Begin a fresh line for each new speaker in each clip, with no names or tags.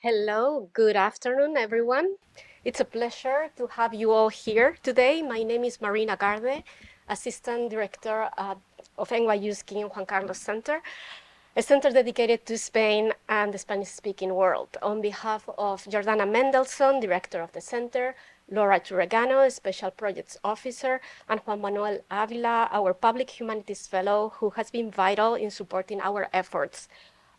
Hello, good afternoon, everyone. It's a pleasure to have you all here today. My name is Marina Garde, Assistant Director of NYU's King Juan Carlos Center, a center dedicated to Spain and the Spanish-speaking world. On behalf of Jordana Mendelson, Director of the Center, Laura Turregano, Special Projects Officer, and Juan Manuel Avila, our Public Humanities Fellow, who has been vital in supporting our efforts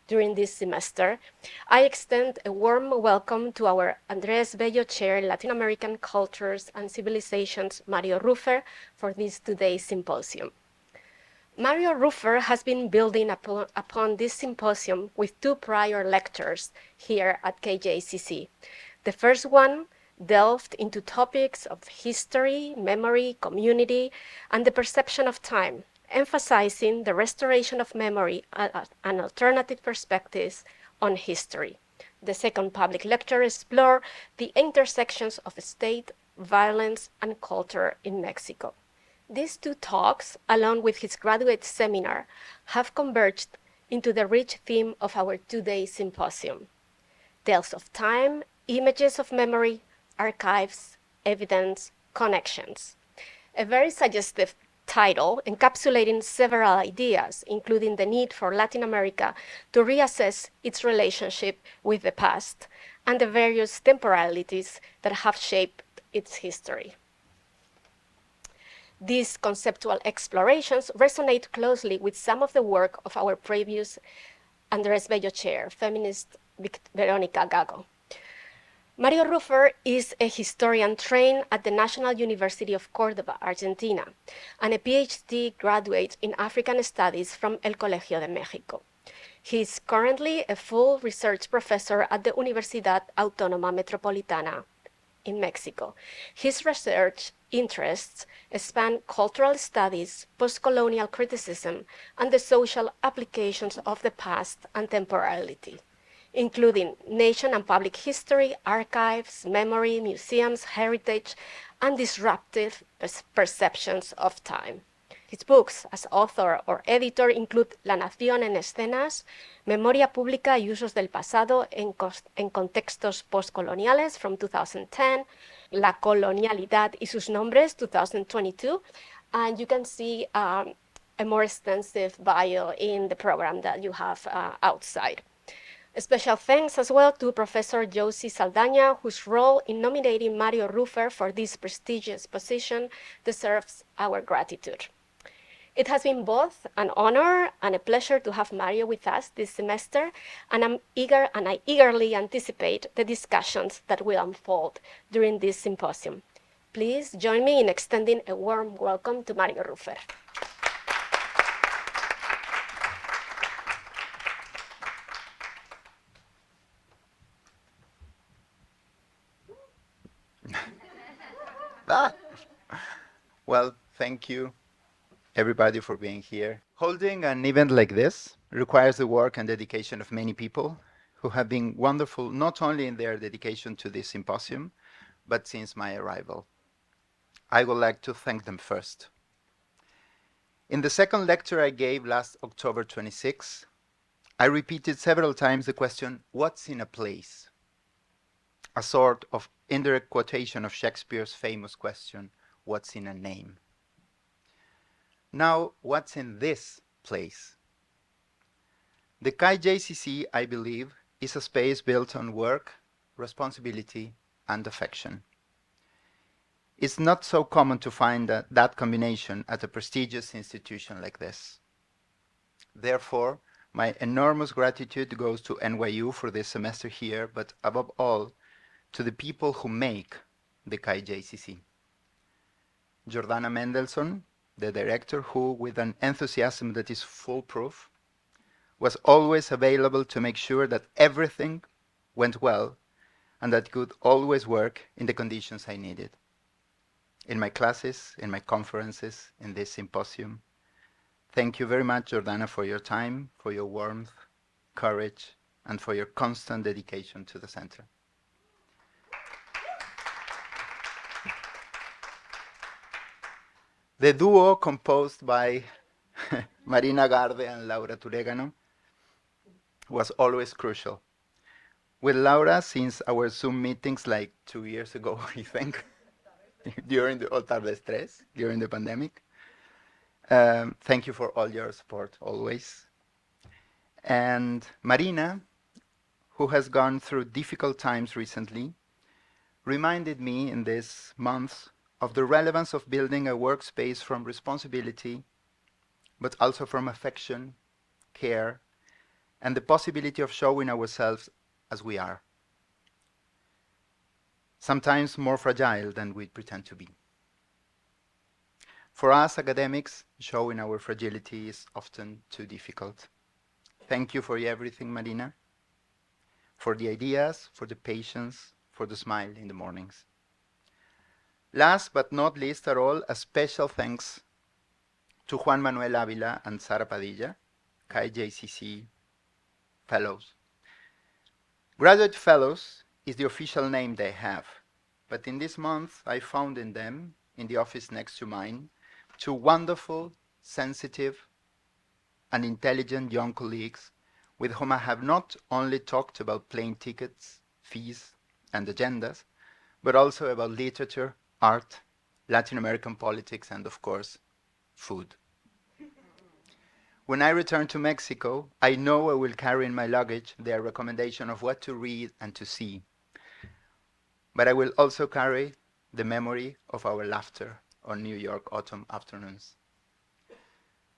during this semester, I extend a warm welcome to our Andrés Bello Chair, Latin American Cultures and Civilizations, Mario Rufer, for this today's symposium. Mario Rufer has been building upon this symposium with two prior lectures here at KJCC. The first one delved into topics of history, memory, community, and the perception of time, emphasizing the restoration of memory and alternative perspectives on history. The second public lecture explored the intersections of state, violence, and culture in Mexico. These two talks, along with his graduate seminar, have converged into the rich theme of our two-day symposium: tales of time, images of memory, archives, evidence, connections. A very suggestive title encapsulating several ideas, including the need for Latin America to reassess its relationship with the past and the various temporalities that have shaped its history. These conceptual explorations resonate closely with some of the work of our previous Andrés Bello Chair, feminist Verónica Gago. Mario Rufer is a historian trained at the National University of Córdoba, Argentina, and a PhD graduate in African Studies from El Colegio de México. He is currently a full research professor at the Universidad Autónoma Metropolitana in Mexico. His research interests span cultural studies, post-colonial criticism, and the social applications of the past and temporality, including nation and public history, archives, memory, museums, heritage, and disruptive perceptions of time. His books as author or editor include La Nación en Escenas, Memoria Pública y Usos del Pasado en Contextos Postcoloniales from 2010, La Colonialidad y sus Nombres, 2022, and you can see a more extensive bio in the program that you have outside. A special thanks as well to Professor Josie Saldaña, whose role in nominating Mario Rufer for this prestigious position deserves our gratitude. It has been both an honor and a pleasure to have Mario with us this semester, and I eagerly anticipate the discussions that will unfold during this symposium. Please join me in extending a warm welcome to Mario Rufer.
Well, thank you, everybody, for being here. Holding an event like this requires the work and dedication of many people who have been wonderful not only in their dedication to this symposium, but since my arrival. I would like to thank them first. In the second lecture I gave last October 26, I repeated several times the question, what's in a place? A sort of indirect quotation of Shakespeare's famous question, what's in a name? Now, what's in this place? The KJCC, I believe, is a space built on work, responsibility, and affection. It's not so common to find that combination at a prestigious institution like this. Therefore, my enormous gratitude goes to NYU for this semester here, but above all, to the people who make the KJCC. Jordana Mendelson, the director who, with an enthusiasm that is foolproof, was always available to make sure that everything went well and that could always work in the conditions I needed. In my classes, in my conferences, in this symposium. Thank you very much, Jordana, for your time, for your warmth, courage, and for your constant dedication to the center. The duo composed by Marina Garde and Laura Turregano was always crucial. with Laura since our Zoom meetings like 2 years ago, I think, during the tarde stress, during the pandemic. Thank you for all your support always. And Marina, who has gone through difficult times recently, reminded me in this month of the relevance of building a workspace from responsibility, but also from affection, care, and the possibility of showing ourselves as we are, sometimes more fragile than we pretend to be. For us academics, showing our fragility is often too difficult. Thank you for everything, Marina, for the ideas, for the patience, for the smile in the mornings. Last but not least at all, a special thanks to Juan Manuel Avila and Sara Padilla, KJCC fellows. Graduate fellows is the official name they have, but in this month I found in them, in the office next to mine, two wonderful, sensitive, and intelligent young colleagues with whom I have not only talked about plane tickets, fees, and agendas, but also about literature, art, Latin American politics, and of course, food. When I return to Mexico, I know I will carry in my luggage their recommendation of what to read and to see. But I will also carry the memory of our laughter on New York autumn afternoons.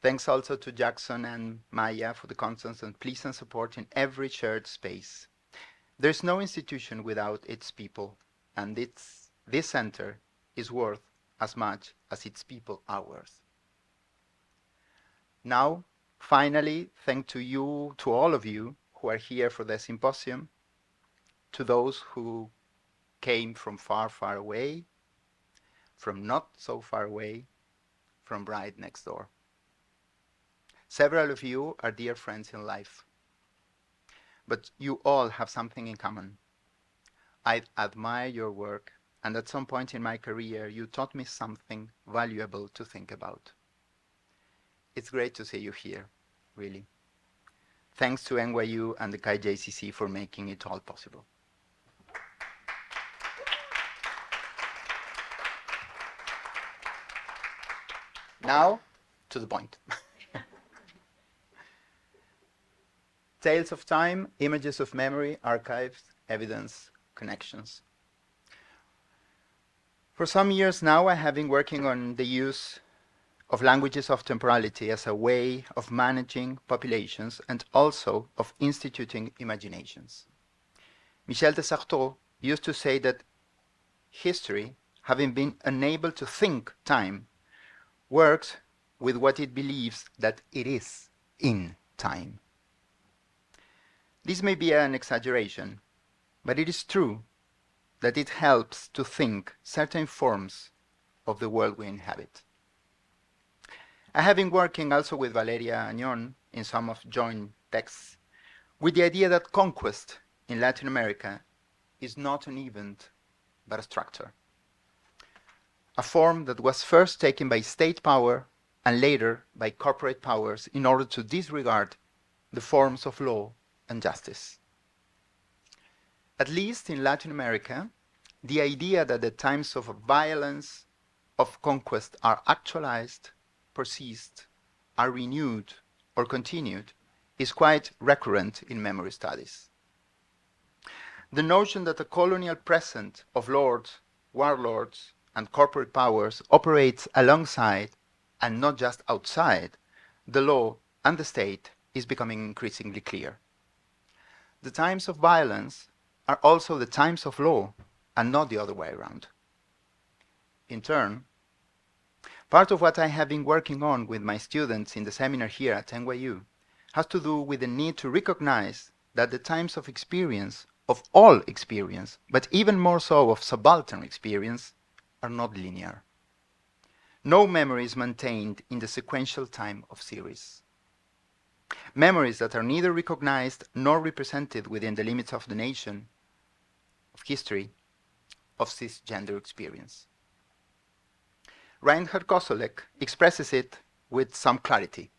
Thanks also to Jackson and Maya for the constant and pleasant support in every shared space. There's no institution without its people, and this center is worth as much as its people are worth. Now, finally, thanks to you, to all of you who are here for the symposium, to those who came from far, far away, from not so far away, from right next door. Several of you are dear friends in life, but you all have something in common. I admire your work, and at some point in my career, you taught me something valuable to think about. It's great to see you here, really. Thanks to NYU and the KJCC for making it all possible. Now, to the point. Tales of time, images of memory, archives, evidence, connections. For some years now, I have been working on the use of languages of temporality as a way of managing populations and also of instituting imaginations. Michel de Certeau used to say that history, having been unable to think time, works with what it believes that it is in time. This may be an exaggeration, but it is true that it helps to think certain forms of the world we inhabit. I have been working also with Valeria Añón in some of joint texts with the idea that conquest in Latin America is not an event, but a structure. A form that was first taken by state power and later by corporate powers in order to disregard the forms of law and justice. At least in Latin America, the idea that the times of violence, of conquest are actualized, persist, are renewed, or continued is quite recurrent in memory studies. The notion that the colonial present of lords, warlords, and corporate powers operates alongside, and not just outside, the law and the state is becoming increasingly clear. The times of violence are also the times of law, and not the other way around. In turn, part of what I have been working on with my students in the seminar here at NYU has to do with the need to recognize that the times of experience, of all experience, but even more so of subaltern experience, are not linear. No memory is maintained in the sequential time of series. Memories that are neither recognized nor represented within the limits of the nation, of history, of cisgender experience. Reinhard Koselleck expresses it with some clarity.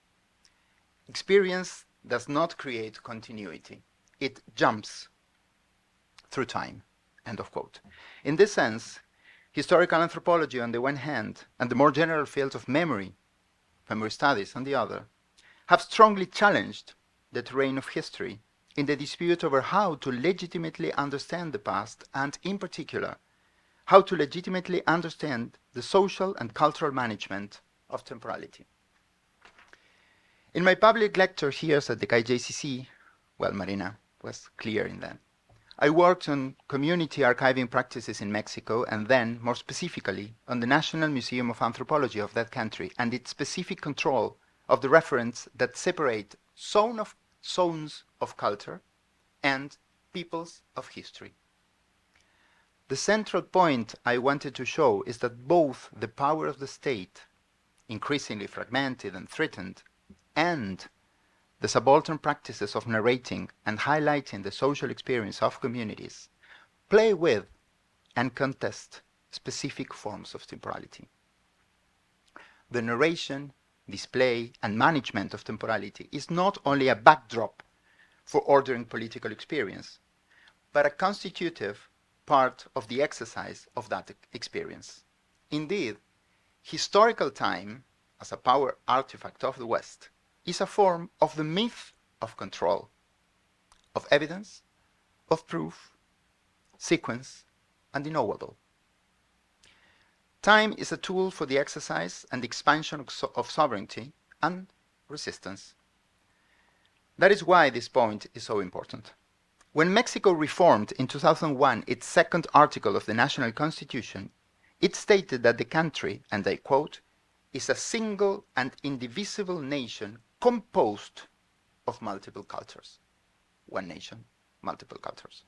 Experience does not create continuity. It jumps through time, end of quote. In this sense, historical anthropology on the one hand, and the more general fields of memory studies on the other, have strongly challenged the terrain of history in the dispute over how to legitimately understand the past, and in particular, how to legitimately understand the social and cultural management of temporality. In my public lecture here at the KJCC, well, Marina was clear in that, I worked on community archiving practices in Mexico, and then, more specifically, on the National Museum of Anthropology of that country and its specific control of the referents that separate zones of culture and peoples of history. The central point I wanted to show is that both the power of the state, increasingly fragmented and threatened, and the subaltern practices of narrating and highlighting the social experience of communities play with and contest specific forms of temporality. The narration, display, and management of temporality is not only a backdrop for ordering political experience, but a constitutive part of the exercise of that experience. Indeed, historical time, as a power artifact of the West, is a form of the myth of control, of evidence, of proof, sequence, and the knowable. Time is a tool for the exercise and expansion of sovereignty and resistance. That is why this point is so important. When Mexico reformed in 2001 its second article of the National Constitution, it stated that the country, and I quote, is a single and indivisible nation composed of multiple cultures. One nation, multiple cultures.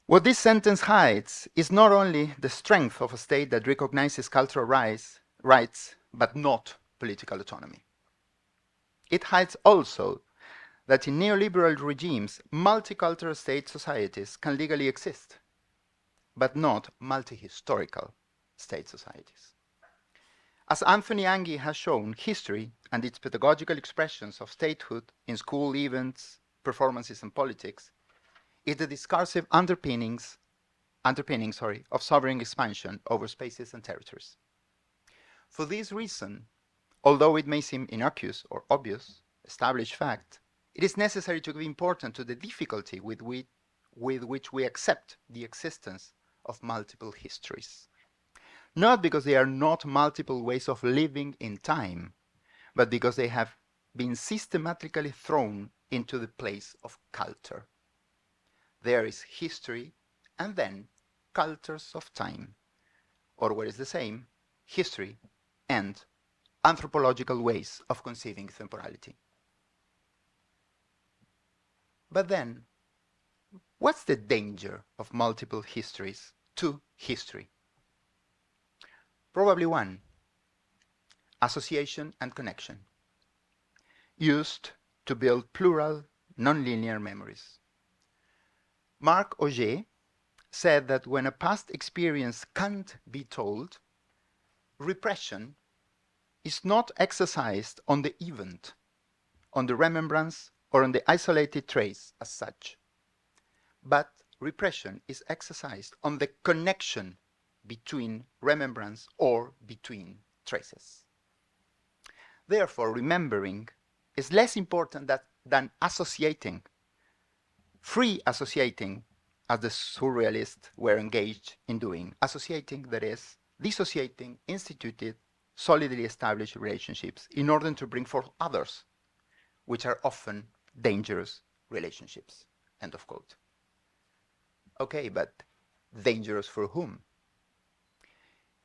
What this sentence hides is not only the strength of a state that recognizes cultural rights, but not political autonomy. It hides also that in neoliberal regimes, multicultural state societies can legally exist, but not multi-historical state societies. As Anthony Anghie has shown, history and its pedagogical expressions of statehood in school events, performances, and politics is the discursive underpinning of sovereign expansion over spaces and territories. For this reason, although it may seem innocuous or obvious, established fact, it is necessary to give importance to the difficulty with which we accept the existence of multiple histories. Not because they are not multiple ways of living in time, but because they have been systematically thrown into the place of culture. There is history and then cultures of time, or what is the same, history and anthropological ways of conceiving temporality. But then, what's the danger of multiple histories to history? Probably one, association and connection, used to build plural, nonlinear memories. Marc Auger said that when a past experience can't be told, repression is not exercised on the event, on the remembrance, or on the isolated trace as such, but repression is exercised on the connection between remembrance or between traces. Therefore, remembering is less important than associating, free associating, as the surrealists were engaged in doing. Associating, that is, dissociating instituted, solidly established relationships in order to bring forth others, which are often dangerous relationships. End of quote. Okay, but dangerous for whom?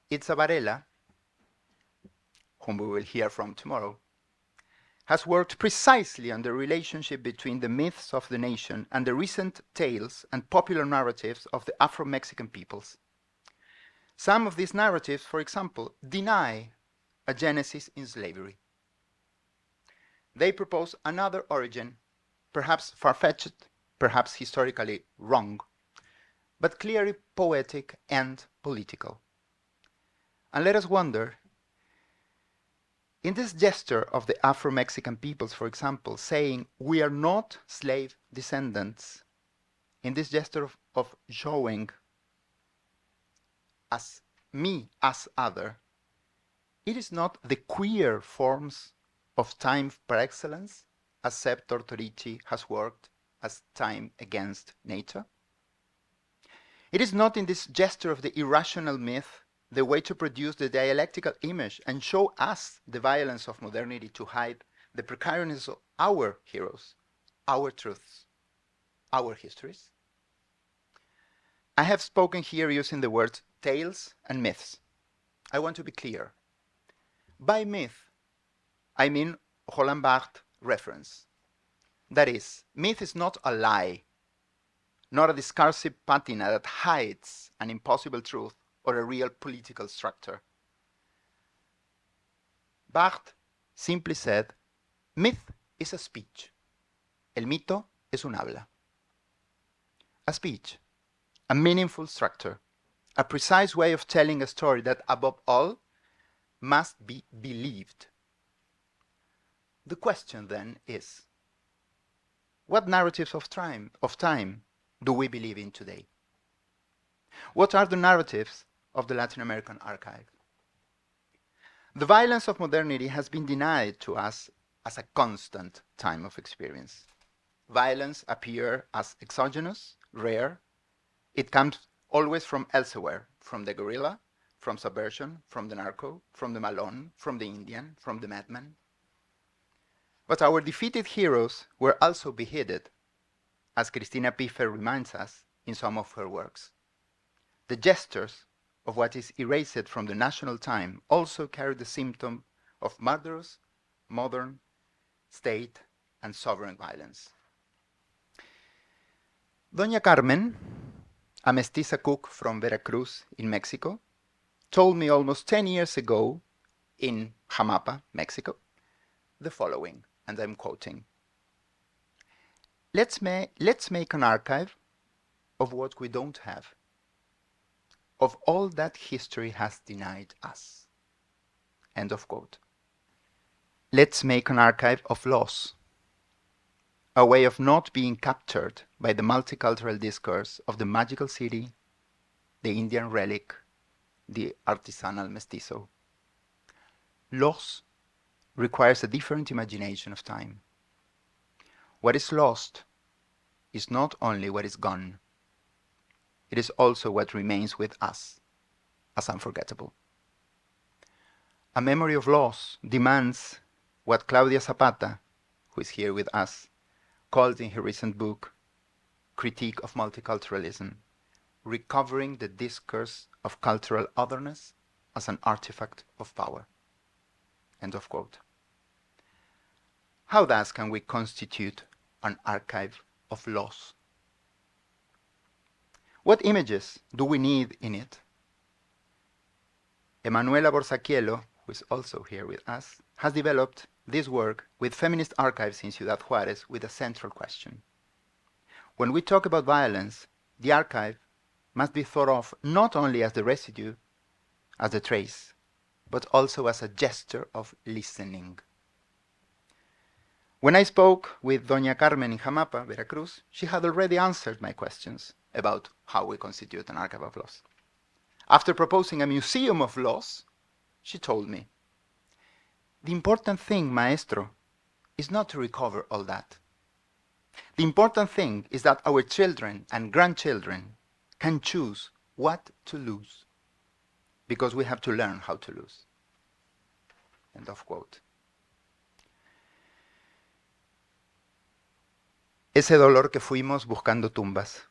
Itza Varela, whom we will hear from tomorrow, has worked precisely on the relationship between the myths of the nation and the recent tales and popular narratives of the Afro-Mexican peoples. Some of these narratives, for example, deny a genesis in slavery. They propose another origin, perhaps far-fetched, perhaps historically wrong, but clearly poetic and political. And let us wonder, in this gesture of the Afro-Mexican peoples, for example, saying we are not slave descendants, in this gesture of showing as me as other, it is not the queer forms of time par excellence, as Seb Tortorici has worked as time against nature. It is not in this gesture of the irrational myth the way to produce the dialectical image and show us the violence of modernity to hide the precariousness of our heroes, our truths, our histories. I have spoken here using the words tales and myths. I want to be clear. By myth, I mean Roland Barthes reference. That is, myth is not a lie, not a discursive patina that hides an impossible truth or a real political structure. Barthes simply said, myth is a speech. El mito es un habla. A speech, a meaningful structure, a precise way of telling a story that above all must be believed. The question then is, what narratives of time do we believe in today? What are the narratives of the Latin American archive? The violence of modernity has been denied to us as a constant time of experience. Violence appears as exogenous, rare. It comes always from elsewhere, from the guerrilla, from subversion, from the narco, from the Malone, from the Indian, from the madman. But our defeated heroes were also beheaded, as Christina Piffer reminds us in some of her works. The gestures of what is erased from the national time also carry the symptom of murderous, modern, state, and sovereign violence. Doña Carmen, a mestiza cook from Veracruz in Mexico, told me almost 10 years ago in Jamapa, Mexico, the following, and I'm quoting. Let's make an archive of what we don't have, of all that history has denied us. End of quote. Let's make an archive of loss, a way of not being captured by the multicultural discourse of the magical city, the Indian relic, the artisanal mestizo. Loss requires a different imagination of time. What is lost is not only what is gone, it is also what remains with us as unforgettable. A memory of loss demands what Claudia Zapata, who is here with us, called in her recent book, Critique of Multiculturalism, recovering the discourse of cultural otherness as an artifact of power. End of quote. How thus can we constitute an archive of loss? What images do we need in it? Emanuela Borsaquielo, who is also here with us, has developed this work with feminist archives in Ciudad Juárez with a central question. When we talk about violence, the archive must be thought of not only as the residue, as the trace, but also as a gesture of listening. When I spoke with Doña Carmen in Jamapa, Veracruz, she had already answered my questions about how we constitute an archive of loss. After proposing a museum of loss, she told me, the important thing, maestro, is not to recover all that. The important thing is that our children and grandchildren can choose what to lose, because we have to learn how to lose. End of quote. Ese dolor que fuimos buscando tumbas,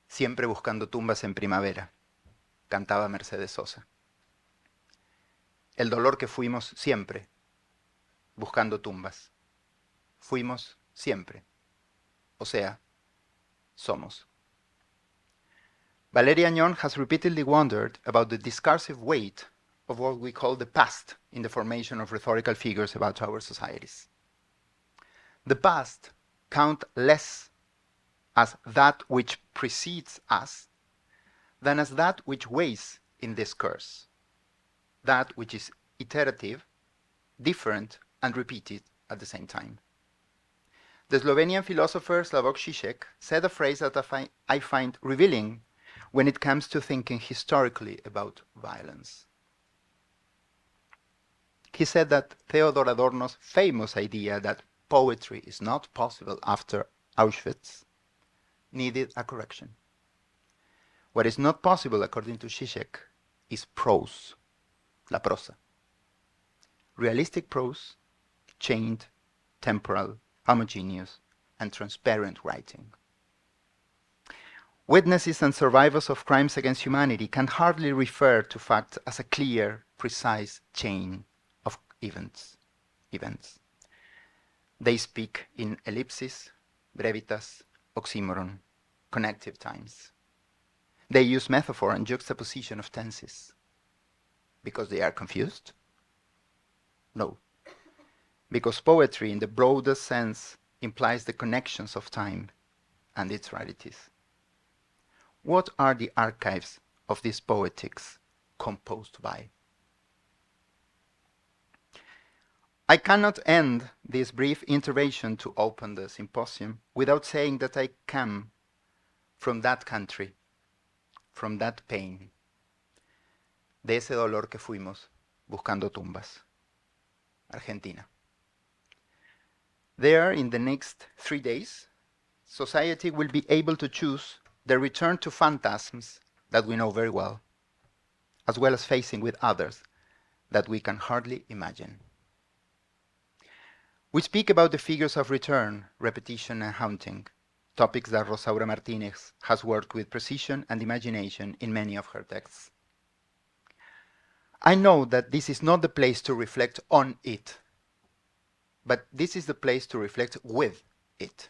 siempre buscando tumbas en primavera, cantaba Mercedes Sosa. El dolor que fuimos siempre buscando tumbas, fuimos siempre, o sea, somos. Valeria Añón has repeatedly wondered about the discursive weight of what we call the past in the formation of rhetorical figures about our societies. The past count less as that which precedes us than as that which weighs in discourse, that which is iterative, different, and repeated at the same time. The Slovenian philosopher Slavoj Žižek said a phrase that I find revealing when it comes to thinking historically about violence. He said that Theodor Adorno's famous idea that poetry is not possible after Auschwitz needed a correction. What is not possible, according to Žižek, is prose, la prosa. Realistic prose, chained, temporal, homogeneous, and transparent writing. Witnesses and survivors of crimes against humanity can hardly refer to facts as a clear, precise chain of events. They speak in ellipsis, brevitas, oxymoron, connective times. They use metaphor and juxtaposition of tenses. Because they are confused? No. Because poetry in the broadest sense implies the connections of time and its rarities. What are the archives of this poetics composed by? I cannot end this brief intervention to open the symposium without saying that I come from that country, from that pain, de ese dolor que fuimos buscando tumbas, Argentina. There, in the next 3 days, society will be able to choose the return to phantasms that we know very well as facing with others that we can hardly imagine. We speak about the figures of return, repetition, and haunting, topics that Rosaura Martinez has worked with precision and imagination in many of her texts. I know that this is not the place to reflect on it, but this is the place to reflect with it.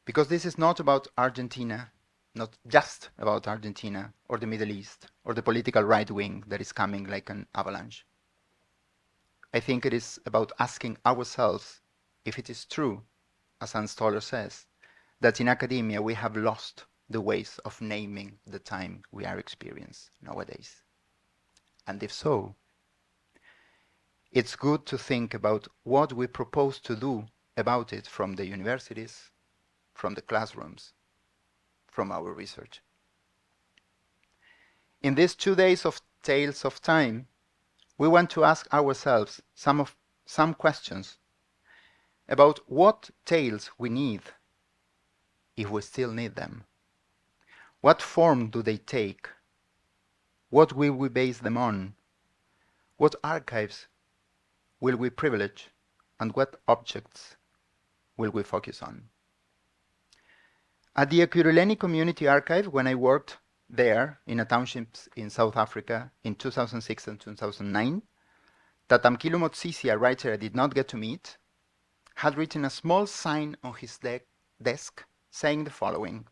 Because this is not about Argentina, not just about Argentina or the Middle East or the political right wing that is coming like an avalanche. I think it is about asking ourselves if it is true, as Hans Stoller says, that in academia we have lost the ways of naming the time we are experiencing nowadays. And if so, it's good to think about what we propose to do about it from the universities, from the classrooms, from our research. In these 2 days of Tales of Time, we want to ask ourselves some questions about what tales we need, if we still need them. What form do they take? What will we base them on? What archives will we privilege? And what objects will we focus on? At the Ekurhuleni Community Archive, when I worked there in a township in South Africa in 2006 and 2009, Tatamkilo Motsisi, a writer I did not get to meet, had written a small sign on his desk saying the following: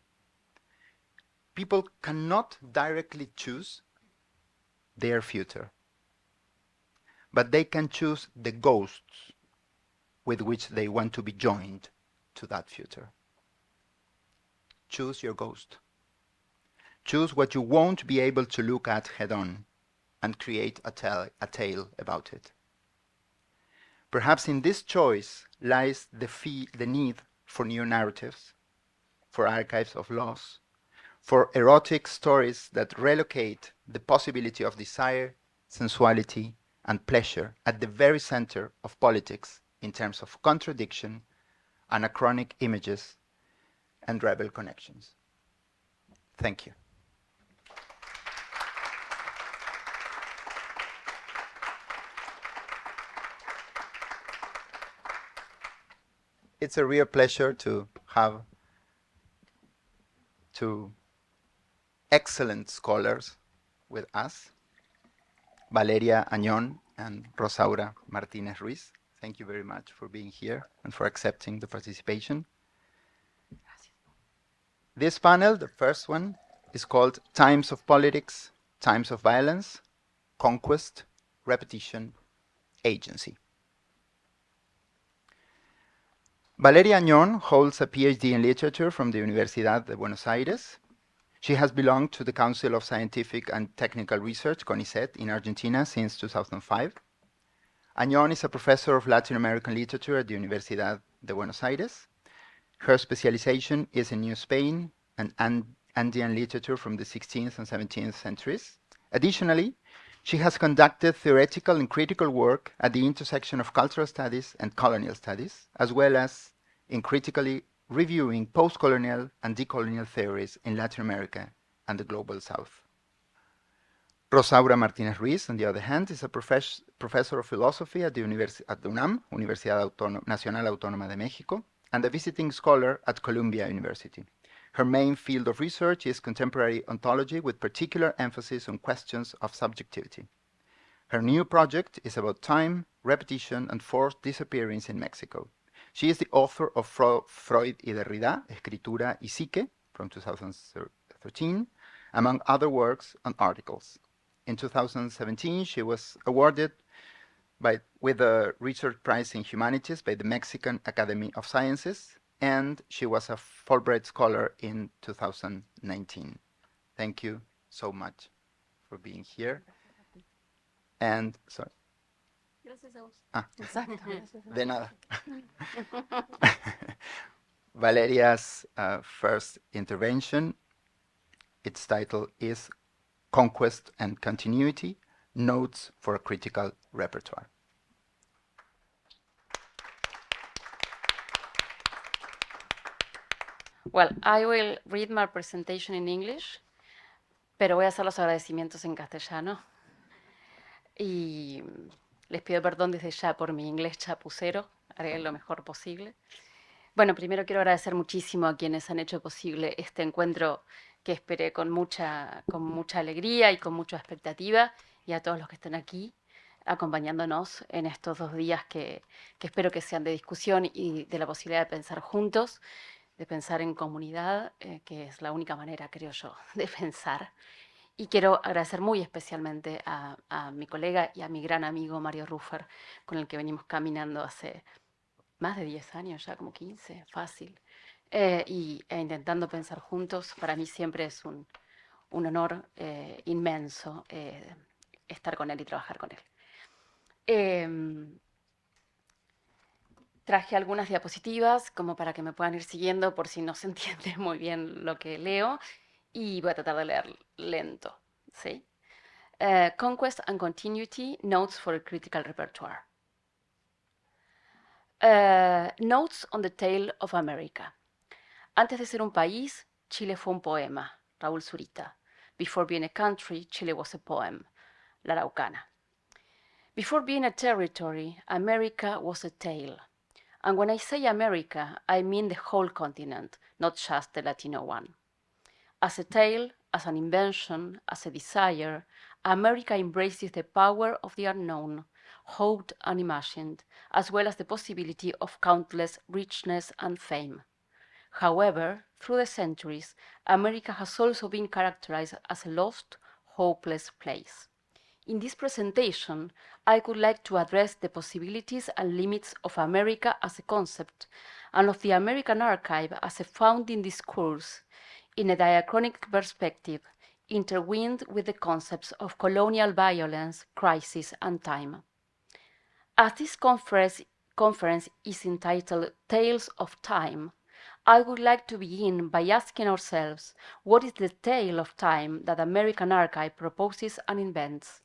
people cannot directly choose their future, but they can choose the ghosts with which they want to be joined to that future. Choose your ghost. Choose what you won't be able to look at head-on and create a tale about it. Perhaps in this choice lies the need for new narratives, for archives of loss, for erotic stories that relocate the possibility of desire, sensuality, and pleasure at the very center of politics in terms of contradiction, anachronic images, and rebel connections. Thank you. It's a real pleasure to have two excellent scholars with us, Valeria Añón and Rosaura Martinez Ruiz. Thank you very much for being here and for accepting the participation. This panel, the first one, is called Times of Politics, Times of Violence, Conquest, Repetition, Agency. Valeria Añón holds a PhD in literature from the Universidad de Buenos Aires. She has belonged to the Council of Scientific and Technical Research, CONICET, in Argentina since 2005. Añón is a professor of Latin American literature at the Universidad de Buenos Aires. Her specialization is in New Spain and Andean literature from the 16th and 17th centuries. Additionally, she has conducted theoretical and critical work at the intersection of cultural studies and colonial studies, as well as in critically reviewing post-colonial and decolonial theories in Latin America and the Global South. Rosaura Martinez Ruiz, on the other hand, is a professor of philosophy at the UNAM, Universidad Nacional Autónoma de México, and a visiting scholar at Columbia University. Her main field of research is contemporary ontology with particular emphasis on questions of subjectivity. Her new project is about time, repetition, and forced disappearance in Mexico. She is the author of Freud y Derrida, Escritura y Psique, from 2013, among other works and articles. In 2017, she was awarded with a Research Prize in Humanities by the Mexican Academy of Sciences, and she was a Fulbright Scholar in 2019. Thank you so much for being here. And, sorry.
Gracias a vos.
Exacto. De nada. Valeria's first intervention, its title is Conquest and Continuity, Notes for a Critical Repertoire.
Well, I will read my presentation in English, pero voy a hacer los agradecimientos en castellano. Y les pido perdón desde ya por mi inglés chapucero, haré lo mejor posible. Bueno, primero quiero agradecer muchísimo a quienes han hecho posible este encuentro que esperé con mucha alegría y con mucha expectativa, y a todos los que están aquí acompañándonos en estos 2 días que espero que sean de discusión y de la posibilidad de pensar juntos, de pensar en comunidad, que es la única manera, creo yo, de pensar. Y quiero agradecer muy especialmente a mi colega y a mi gran amigo Mario Rufer, con el que venimos caminando hace más de 10 años, ya como 15, fácil, e intentando pensar juntos. Para mí siempre es un honor inmenso estar con él y trabajar con él. Traje algunas diapositivas como para que me puedan ir siguiendo por si no se entiende muy bien lo que leo, y voy a tratar de leer lento, ¿sí? Conquest and Continuity, Notes for a Critical Repertoire. Notes on the Tale of America. Antes de ser un país, Chile fue un poema, Raúl Zurita. Before being a country, Chile was a poem, La Araucana. Before being a territory, America was a tale. And when I say America, I mean the whole continent, not just the Latino one. As a tale, as an invention, as a desire, America embraces the power of the unknown, hoped and imagined, as well as the possibility of countless richness and fame. However, through the centuries, America has also been characterized as a lost, hopeless place. In this presentation, I would like to address the possibilities and limits of America as a concept and of the American archive as a founding discourse in a diachronic perspective intertwined with the concepts of colonial violence, crisis, and time. As this conference is entitled Tales of Time, I would like to begin by asking ourselves what is the tale of time that American Archive proposes and invents?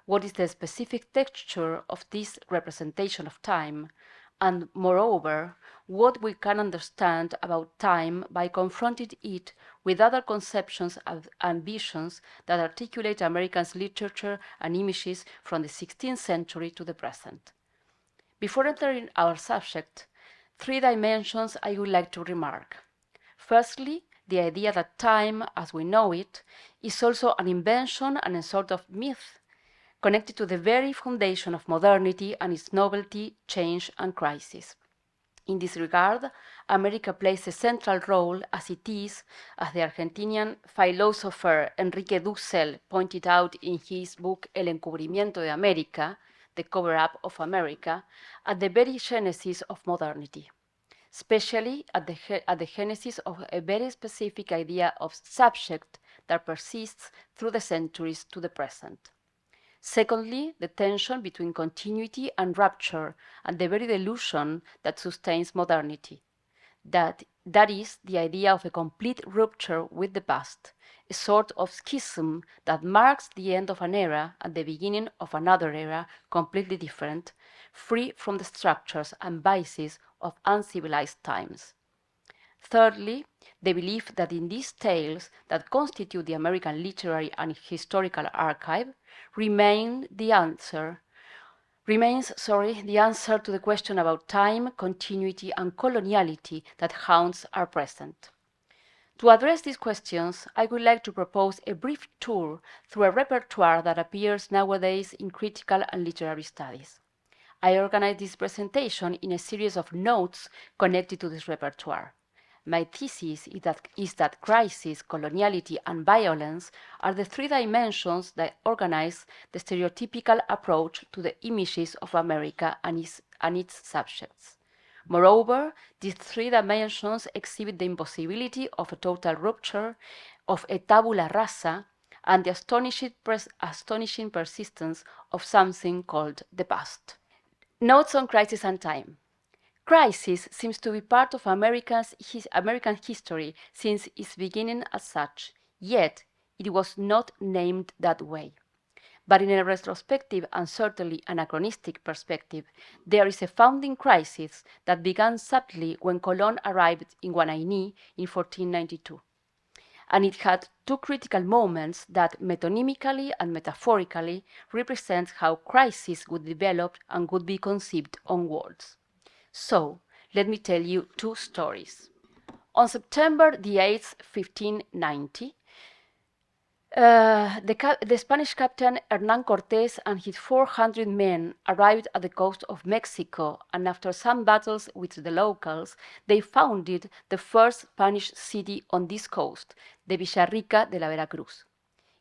What is the specific texture of this representation of time? And moreover, what we can understand about time by confronting it with other conceptions and visions that articulate American literature and images from the 16th century to the present. Before entering our subject, 3 dimensions I would like to remark. Firstly, the idea that time, as we know it, is also an invention and a sort of myth, connected to the very foundation of modernity and its novelty, change, and crisis. In this regard, America plays a central role as it is, as the Argentinian philosopher Enrique Dussel pointed out in his book El Encubrimiento de América, The Cover-Up of America, at the very genesis of modernity, especially at the genesis of a very specific idea of subject that persists through the centuries to the present. Secondly, the tension between continuity and rupture, and the very delusion that sustains modernity. That is the idea of a complete rupture with the past, a sort of schism that marks the end of an era and the beginning of another era completely different, free from the structures and vices of uncivilized times. Thirdly, the belief that in these tales that constitute the American literary and historical archive remains the answer to the question about time, continuity, and coloniality that haunts our present. To address these questions, I would like to propose a brief tour through a repertoire that appears nowadays in critical and literary studies. I organized this presentation in a series of notes connected to this repertoire. My thesis is that crisis, coloniality, and violence are the three dimensions that organize the stereotypical approach to the images of America and its subjects. Moreover, these three dimensions exhibit the impossibility of a total rupture, of a tabula rasa, and the astonishing persistence of something called the past. Notes on crisis and time. Crisis seems to be part of American history since its beginning as such, yet it was not named that way. But in a retrospective and certainly anachronistic perspective, there is a founding crisis that began subtly when Colón arrived in Guanaini in 1492. And it had two critical moments that metonymically and metaphorically represent how crisis would develop and would be conceived onwards. So, let me tell you two stories. On September the 8th, 1590, the Spanish captain Hernán Cortés and his 400 men arrived at the coast of Mexico, and after some battles with the locals, they founded the first Spanish city on this coast, the Villarrica de la Veracruz.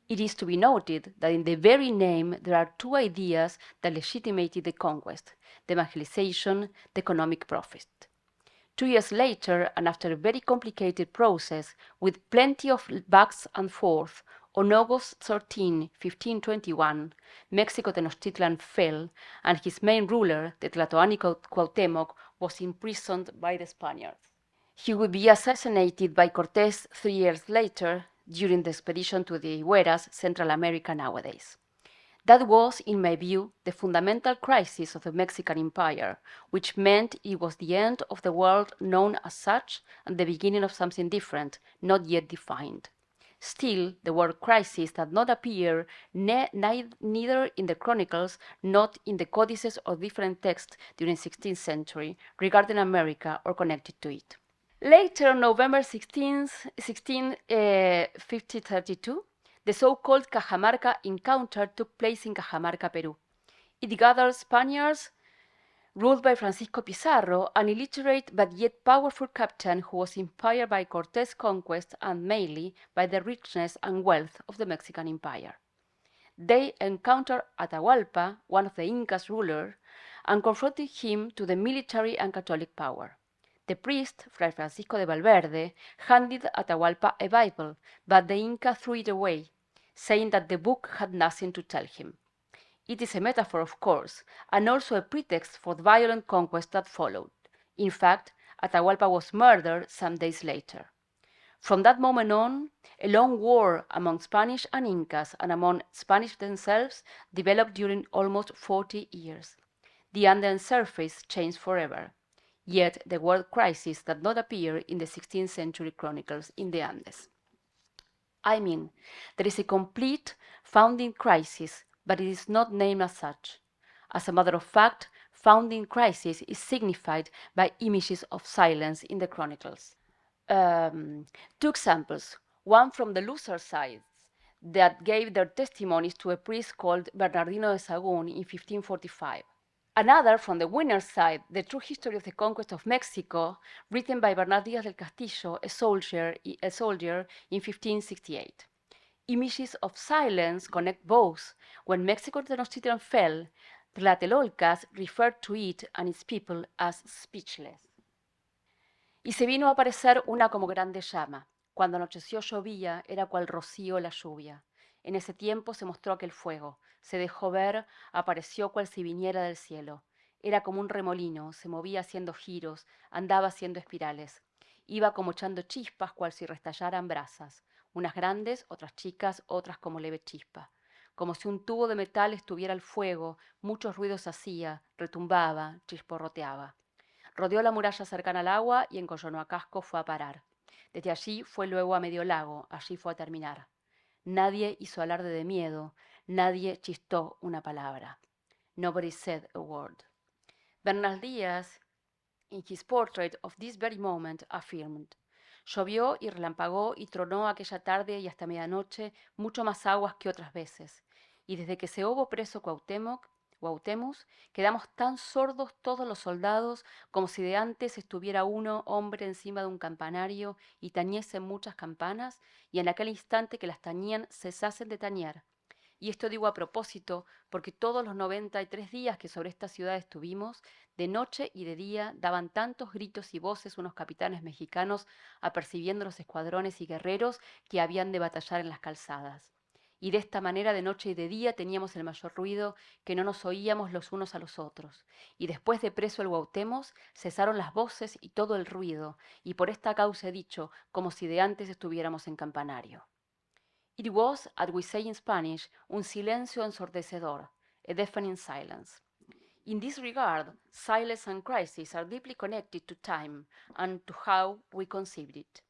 It is to be noted that in the very name there are two ideas that legitimated the conquest: the evangelization, the economic profit. 2 years later, and after a very complicated process, with plenty of backs and forth, on August 13, 1521, Mexico Tenochtitlan fell, and his main ruler, the Tlatoani Cuauhtémoc, was imprisoned by the Spaniards. He would be assassinated by Cortés 3 years later during the expedition to the Higueras, Central America nowadays. That was, in my view, the fundamental crisis of the Mexican Empire, which meant it was the end of the world known as such and the beginning of something different, not yet defined. Still, the word crisis did not appear neither in the chronicles nor in the codices or different texts during the 16th century regarding America or connected to it. Later, on November 16, 1532, the so-called Cajamarca encounter took place in Cajamarca, Peru. It gathered Spaniards ruled by Francisco Pizarro, an illiterate but yet powerful captain who was inspired by Cortés' conquest and mainly by the richness and wealth of the Mexican Empire. They encountered Atahualpa, one of the Inca's rulers, and confronted him to the military and Catholic power. The priest, Fray Francisco de Valverde, handed Atahualpa a Bible, but the Inca threw it away, saying that the book had nothing to tell him. It is a metaphor, of course, and also a pretext for the violent conquest that followed. In fact, Atahualpa was murdered some days later. From that moment on, a long war among Spanish and Incas and among Spanish themselves developed during almost 40 years. The Andean surface changed forever. Yet the word crisis did not appear in the 16th century chronicles in the Andes. I mean, there is a complete founding crisis, but it is not named as such. As a matter of fact, founding crisis is signified by images of silence in the chronicles. Two examples, one from the loser sides that gave their testimonies to a priest called Bernardino de Sahagún in 1545. Another from the winner's side, the true history of the conquest of Mexico, written by Bernal Díaz del Castillo, a soldier in 1568. Images of silence connect both. When Mexico Tenochtitlan fell, Tlatelolcas referred to it and its people as speechless. Y se vino a aparecer una como grande llama. Cuando anocheció llovía, era cual rocío la lluvia. En ese tiempo se mostró aquel fuego, se dejó ver, apareció cual si viniera del cielo. Era como un remolino, se movía haciendo giros, andaba haciendo espirales. Iba como echando chispas cual si restallaran brasas, unas grandes, otras chicas, otras como leve chispa. Como si un tubo de metal estuviera al fuego, muchos ruidos hacía, retumbaba, chisporroteaba. Rodeó la muralla cercana al agua y en Coyonoacasco fue a parar. Desde allí fue luego a Medio Lago, allí fue a terminar. Nadie hizo alarde de miedo, nadie chistó una palabra. Nobody said a word. Bernal Díaz, in his portrait of this very moment, affirmed: llovió y relampagó y tronó aquella tarde y hasta medianoche mucho más aguas que otras veces. Y desde que se hubo preso Cuauhtémoc, quedamos tan sordos todos los soldados como si de antes estuviera uno hombre encima de un campanario y tañesen muchas campanas, y en aquel instante que las tañían cesasen de tañer. Y esto digo a propósito, porque todos los 93 días que sobre esta ciudad estuvimos, de noche y de día, daban tantos gritos y voces unos capitanes mexicanos apercibiendo los escuadrones y guerreros que habían de batallar en las calzadas. Y de esta manera de noche y de día teníamos el mayor ruido, que no nos oíamos los unos a los otros. Y después de preso el Cuauhtémoc, cesaron las voces y todo el ruido, y por esta causa he dicho, como si de antes estuviéramos en campanario. It was, as we say in Spanish, un silencio ensordecedor, a deafening silence. In this regard, silence and crisis are deeply connected to time and to how we conceived it.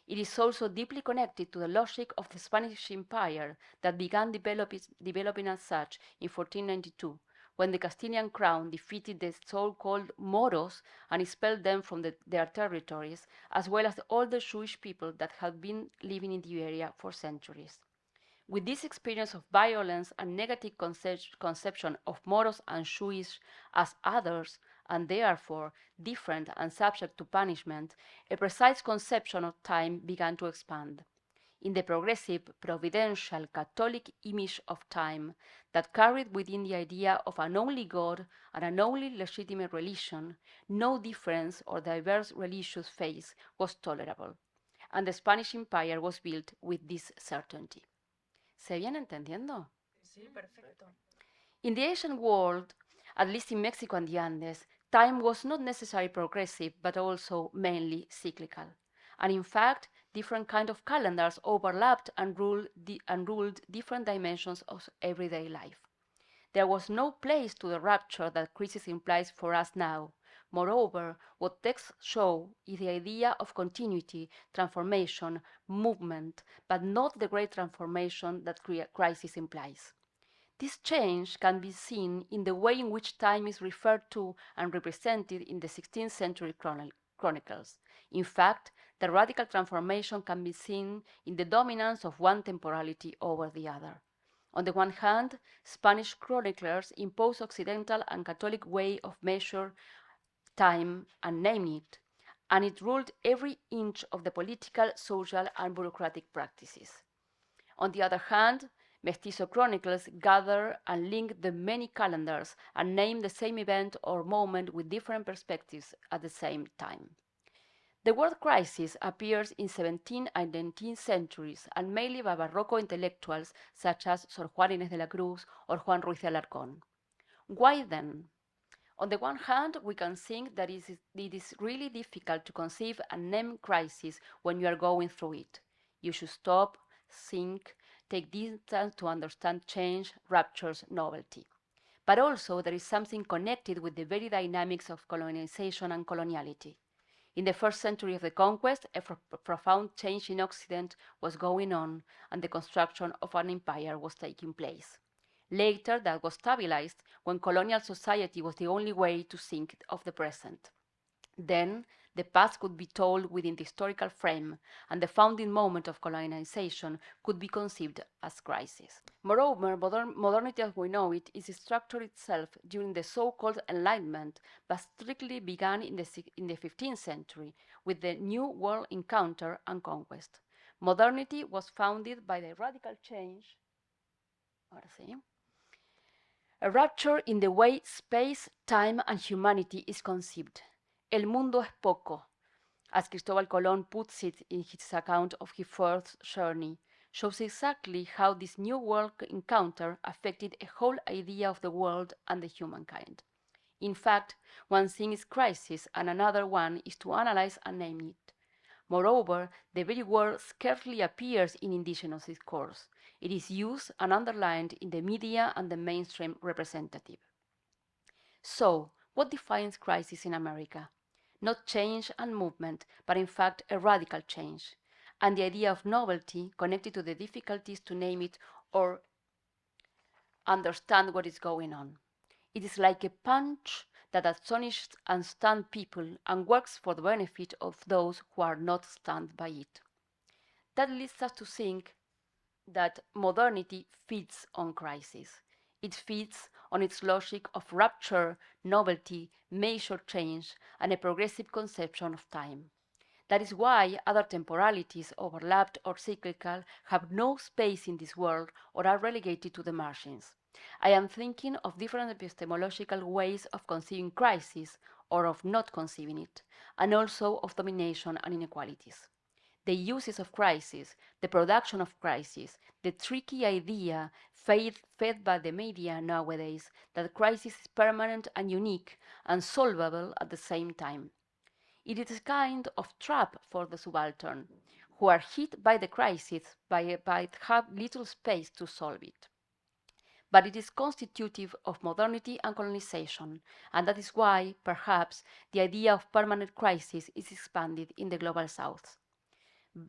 It is also deeply connected to the logic of the Spanish Empire that began developing as such in 1492, when the Castilian crown defeated the so-called Moros and expelled them from their territories, as well as all the Jewish people that had been living in the area for centuries. With this experience of violence and negative conception of Moros and Jewish as others, and therefore different and subject to punishment, a precise conception of time began to expand. In the progressive, providential, Catholic image of time that carried within the idea of an only God and an only legitimate religion, no difference or diverse religious faith was tolerable, and the Spanish Empire was built with this certainty. ¿Se viene entendiendo?
Sí, perfecto.
In the ancient world, at least in Mexico and the Andes, time was not necessarily progressive, but also mainly cyclical. And in fact, different kinds of calendars overlapped and ruled different dimensions of everyday life. There was no place to the rapture that crisis implies for us now. Moreover, what texts show is the idea of continuity, transformation, movement, but not the great transformation that crisis implies. This change can be seen in the way in which time is referred to and represented in the 16th century chronicles. In fact, the radical transformation can be seen in the dominance of one temporality over the other. On the one hand, Spanish chroniclers impose Occidental and Catholic way of measure time and name it, and it ruled every inch of the political, social, and bureaucratic practices. On the other hand, Mestizo chronicles gather and link the many calendars and name the same event or moment with different perspectives at the same time. The word crisis appears in 17th and 19th centuries, and mainly by Barroco intellectuals such as Sor Juan Inés de la Cruz or Juan Ruiz de Alarcón. Why then? On the one hand, we can think that it is really difficult to conceive and name crisis when you are going through it. You should stop, think, take distance to understand change, raptures, novelty. But also there is something connected with the very dynamics of colonization and coloniality. In the first century of the conquest, a profound change in Occident was going on, and the construction of an empire was taking place. Later, that was stabilized when colonial society was the only way to think of the present. Then, the past could be told within the historical frame, and the founding moment of colonization could be conceived as crisis. Moreover, modernity as we know it is structured itself during the so-called Enlightenment, but strictly began in the 15th century with the New World encounter and conquest. Modernity was founded by the radical change, a rupture in the way space, time, and humanity is conceived. El mundo es poco, as Cristóbal Colón puts it in his account of his first journey. shows exactly how this new world encounter affected a whole idea of the world and the humankind. In fact, one thing is crisis and another one is to analyze and name it. Moreover, the very word scarcely appears in indigenous discourse. It is used and underlined in the media and the mainstream representative. So, what defines crisis in America? Not change and movement, but in fact a radical change, and the idea of novelty connected to the difficulties to name it or understand what is going on. It is like a punch that astonishes and stuns people and works for the benefit of those who are not stunned by it. That leads us to think that modernity feeds on crisis. It feeds on its logic of rupture, novelty, major change, and a progressive conception of time. That is why other temporalities, overlapped or cyclical, have no space in this world or are relegated to the margins. I am thinking of different epistemological ways of conceiving crisis or of not conceiving it, and also of domination and inequalities. The uses of crisis, the production of crisis, the tricky idea fed by the media nowadays that crisis is permanent and unique and solvable at the same time. It is a kind of trap for the subaltern, who are hit by the crisis but have little space to solve it. But it is constitutive of modernity and colonization, and that is why, perhaps, the idea of permanent crisis is expanded in the global south.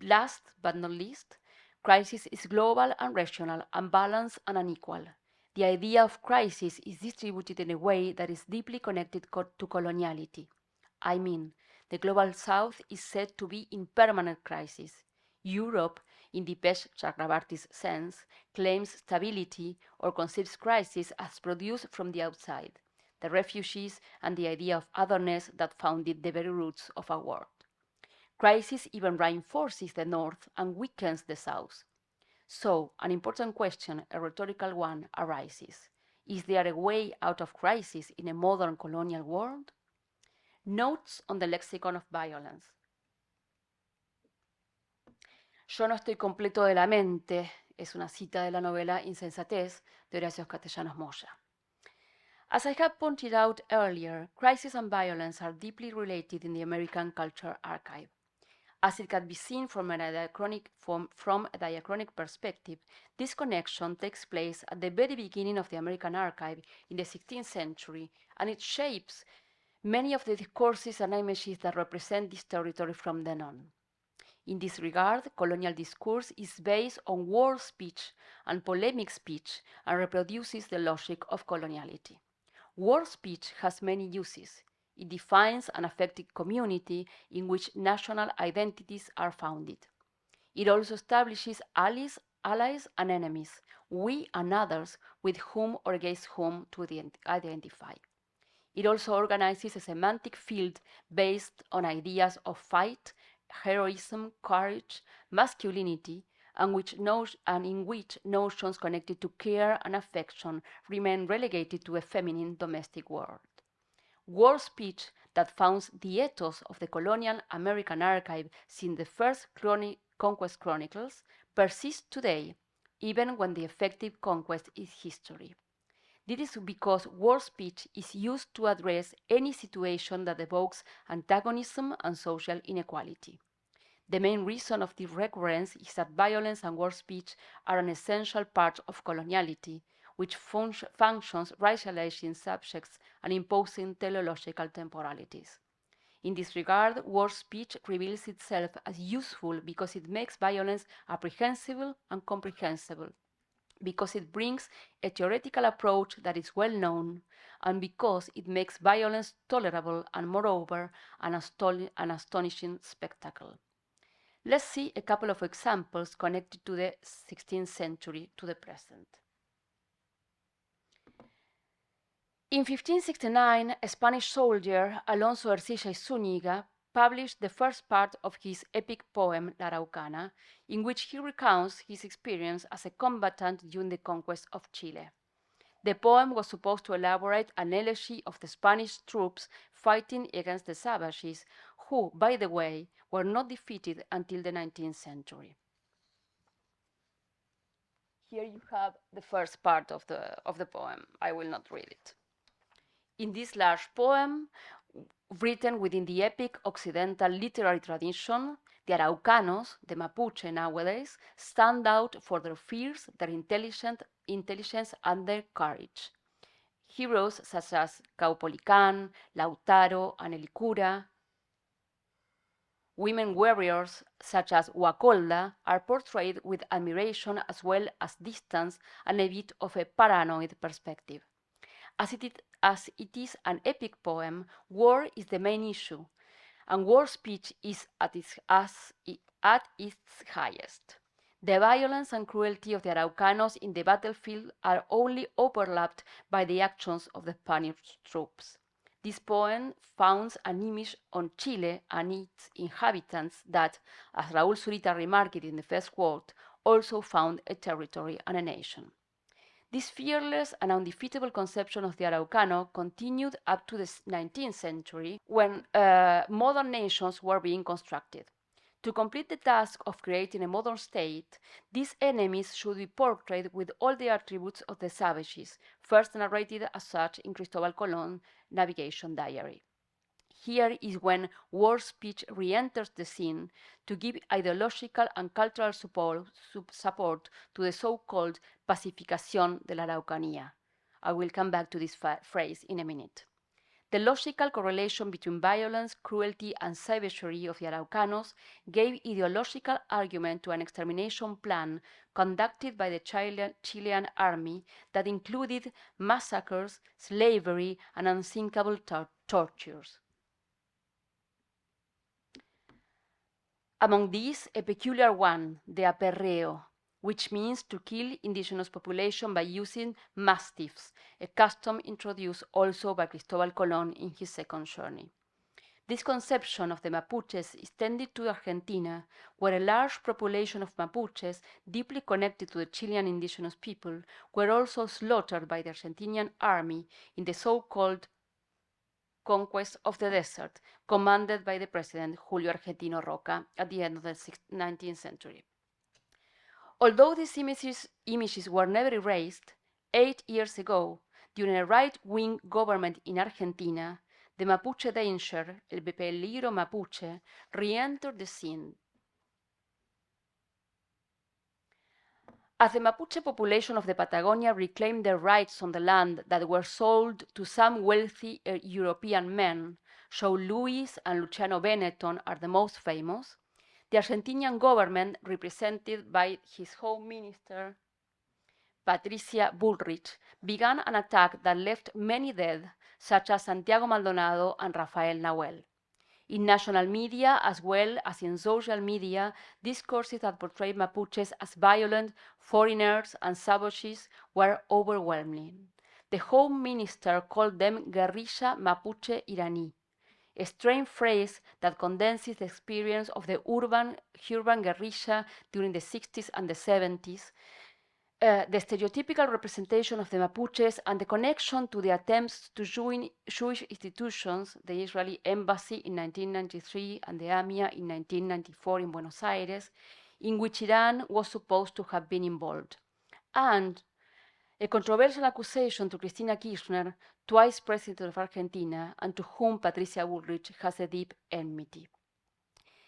Last but not least, crisis is global and regional, unbalanced and unequal. The idea of crisis is distributed in a way that is deeply connected to coloniality. I mean, the global south is said to be in permanent crisis. Europe, in Dipesh Chakrabarty's sense, claims stability or conceives crisis as produced from the outside, the refugees and the idea of otherness that founded the very roots of our world. Crisis even reinforces the North and weakens the South. So, an important question, a rhetorical one, arises. Is there a way out of crisis in a modern colonial world? Notes on the lexicon of violence. Yo no estoy completo de la mente, es una cita de la novela Insensatez de Horacio Castellanos Moya. As I have pointed out earlier, crisis and violence are deeply related in the American culture archive. As it can be seen from a diachronic perspective, this connection takes place at the very beginning of the American archive in the 16th century, and it shapes many of the discourses and images that represent this territory from then on. In this regard, colonial discourse is based on war speech and polemic speech and reproduces the logic of coloniality. War speech has many uses. It defines an affected community in which national identities are founded. It also establishes allies and enemies, we and others, with whom or against whom to identify. It also organizes a semantic field based on ideas of fight, heroism, courage, masculinity, and in which notions connected to care and affection remain relegated to a feminine domestic world. War speech that founds the ethos of the colonial American archive since the first Conquest chronicles persists today, even when the effective conquest is history. This is because war speech is used to address any situation that evokes antagonism and social inequality. The main reason of this recurrence is that violence and war speech are an essential part of coloniality, which functions racializing subjects and imposing teleological temporalities. In this regard, war speech reveals itself as useful because it makes violence apprehensible and comprehensible, because it brings a theoretical approach that is well known, and because it makes violence tolerable and, moreover, an astonishing spectacle. Let's see a couple of examples connected to the 16th century to the present. In 1569, a Spanish soldier, Alonso Ercilla y Zúñiga, published the first part of his epic poem La Araucana, in which he recounts his experience as a combatant during the conquest of Chile. The poem was supposed to elaborate an elegy of the Spanish troops fighting against the savages, who, by the way, were not defeated until the 19th century. Here you have the first part of the poem. I will not read it. In this large poem, written within the epic Occidental literary tradition, the Araucanos, the Mapuche nowadays, stand out for their fierce, their intelligence, and their courage. Heroes such as Caupolicán, Lautaro, and Elicura, women warriors such as Huacolda are portrayed with admiration as well as distance and a bit of a paranoid perspective. As it is an epic poem, war is the main issue, and war speech is at its highest. The violence and cruelty of the Araucanos in the battlefield are only overlapped by the actions of the Spanish troops. This poem founds an image on Chile and its inhabitants that, as Raúl Zurita remarked in the first quote, also found a territory and a nation. This fearless and undefeatable conception of the Araucano continued up to the 19th century when modern nations were being constructed. To complete the task of creating a modern state, these enemies should be portrayed with all the attributes of the savages, first narrated as such in Cristobal Colón's navigation diary. Here is when war speech re-enters the scene to give ideological and cultural support to the so-called pacificación de la Araucanía. I will come back to this phrase in a minute. The logical correlation between violence, cruelty, and savagery of the Araucanos gave ideological argument to an extermination plan conducted by the Chilean army that included massacres, slavery, and unthinkable tortures. Among these, a peculiar one, the aperreo, which means to kill indigenous population by using mastiffs, a custom introduced also by Cristobal Colón in his second journey. This conception of the Mapuches extended to Argentina, where a large population of Mapuches, deeply connected to the Chilean indigenous people, were also slaughtered by the Argentinian army in the so-called Conquest of the Desert, commanded by the president Julio Argentino Roca at the end of the 19th century. Although these images were never erased, 8 years ago, during a right-wing government in Argentina, the Mapuche danger, el peligro Mapuche, re-entered the scene. As the Mapuche population of the Patagonia reclaimed their rights on the land that were sold to some wealthy European men, João Luis and Luciano Benetton are the most famous, the Argentinian government, represented by his Home Minister, Patricia Bullrich, began an attack that left many dead, such as Santiago Maldonado and Rafael Nahuel. In national media, as well as in social media, discourses that portrayed Mapuches as violent, foreigners, and savages were overwhelming. The Home Minister called them guerrilla Mapuche Iraní, a strange phrase that condenses the experience of the urban guerrilla during the 60s and the 70s, the stereotypical representation of the Mapuches and the connection to the attempts to join Jewish institutions, the Israeli embassy in 1993 and the AMIA in 1994 in Buenos Aires, in which Iran was supposed to have been involved, and a controversial accusation to Cristina Kirchner, twice president of Argentina, and to whom Patricia Bullrich has a deep enmity.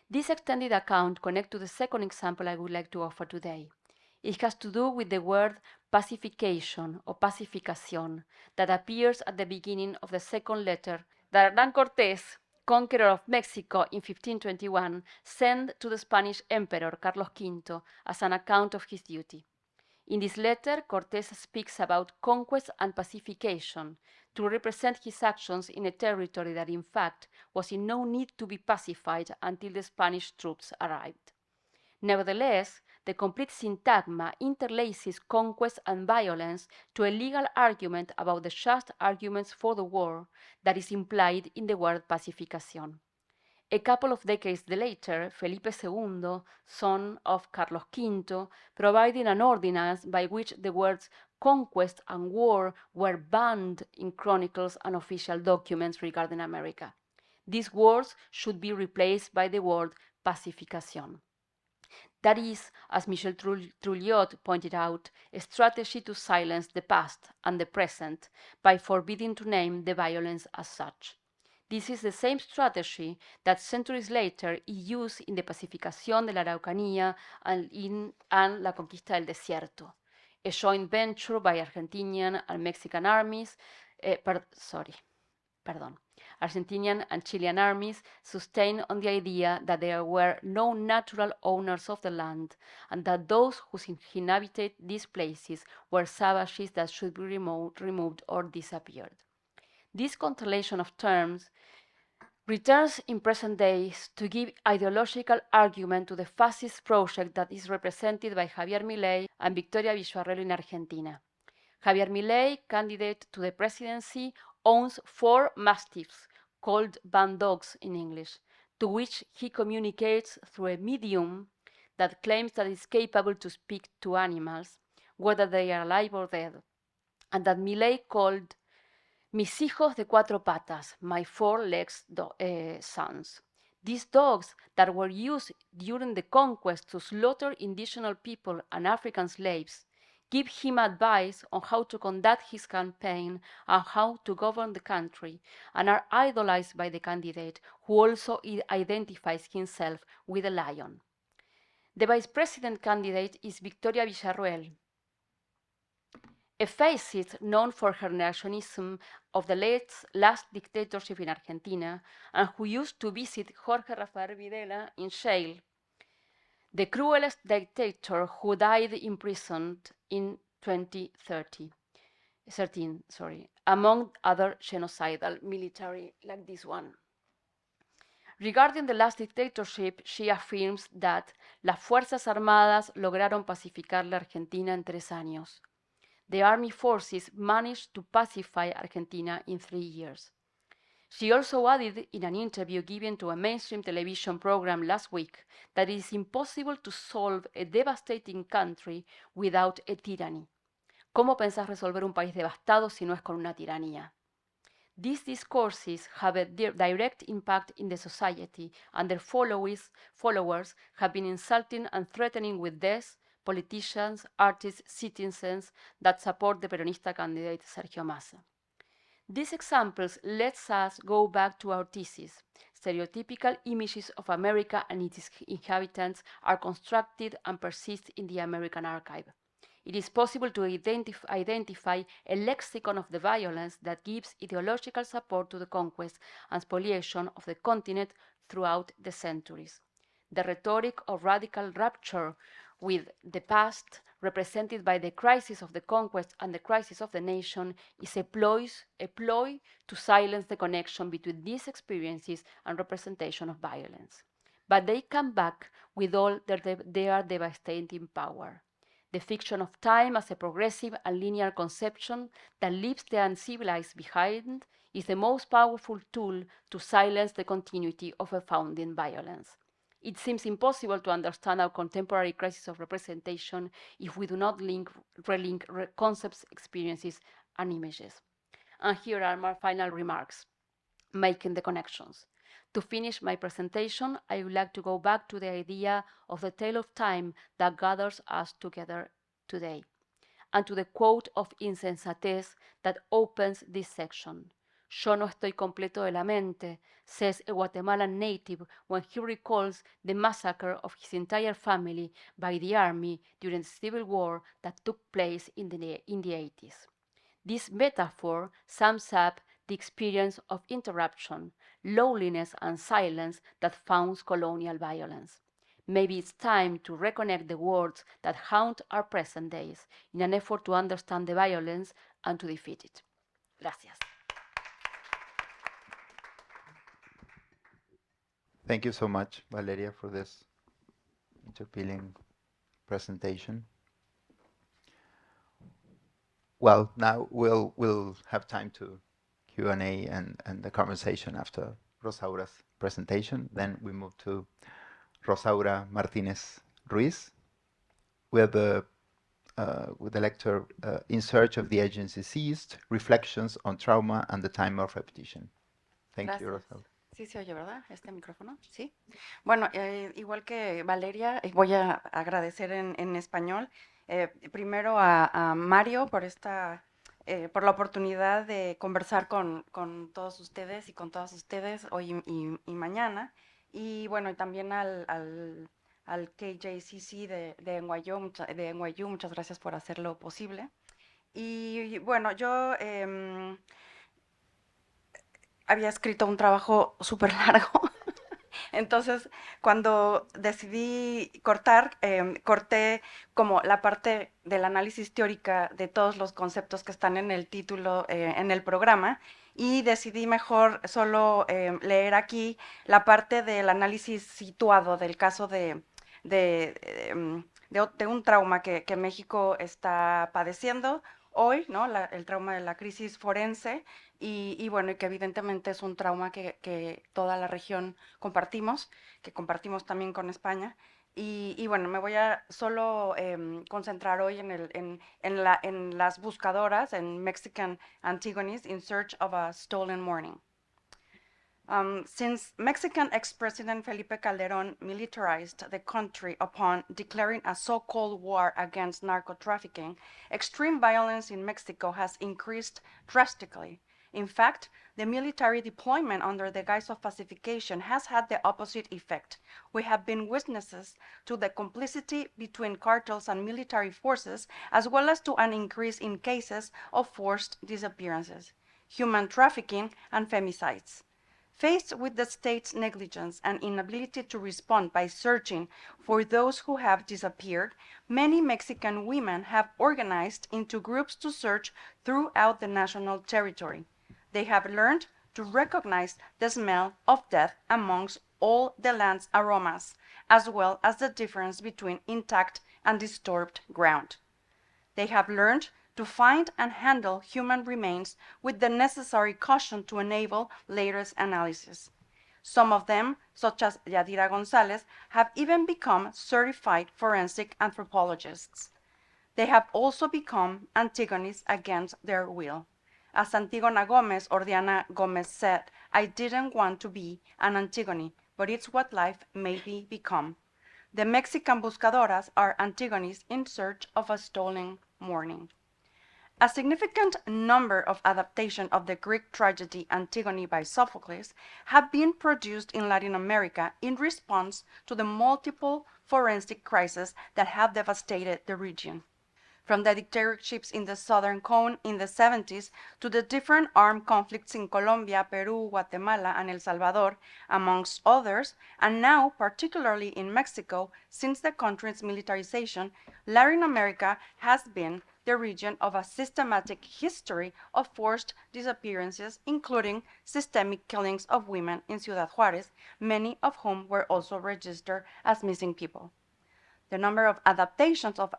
This extended account connects to the second example I would like to offer today. It has to do with the word pacification or pacificación that appears at the beginning of the second letter that Hernán Cortés, conqueror of Mexico in 1521, sent to the Spanish Emperor Carlos V as an account of his duty. In this letter, Cortés speaks about conquest and pacification to represent his actions in a territory that in fact was in no need to be pacified until the Spanish troops arrived. Nevertheless, the complete syntagma interlaces conquest and violence to a legal argument about the just arguments for the war that is implied in the word pacificación. A couple of decades later, Felipe II, son of Carlos V, provided an ordinance by which the words conquest and war were banned in chronicles and official documents regarding America. These words should be replaced by the word pacificación. That is, as Michel Trulliot pointed out, a strategy to silence the past and the present by forbidding to name the violence as such. This is the same strategy that centuries later is used in the pacificación de la Araucanía and la conquista del desierto, a joint venture by Argentinian and Mexican armies, Argentinian and Chilean armies sustained on the idea that there were no natural owners of the land and that those who inhabited these places were savages that should be removed or disappeared. This constellation of terms returns in present days to give ideological argument to the fascist project that is represented by Javier Milei and Victoria Villarruel in Argentina. Javier Milei, candidate to the presidency, owns 4 mastiffs, called van dogs in English, to which he communicates through a medium that claims that it's capable to speak to animals, whether they are alive or dead, and that Milei called mis hijos de 4 patas, my 4-legged sons. These dogs that were used during the conquest to slaughter indigenous people and African slaves give him advice on how to conduct his campaign and how to govern the country, and are idolized by the candidate, who also identifies himself with a lion. The vice president candidate is Victoria Villarruel, a fascist known for her nationalism of the last dictatorship in Argentina, and who used to visit Jorge Rafael Videla in jail, the cruelest dictator who died imprisoned in 2013, among other genocidal military like this one. Regarding the last dictatorship, she affirms that las Fuerzas Armadas lograron pacificar la Argentina en 3 años. The army forces managed to pacify Argentina in 3 years. She also added in an interview given to a mainstream television program last week that it is impossible to solve a devastating country without a tyranny. ¿Cómo pensás resolver un país devastado si no es con una tiranía? These discourses have a direct impact in the society, and their followers have been insulting and threatening with death politicians, artists, citizens that support the Peronista candidate Sergio Massa. These examples let us go back to our thesis. Stereotypical images of America and its inhabitants are constructed and persist in the American archive. It is possible to identify a lexicon of the violence that gives ideological support to the conquest and spoliation of the continent throughout the centuries. The rhetoric of radical rupture with the past, represented by the crisis of the conquest and the crisis of the nation, is a ploy to silence the connection between these experiences and representation of violence. But they come back with all their devastating power. The fiction of time as a progressive and linear conception that leaves the uncivilized behind is the most powerful tool to silence the continuity of a founding violence. It seems impossible to understand our contemporary crisis of representation if we do not relink concepts, experiences, and images. And here are my final remarks, making the connections. To finish my presentation, I would like to go back to the idea of the tale of time that gathers us together today, and to the quote of insensatez that opens this section. Yo no estoy completo de la mente, says a Guatemalan native when he recalls the massacre of his entire family by the army during the civil war that took place in the 80s. This metaphor sums up the experience of interruption, loneliness, and silence that founds colonial violence. Maybe it's time to reconnect the words that haunt our present days in an effort to understand the violence and to defeat it. Gracias.
Thank you so much, Valeria, for this interpeeling presentation. Well, now we'll have time to Q&A and the conversation after Rosaura's presentation. Then we move to Rosaura Martinez Ruiz with the lecture In Search of the Agency Seized, Reflections on Trauma and the Time of Repetition. Thank you, Rosaura.
Sí se oye, ¿verdad? Este micrófono, ¿sí? Bueno, igual que Valeria, voy a agradecer en español primero a Mario por por la oportunidad de conversar con todos ustedes y con todas ustedes hoy y mañana. Y bueno, y también al KJCC de NYU, muchas gracias por hacerlo posible. Y bueno, yo había escrito un trabajo súper largo. Entonces, cuando decidí cortar, corté como la parte del análisis teórica de todos los conceptos que están en el título, en el programa, y decidí mejor solo leer aquí la parte del análisis situado del caso de un trauma que México está padeciendo hoy, ¿no? El trauma de la crisis forense y bueno, y que evidentemente es un trauma que toda la región compartimos, que compartimos también con España. Y bueno, me voy a solo concentrar hoy en las buscadoras, en Mexican Antigonies in Search of a Stolen Morning. Since Mexican ex-president Felipe Calderón militarized the country upon declaring a so-called war against narco-trafficking, extreme violence in Mexico has increased drastically. In fact, the military deployment under the guise of pacification has had the opposite effect. We have been witnesses to the complicity between cartels and military forces, as well as to an increase in cases of forced disappearances, human trafficking, and femicides. Faced with the state's negligence and inability to respond by searching for those who have disappeared, many Mexican women have organized into groups to search throughout the national territory. They have learned to recognize the smell of death amongst all the land's aromas, as well as the difference between intact and disturbed ground. They have learned to find and handle human remains with the necessary caution to enable latest analysis. Some of them, such as Yadira Gonzalez, have even become certified forensic anthropologists. They have also become antagonists against their will. As Antigona Gomez or Diana Gomez said, I didn't want to be an Antigone, but it's what life made me become. The Mexican buscadoras are Antigones in search of a stolen morning. A significant number of adaptations of the Greek tragedy Antigone by Sophocles have been produced in Latin America in response to the multiple forensic crises that have devastated the region. From the dictatorships in the Southern Cone in the 70s to the different armed conflicts in Colombia, Peru, Guatemala, and El Salvador, amongst others, and now particularly in Mexico, since the country's militarization, Latin America has been the region of a systematic history of forced disappearances, including systemic killings of women in Ciudad Juárez, many of whom were also registered as missing people. The number of adaptations of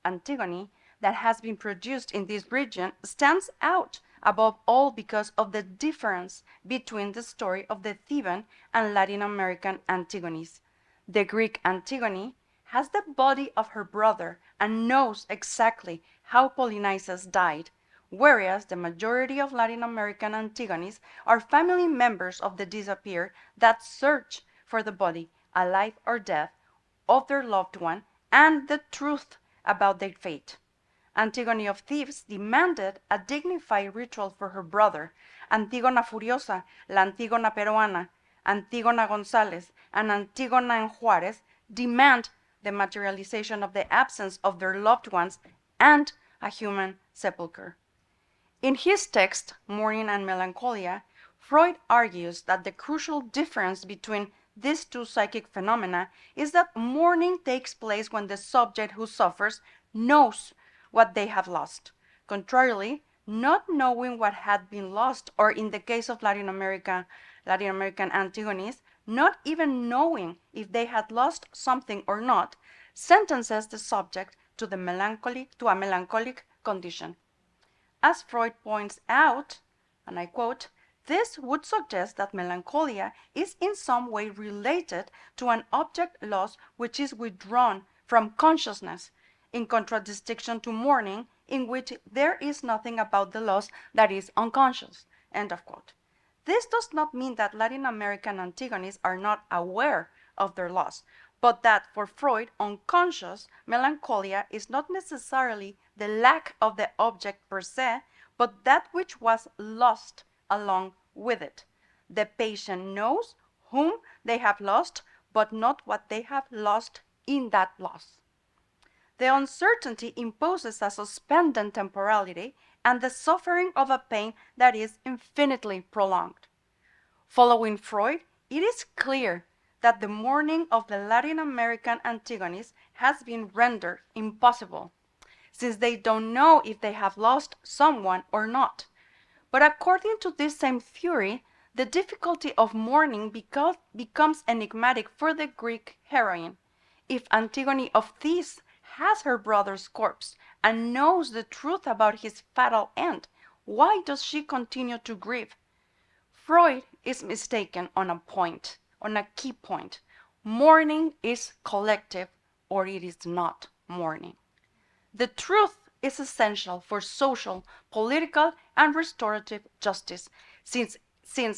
Antigone that has been produced in this region stands out above all because of the difference between the story of the Theban and Latin American Antigones. The Greek Antigone has the body of her brother and knows exactly how Polynices died, whereas the majority of Latin American Antigones are family members of the disappeared that search for the body, alive or dead, of their loved one and the truth about their fate. Antigone of Thebes demanded a dignified ritual for her brother. Antígona Furiosa, la Antígona Peruana, Antígona González, and Antígona en Juárez demand the materialization of the absence of their loved ones and a human sepulcher. In his text, Mourning and Melancholia, Freud argues that the crucial difference between these two psychic phenomena is that mourning takes place when the subject who suffers knows what they have lost. Contrarily, not knowing what had been lost, or in the case of Latin American Antigones, not even knowing if they had lost something or not, sentences the subject to a melancholic condition. As Freud points out, and I quote, this would suggest that melancholia is in some way related to an object loss which is withdrawn from consciousness, in contradistinction to mourning, in which there is nothing about the loss that is unconscious. End of quote. This does not mean that Latin American Antagonists are not aware of their loss, but that for Freud, unconscious melancholia is not necessarily the lack of the object per se, but that which was lost along with it. The patient knows whom they have lost, but not what they have lost in that loss. The uncertainty imposes a suspended temporality and the suffering of a pain that is infinitely prolonged. Following Freud, it is clear that the mourning of the Latin American antagonists has been rendered impossible, since they don't know if they have lost someone or not. But according to this same theory, the difficulty of mourning becomes enigmatic for the Greek heroine. If Antigone of Thebes has her brother's corpse and knows the truth about his fatal end, why does she continue to grieve? Freud is mistaken on a key point. Mourning is collective, or it is not mourning. The truth is essential for social, political, and restorative justice, since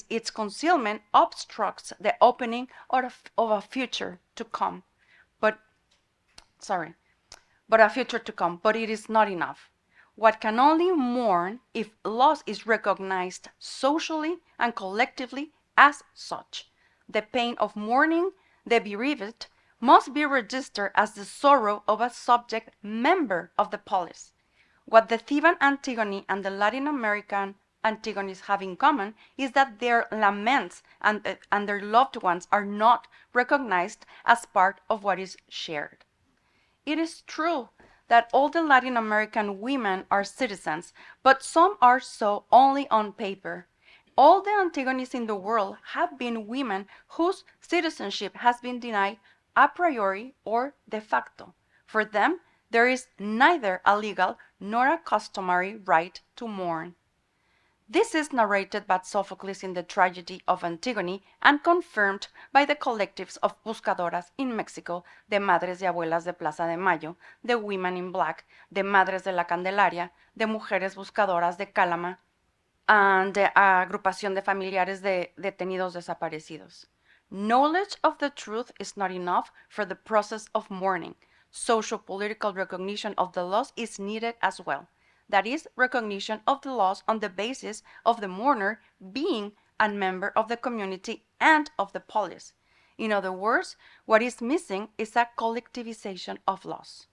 its concealment obstructs the opening of a future to come. But it is not enough. What can only mourn if loss is recognized socially and collectively as such. The pain of mourning the bereaved must be registered as the sorrow of a subject member of the polis. What the Theban Antigone and the Latin American Antagonists have in common is that their laments and their loved ones are not recognized as part of what is shared. It is true that all the Latin American women are citizens, but some are so only on paper. All the Antagonists in the world have been women whose citizenship has been denied a priori or de facto. For them, there is neither a legal nor a customary right to mourn. This is narrated by Sophocles in the tragedy of Antigone and confirmed by the collectives of buscadoras in Mexico, the Madres y Abuelas de Plaza de Mayo, the Women in Black, the Madres de la Candelaria, the Mujeres Buscadoras de Calama, and the Agrupación de Familiares de Detenidos Desaparecidos. Knowledge of the truth is not enough for the process of mourning. Socio-political recognition of the loss is needed as well. That is, recognition of the loss on the basis of the mourner being a member of the community and of the polis. In other words, what is missing is a collectivization of loss.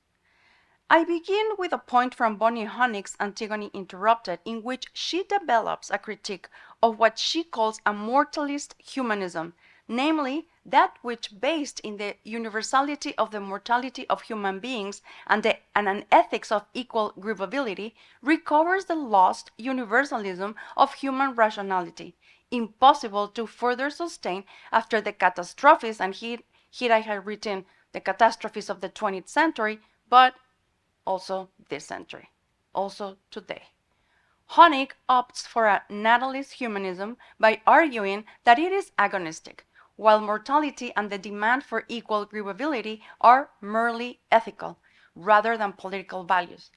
I begin with a point from Bonnie Honig's Antigone Interrupted, in which she develops a critique of what she calls a mortalist humanism, namely that which, based in the universality of the mortality of human beings and an ethics of equal grievability, recovers the lost universalism of human rationality, impossible to further sustain after the catastrophes, and here I have written the catastrophes of the 20th century, but also this century, also today. Honig opts for a natalist humanism by arguing that it is agonistic, while mortality and the demand for equal grievability are merely ethical, rather than political values.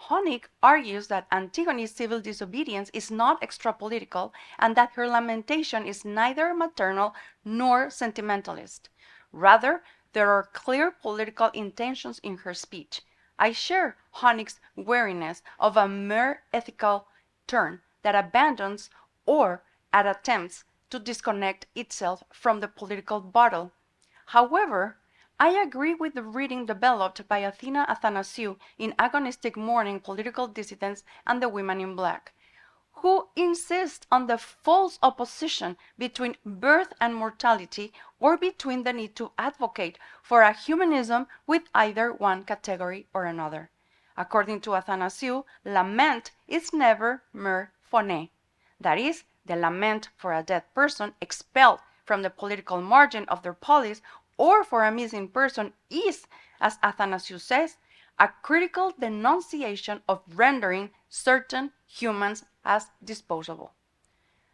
Honig argues that Antigone's civil disobedience is not extra-political and that her lamentation is neither maternal nor sentimentalist. Rather, there are clear political intentions in her speech. I share Honig's wariness of a mere ethical turn that abandons or attempts to disconnect itself from the political battle. However, I agree with the reading developed by Athena Athanasiou in Agonistic Mourning, Political Dissidents, and the Women in Black, who insist on the false opposition between birth and mortality, or between the need to advocate for a humanism with either one category or another. According to Athanasiou, lament is never mere phoné, that is, the lament for a dead person expelled from the political margin of their polis, or for a missing person is, as Athanasiou says, a critical denunciation of rendering certain humans as disposable.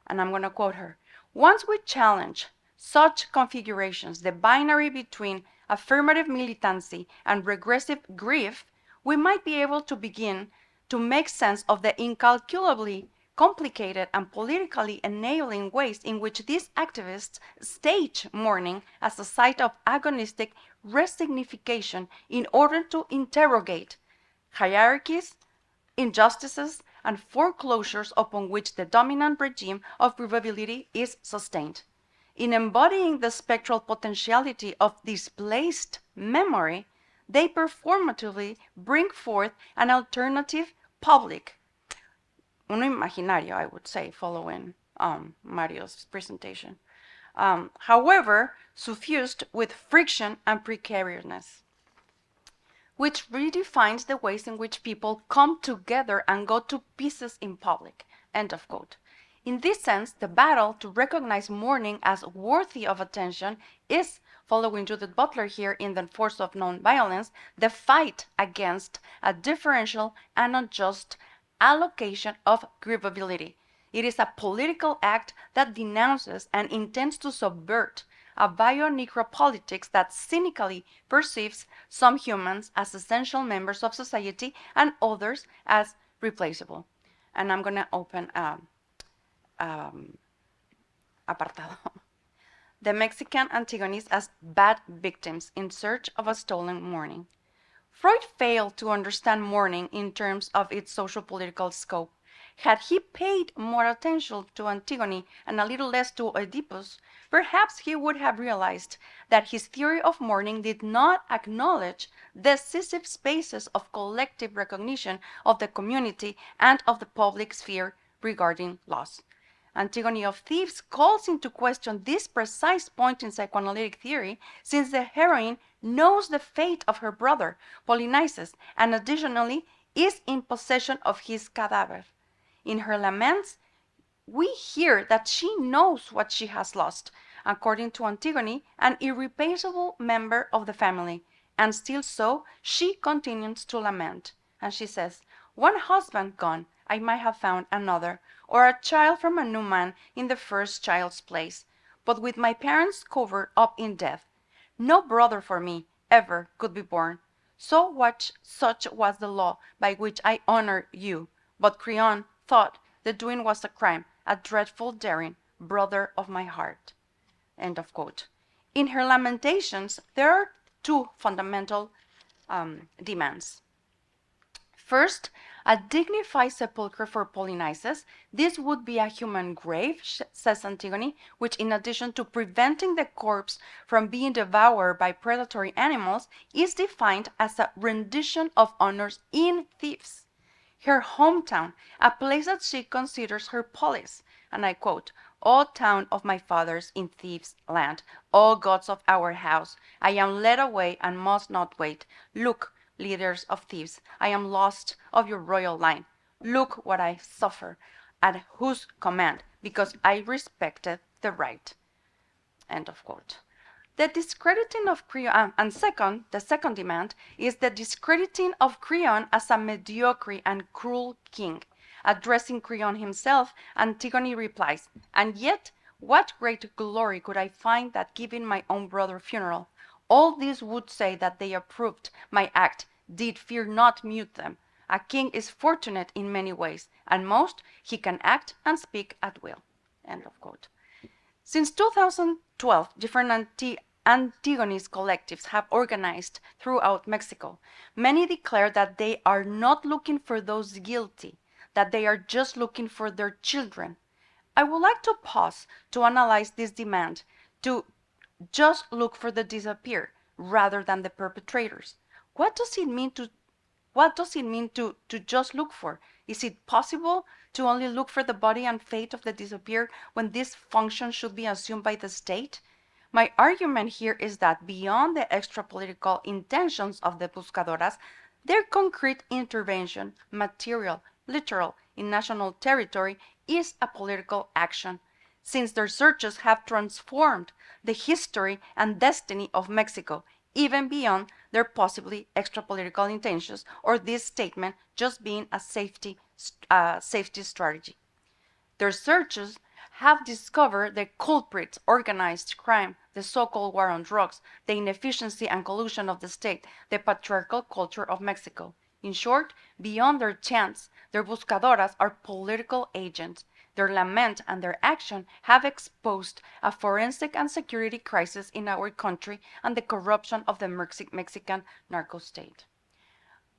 And I'm going to quote her. Once we challenge such configurations, the binary between affirmative militancy and regressive grief, we might be able to begin to make sense of the incalculably complicated and politically enabling ways in which these activists stage mourning as a site of agonistic resignification in order to interrogate hierarchies, injustices, and foreclosures upon which the dominant regime of grievability is sustained. In embodying the spectral potentiality of displaced memory, they performatively bring forth an alternative public, uno imaginario, I would say, following Mario's presentation. However, suffused with friction and precariousness, which redefines the ways in which people come together and go to pieces in public. End of quote. In this sense, the battle to recognize mourning as worthy of attention is, following Judith Butler here in The Force of Nonviolence, the fight against a differential and unjust allocation of grievability. It is a political act that denounces and intends to subvert a bio-necropolitics that cynically perceives some humans as essential members of society and others as replaceable. And I'm going to open apartado. The Mexican Antigones as bad victims in search of a stolen mourning. Freud failed to understand mourning in terms of its socio-political scope. Had he paid more attention to Antigone and a little less to Oedipus, perhaps he would have realized that his theory of mourning did not acknowledge decisive spaces of collective recognition of the community and of the public sphere regarding loss. Antigone of Thebes calls into question this precise point in psychoanalytic theory, since the heroine knows the fate of her brother, Polynices, and additionally is in possession of his cadaver. In her laments, we hear that she knows what she has lost, according to Antigone, an irreplaceable member of the family, and still so she continues to lament. And she says, "One husband gone, I might have found another, or a child from a new man in the first child's place, but with my parents covered up in death, no brother for me ever could be born. So such was the law by which I honor you, but Creon thought the doing was a crime, a dreadful daring, brother of my heart." End of quote. In her lamentations, there are two fundamental demands. First, a dignified sepulchre for Polynices. This would be a human grave, says Antigone, which in addition to preventing the corpse from being devoured by predatory animals, is defined as a rendition of honors in Thebes, her hometown, a place that she considers her polis. And I quote, "O town of my fathers in Thebes' land, O gods of our house, I am led away and must not wait. Look, leaders of Thebes, I am lost of your royal line. Look what I suffer, at whose command, because I respected the right." End of quote. The discrediting of Creon, and the second demand is the discrediting of Creon as a mediocre and cruel king. Addressing Creon himself, Antigone replies, "And yet, what great glory could I find that giving my own brother funeral? All these would say that they approved my act, did fear not mute them. A king is fortunate in many ways, and most he can act and speak at will." End of quote. Since 2012, different Antigone's collectives have organized throughout Mexico. Many declare that they are not looking for those guilty, that they are just looking for their children. I would like to pause to analyze this demand to just look for the disappeared rather than the perpetrators. What does it mean to just look for? Is it possible to only look for the body and fate of the disappeared when this function should be assumed by the state? My argument here is that beyond the extra-political intentions of the buscadoras, their concrete intervention, material, literal, in national territory, is a political action, since their searches have transformed the history and destiny of Mexico, even beyond their possibly extra-political intentions, or this statement just being a safety strategy. Their searches have discovered the culprits, organized crime, the so-called war on drugs, the inefficiency and collusion of the state, the patriarchal culture of Mexico. In short, beyond their chants, their buscadoras are political agents. Their lament and their action have exposed a forensic and security crisis in our country and the corruption of the Mexican narco state.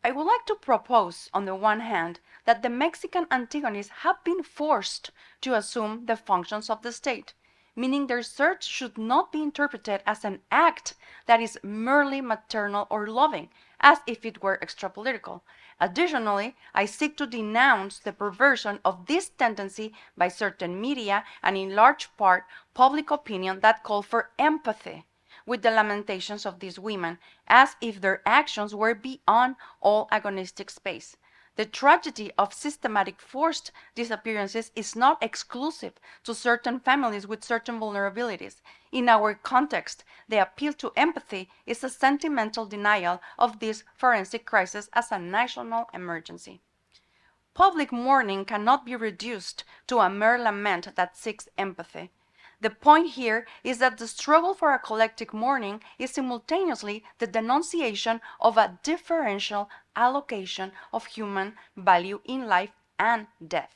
I would like to propose, on the one hand, that the Mexican Antigones have been forced to assume the functions of the state, meaning their search should not be interpreted as an act that is merely maternal or loving, as if it were extrapolitical. Additionally, I seek to denounce the perversion of this tendency by certain media and in large part public opinion that call for empathy with the lamentations of these women, as if their actions were beyond all agonistic space. The tragedy of systematic forced disappearances is not exclusive to certain families with certain vulnerabilities. In our context, the appeal to empathy is a sentimental denial of this forensic crisis as a national emergency. Public mourning cannot be reduced to a mere lament that seeks empathy. The point here is that the struggle for a collective mourning is simultaneously the denunciation of a differential allocation of human value in life and death.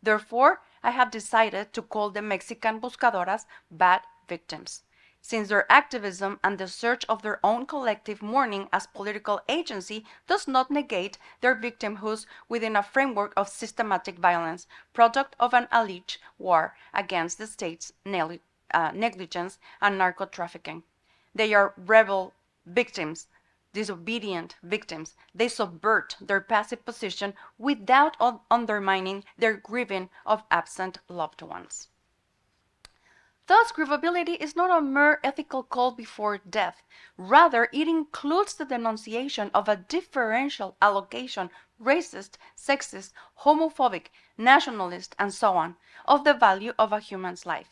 Therefore, I have decided to call the Mexican buscadoras bad victims, since their activism and the search of their own collective mourning as political agency does not negate their victimhood within a framework of systematic violence, product of an alleged war against the state's negligence and narco trafficking. They are rebel victims, disobedient victims. They subvert their passive position without undermining their grieving of absent loved ones. Thus, grievability is not a mere ethical call before death. Rather, it includes the denunciation of a differential allocation, racist, sexist, homophobic, nationalist, and so on, of the value of a human's life.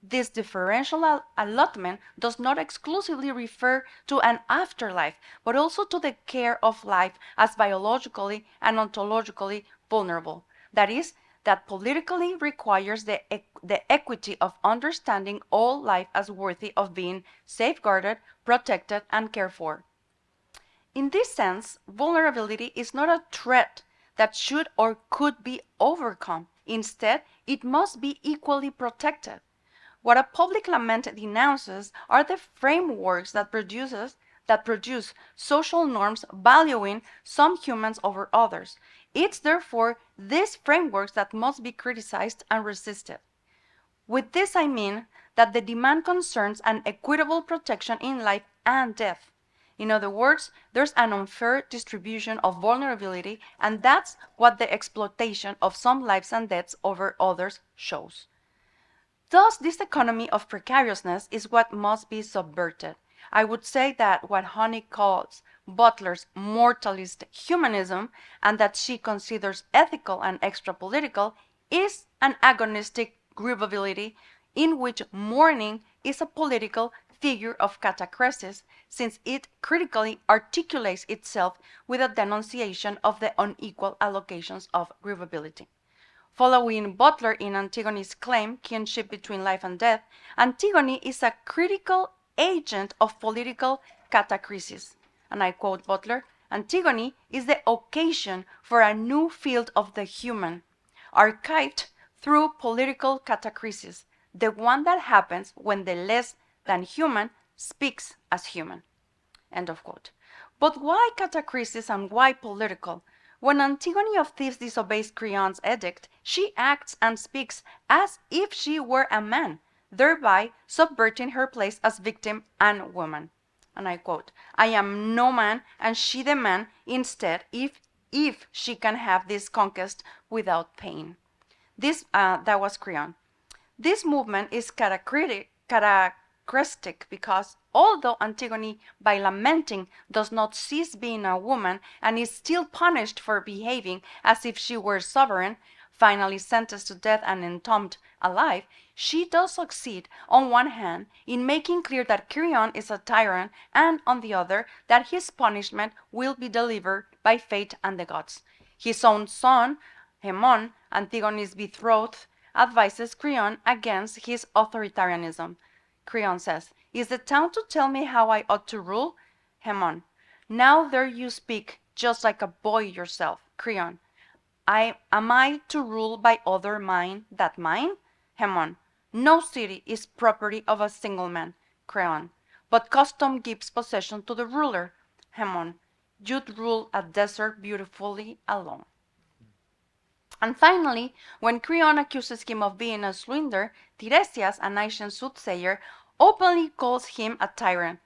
This differential allotment does not exclusively refer to an afterlife, but also to the care of life as biologically and ontologically vulnerable. That is, that politically requires the equity of understanding all life as worthy of being safeguarded, protected, and cared for. In this sense, vulnerability is not a threat that should or could be overcome. Instead, it must be equally protected. What a public lament denounces are the frameworks that produce social norms valuing some humans over others. It's therefore these frameworks that must be criticized and resisted. With this I mean that the demand concerns an equitable protection in life and death. In other words, there's an unfair distribution of vulnerability, and that's what the exploitation of some lives and deaths over others shows. Thus, this economy of precariousness is what must be subverted. I would say that what Honey calls Butler's moralist humanism, and that she considers ethical and extra-political, is an agonistic grievability in which mourning is a political figure of catachresis, since it critically articulates itself with a denunciation of the unequal allocations of grievability. Following Butler in Antigone's claim, kinship between life and death, Antigone is a critical agent of political catachresis. And I quote Butler, Antigone is the occasion for a new field of the human, archived through political catachresis, the one that happens when the less than human speaks as human. End of quote. But why catachresis and why political? When Antigone of Thebes disobeys Creon's edict, she acts and speaks as if she were a man, thereby subverting her place as victim and woman. And I quote, I am no man and she the man instead, if she can have this conquest without pain. That was Creon. This movement is characteristic because although Antigone, by lamenting, does not cease being a woman and is still punished for behaving as if she were sovereign, finally sentenced to death and entombed alive, she does succeed on one hand in making clear that Creon is a tyrant, and on the other that his punishment will be delivered by fate and the gods. His own son, Añón, Antigone's betrothed, advises Creon against his authoritarianism. Creon says, is the town to tell me how I ought to rule? Añón, now there you speak, just like a boy yourself. Creon. Am I to rule by other mine that mine? Hemon. No city is property of a single man. Creon. But custom gives possession to the ruler. Hemon. You'd rule a desert beautifully alone. And finally, when Creon accuses him of being a swindler, Tiresias, an ancient soothsayer, openly calls him a tyrant.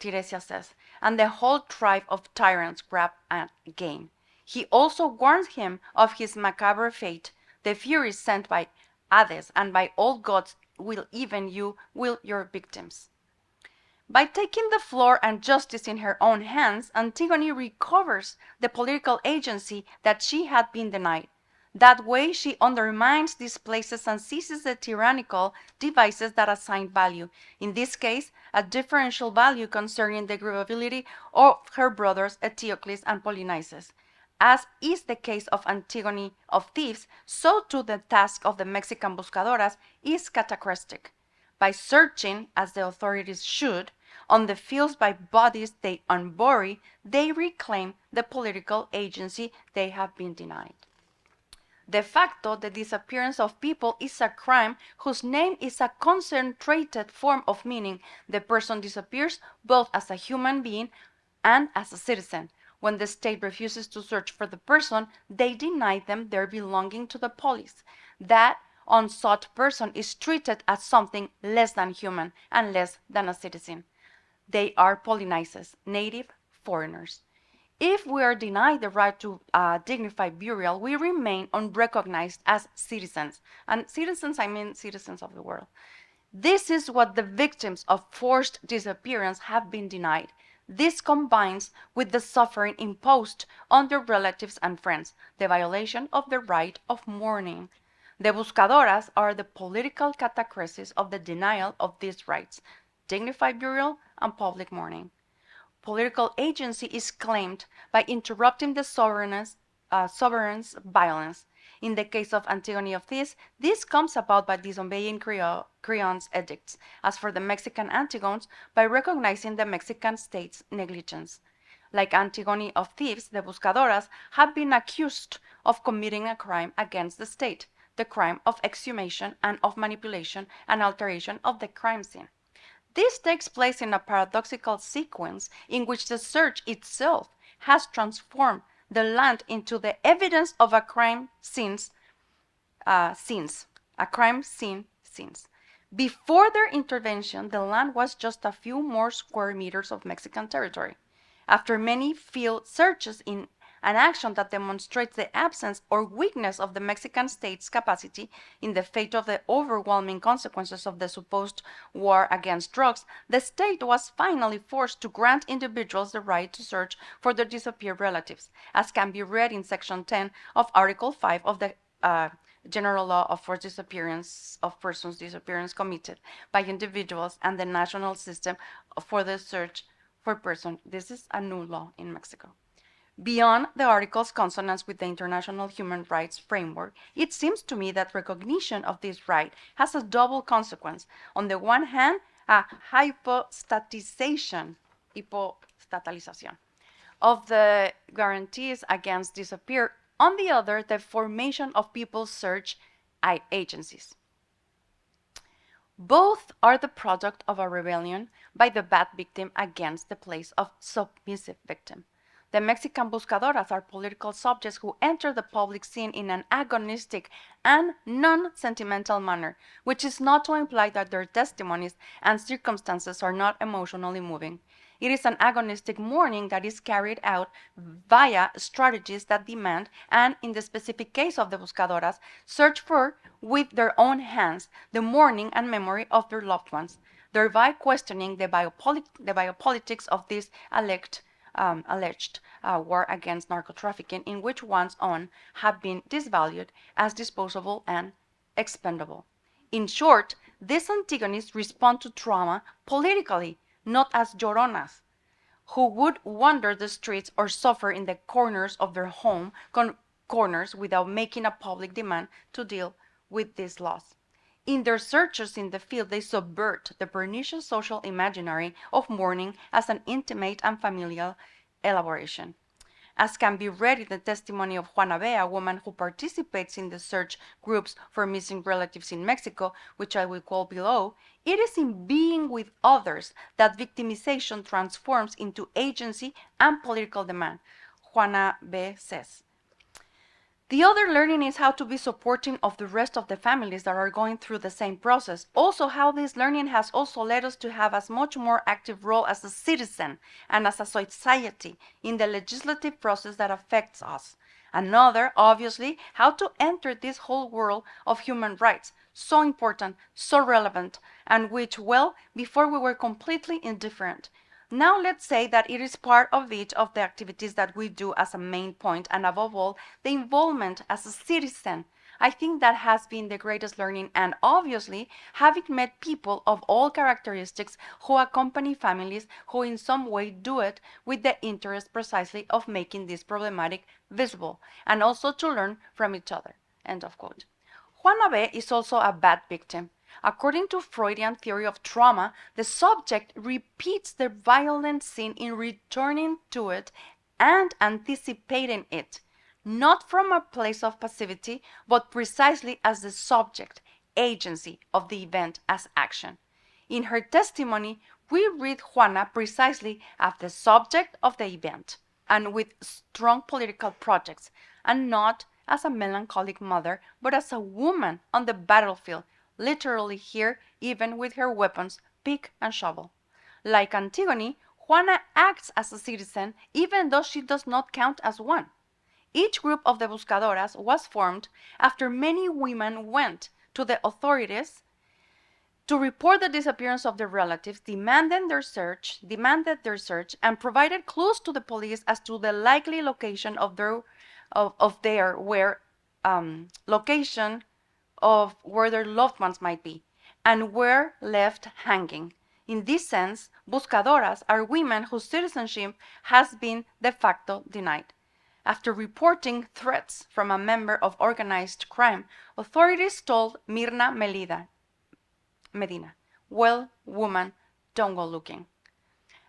Tiresias says, and the whole tribe of tyrants grab at gain. He also warns him of his macabre fate. The furies sent by Hades and by all gods will your victims. By taking the floor and justice in her own hands, Antigone recovers the political agency that she had been denied. That way she undermines, displaces, and seizes the tyrannical devices that assign value, in this case a differential value concerning the agreeability of her brothers Eteocles and Polynices. As is the case of Antigone of Thebes, so too the task of the Mexican buscadoras is catachrestic. By searching, as the authorities should, on the fields by bodies they unbury, they reclaim the political agency they have been denied. De facto, the disappearance of people is a crime whose name is a concentrated form of meaning. The person disappears both as a human being and as a citizen. When the state refuses to search for the person, they deny them their belonging to the police. That unsought person is treated as something less than human and less than a citizen. They are Polynices, native foreigners. If we are denied the right to dignified burial, we remain unrecognized as citizens. And citizens, I mean citizens of the world. This is what the victims of forced disappearance have been denied. This combines with the suffering imposed on their relatives and friends, the violation of the right of mourning. The buscadoras are the political catachresis of the denial of these rights, dignified burial and public mourning. Political agency is claimed by interrupting the sovereign's violence. In the case of Antigone of Thebes, this comes about by disobeying Creon's edicts. As for the Mexican Antigones, by recognizing the Mexican state's negligence. Like Antigone of Thebes, the buscadoras have been accused of committing a crime against the state, the crime of exhumation and of manipulation and alteration of the crime scene. This takes place in a paradoxical sequence in which the search itself has transformed the land into the evidence of a crime scenes. Before their intervention, the land was just a few more square meters of Mexican territory. After many field searches in an action that demonstrates the absence or weakness of the Mexican state's capacity in the face of the overwhelming consequences of the supposed war against drugs, the state was finally forced to grant individuals the right to search for their disappeared relatives, as can be read in Section 10 of Article 5 of the General Law of Forced Disappearance of Persons Disappearance committed by individuals and the national system for the search for persons. This is a new law in Mexico. Beyond the article's consonance with the international human rights framework, it seems to me that recognition of this right has a double consequence. On the one hand, a hypostatalization of the guarantees against disappear. On the other, the formation of people's search agencies. Both are the product of a rebellion by the bad victim against the place of submissive victim. The Mexican buscadoras are political subjects who enter the public scene in an agonistic and non-sentimental manner, which is not to imply that their testimonies and circumstances are not emotionally moving. It is an agonistic mourning that is carried out via strategies that demand, and in the specific case of the buscadoras, search for, with their own hands, the mourning and memory of their loved ones, thereby questioning the biopolitics of this alleged war against narco-trafficking, in which one's own have been disvalued as disposable and expendable. In short, these Antigones respond to trauma politically, not as lloronas, who would wander the streets or suffer in the corners of their home corners without making a public demand to deal with this loss. In their searches in the field, they subvert the pernicious social imaginary of mourning as an intimate and familial elaboration. as can be read in the testimony of Juana B., a woman who participates in the search groups for missing relatives in Mexico, which I will quote below. It is in being with others that victimization transforms into agency and political demand, Juana B. says. The other learning is how to be supporting of the rest of the families that are going through the same process. Also, how this learning has also led us to have as much more active role as a citizen and as a society in the legislative process that affects us. Another, obviously, how to enter this whole world of human rights, so important, so relevant, and which, well, before we were completely indifferent. Now let's say that it is part of each of the activities that we do as a main point, and above all, the involvement as a citizen. I think that has been the greatest learning, and obviously, having met people of all characteristics who accompany families who in some way do it with the interest precisely of making this problematic visible, and also to learn from each other. End of quote. Juana B. is also a bad victim. According to Freudian theory of trauma, the subject repeats the violent scene in returning to it and anticipating it, not from a place of passivity, but precisely as the subject, agency of the event as action. In her testimony, we read Juana precisely as the subject of the event, and with strong political projects, and not as a melancholic mother, but as a woman on the battlefield, literally here, even with her weapons, pick and shovel. Like Antigone, Juana acts as a citizen, even though she does not count as one. Each group of the buscadoras was formed after many women went to the authorities to report the disappearance of their relatives, demanded their search, and provided clues to the police as to the likely location of their loved ones might be, and were left hanging. In this sense, buscadoras are women whose citizenship has been de facto denied. After reporting threats from a member of organized crime, authorities told Mirna Medina, "Well, woman, don't go looking."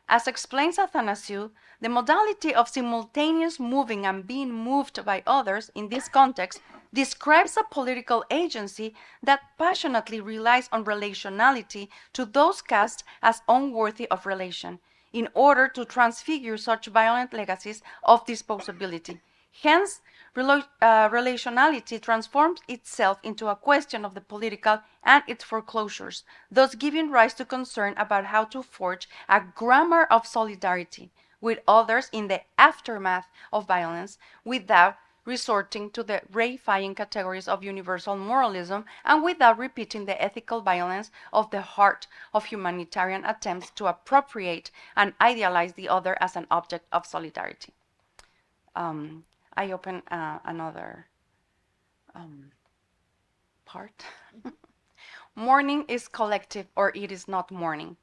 As explains Athanasiou, the modality of simultaneous moving and being moved by others in this context describes a political agency that passionately relies on relationality to those cast as unworthy of relation, in order to transfigure such violent legacies of disposability. Hence, relationality transforms itself into a question of the political and its foreclosures, thus giving rise to concern about how to forge a grammar of solidarity with others in the aftermath of violence without resorting to the reifying categories of universal moralism and without repeating the ethical violence of the heart of humanitarian attempts to appropriate and idealize the other as an object of solidarity. I open another part. Mourning is collective, or it is not mourning.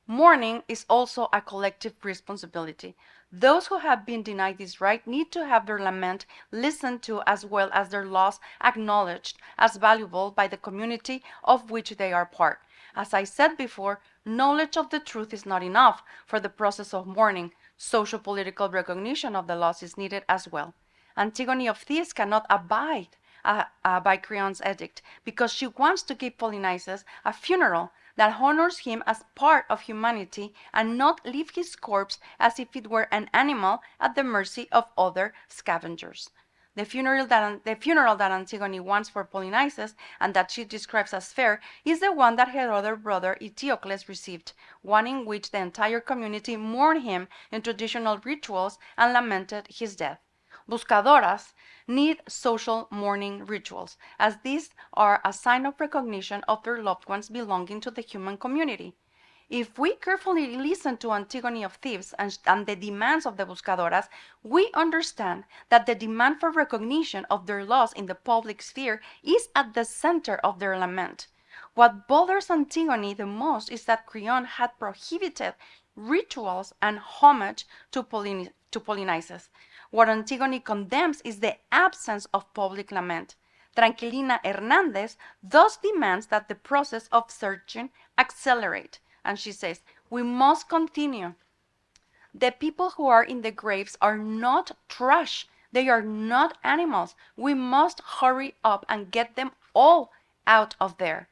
Mourning is also a collective responsibility. Those who have been denied this right need to have their lament listened to, as well as their loss acknowledged as valuable by the community of which they are part. As I said before, knowledge of the truth is not enough for the process of mourning. Socio-political recognition of the loss is needed as well. Antigone of Thebes cannot abide by Creon's edict because she wants to give Polynices a funeral that honors him as part of humanity and not leave his corpse as if it were an animal at the mercy of other scavengers. The funeral that Antigone wants for Polynices, and that she describes as fair, is the one that her other brother Eteocles received, one in which the entire community mourned him in traditional rituals and lamented his death. Buscadoras need social mourning rituals, as these are a sign of recognition of their loved ones belonging to the human community. If we carefully listen to Antigone of Thebes and the demands of the buscadoras, we understand that the demand for recognition of their loss in the public sphere is at the center of their lament. What bothers Antigone the most is that Creon had prohibited rituals and homage to Polynices. What Antigone condemns is the absence of public lament. Tranquilina Hernandez thus demands that the process of searching accelerate. And she says, we must continue. The people who are in the graves are not trash. They are not animals. We must hurry up and get them all out of there.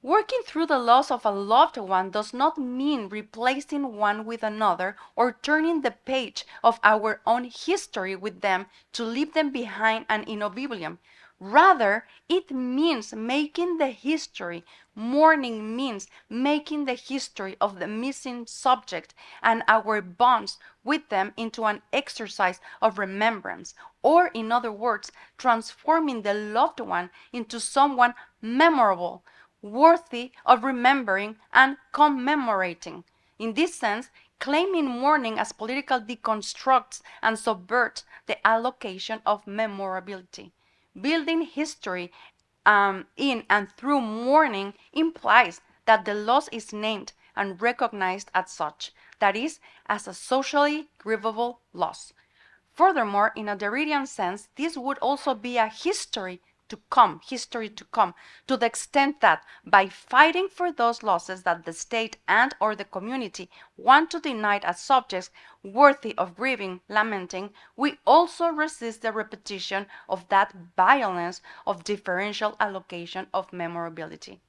Working through the loss of a loved one does not mean replacing one with another or turning the page of our own history with them to leave them behind and in oblivion. Rather, it means making the history. Mourning means making the history of the missing subject and our bonds with them into an exercise of remembrance, or in other words, transforming the loved one into someone memorable, worthy of remembering and commemorating. In this sense, claiming mourning as political deconstructs and subverts the allocation of memorability. Building history in and through mourning implies that the loss is named and recognized as such, that is, as a socially grievable loss. Furthermore, in a Derridian sense, this would also be a history to come, to the extent that by fighting for those losses that the state and or the community want to deny as subjects worthy of grieving, lamenting, we also resist the repetition of that violence of differential allocation of memorability.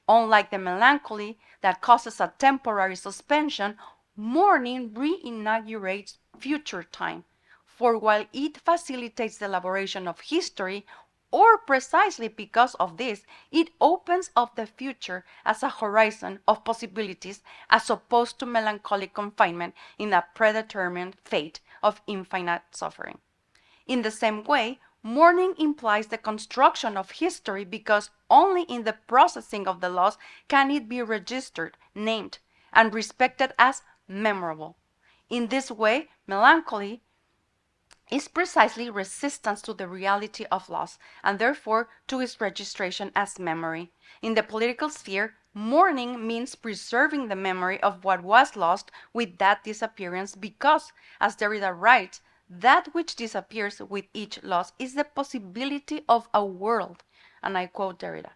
Unlike the melancholy that causes a temporary suspension, mourning reinaugurates future time. For while it facilitates the elaboration of history, or precisely because of this, it opens up the future as a horizon of possibilities as opposed to melancholic confinement in a predetermined fate of infinite suffering. In the same way, mourning implies the construction of history because only in the processing of the loss can it be registered, named, and respected as memorable. In this way, melancholy is precisely resistance to the reality of loss, and therefore to its registration as memory. In the political sphere, mourning means preserving the memory of what was lost with that disappearance because, as Derrida writes, that which disappears with each loss is the possibility of a world. And I quote Derrida,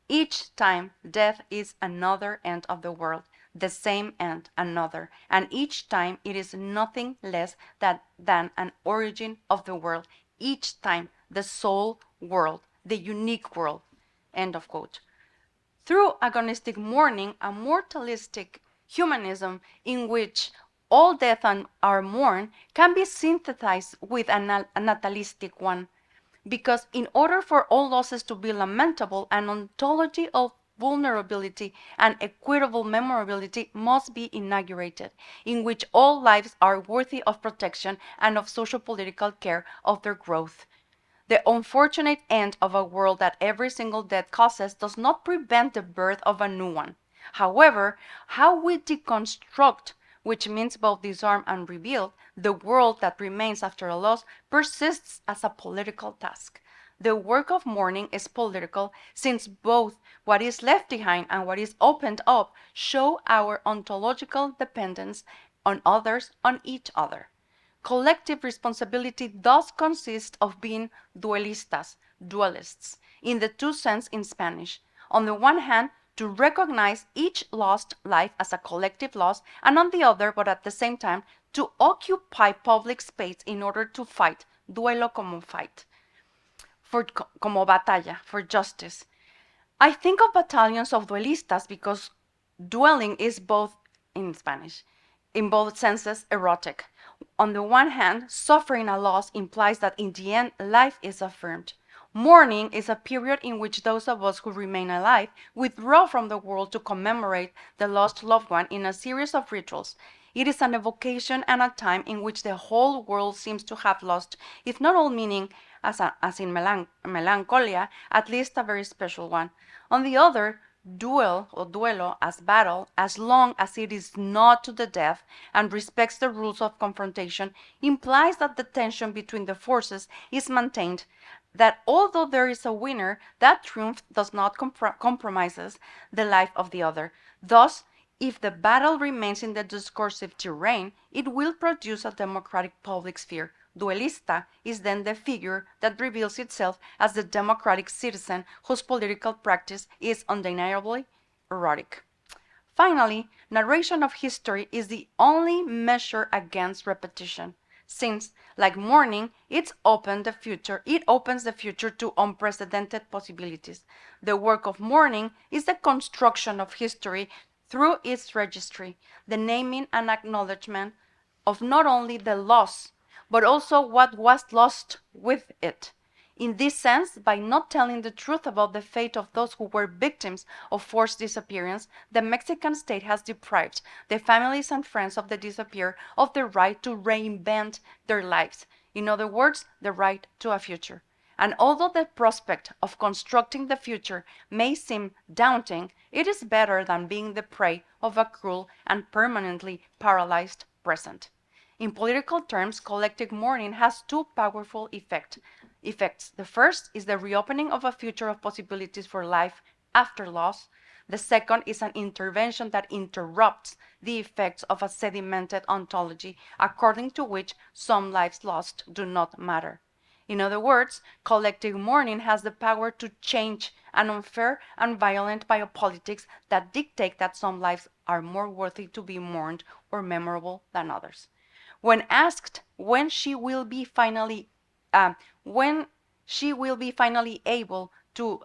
"Each time death is another end of the world, the same end another, and each time it is nothing less than an origin of the world, each time the sole world, the unique world." End of quote. Through agonistic mourning, a moralistic humanism in which all death are mourned can be synthesized with a natalistic one, because in order for all losses to be lamentable, an ontology of vulnerability and equitable memorability must be inaugurated, in which all lives are worthy of protection and of socio-political care of their growth. The unfortunate end of a world that every single death causes does not prevent the birth of a new one. However, how we deconstruct, which means both disarm and rebuild, the world that remains after a loss persists as a political task. The work of mourning is political, since both what is left behind and what is opened up show our ontological dependence on others, on each other. Collective responsibility thus consists of being duelistas, duelists, in the two senses in Spanish. On the one hand, to recognize each lost life as a collective loss, and on the other, but at the same time, to occupy public space in order to fight, duelo como fight, como batalla, for justice. I think of battalions of duelistas because dueling is both, in Spanish, in both senses, erotic. On the one hand, suffering a loss implies that in the end, life is affirmed. Mourning is a period in which those of us who remain alive withdraw from the world to commemorate the lost loved one in a series of rituals. It is an evocation and a time in which the whole world seems to have lost, if not all meaning, as in melancholia, at least a very special one. On the other, duel or duelo as battle, as long as it is not to the death and respects the rules of confrontation, implies that the tension between the forces is maintained, that although there is a winner, that triumph does not compromises the life of the other. Thus, if the battle remains in the discursive terrain, it will produce a democratic public sphere. Duelista is then the figure that reveals itself as the democratic citizen whose political practice is undeniably erotic. Finally, narration of history is the only measure against repetition, since, like mourning, it opens the future to unprecedented possibilities. The work of mourning is the construction of history through its registry, the naming and acknowledgement of not only the loss, but also what was lost with it. In this sense, by not telling the truth about the fate of those who were victims of forced disappearance, the Mexican state has deprived the families and friends of the disappeared of the right to reinvent their lives. In other words, the right to a future. And although the prospect of constructing the future may seem daunting, it is better than being the prey of a cruel and permanently paralyzed present. In political terms, collective mourning has two powerful effects. The first is the reopening of a future of possibilities for life after loss. The second is an intervention that interrupts the effects of a sedimented ontology, according to which some lives lost do not matter. In other words, collective mourning has the power to change an unfair and violent biopolitics that dictate that some lives are more worthy to be mourned or memorable than others. When asked when she will be finally able to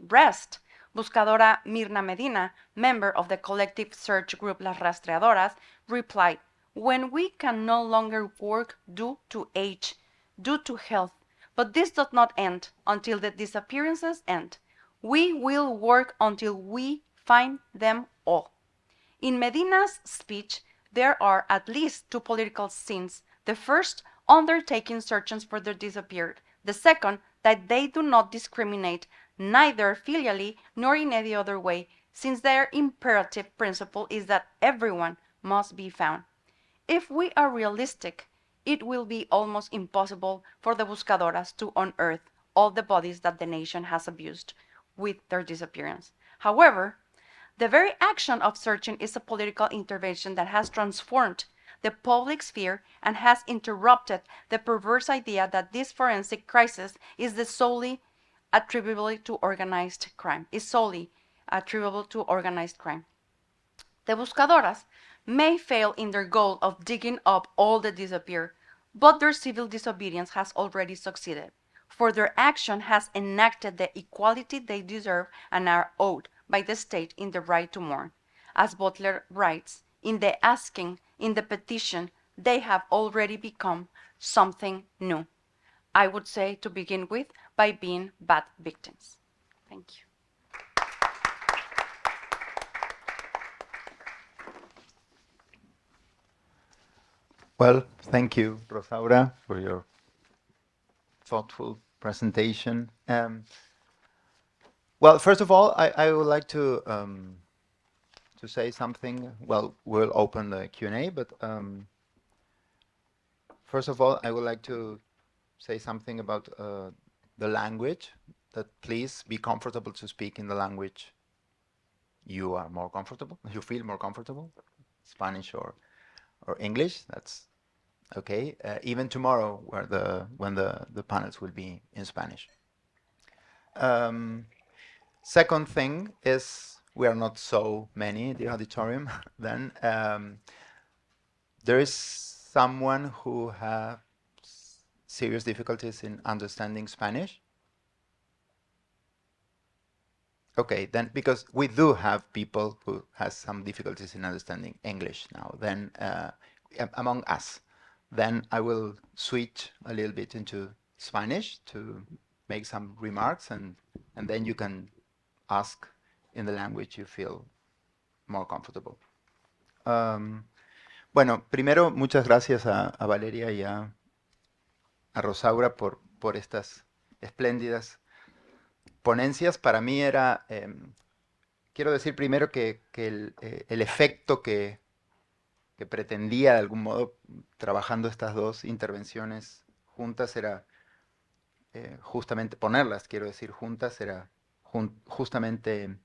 rest, Buscadora Mirna Medina, member of the collective search group Las Rastreadoras, replied, "When we can no longer work due to age, due to health, but this does not end until the disappearances end. We will work until we find them all." In Medina's speech, there are at least two political scenes. The first, undertaking searches for the disappeared. The second, that they do not discriminate, neither filially nor in any other way, since their imperative principle is that everyone must be found. If we are realistic, it will be almost impossible for the buscadoras to unearth all the bodies that the nation has abused with their disappearance. However, the very action of searching is a political intervention that has transformed the public sphere and has interrupted the perverse idea that this forensic crisis is solely attributable to organized crime. The buscadoras may fail in their goal of digging up all the disappeared, but their civil disobedience has already succeeded, for their action has enacted the equality they deserve and are owed by the state in the right to mourn. As Butler writes, in the petition, they have already become something new. I would say, to begin with, by being bad victims. Thank you.
Well, thank you, Rosaura, for your thoughtful presentation. Well, first of all, I would like to say something. Well, we'll open the Q&A, but first of all, I would like to say something about the language, that please be comfortable to speak in the language you are more comfortable, you feel more comfortable, Spanish or English, that's okay. Even tomorrow, when the panels will be in Spanish. Second thing is, we are not so many in the auditorium. Then there is someone who has serious difficulties in understanding Spanish. Okay, then because we do have people who has some difficulties in understanding English now, then among us, then I will switch a little bit into Spanish to make some remarks, and then you can ask in the language you feel more comfortable. Bueno, primero, muchas gracias a Valeria y a Rosaura por estas espléndidas ponencias. Para mí era, quiero decir primero que el efecto que pretendía de algún modo, trabajando estas dos intervenciones juntas, era justamente ponerlas, quiero decir, juntas, era justamente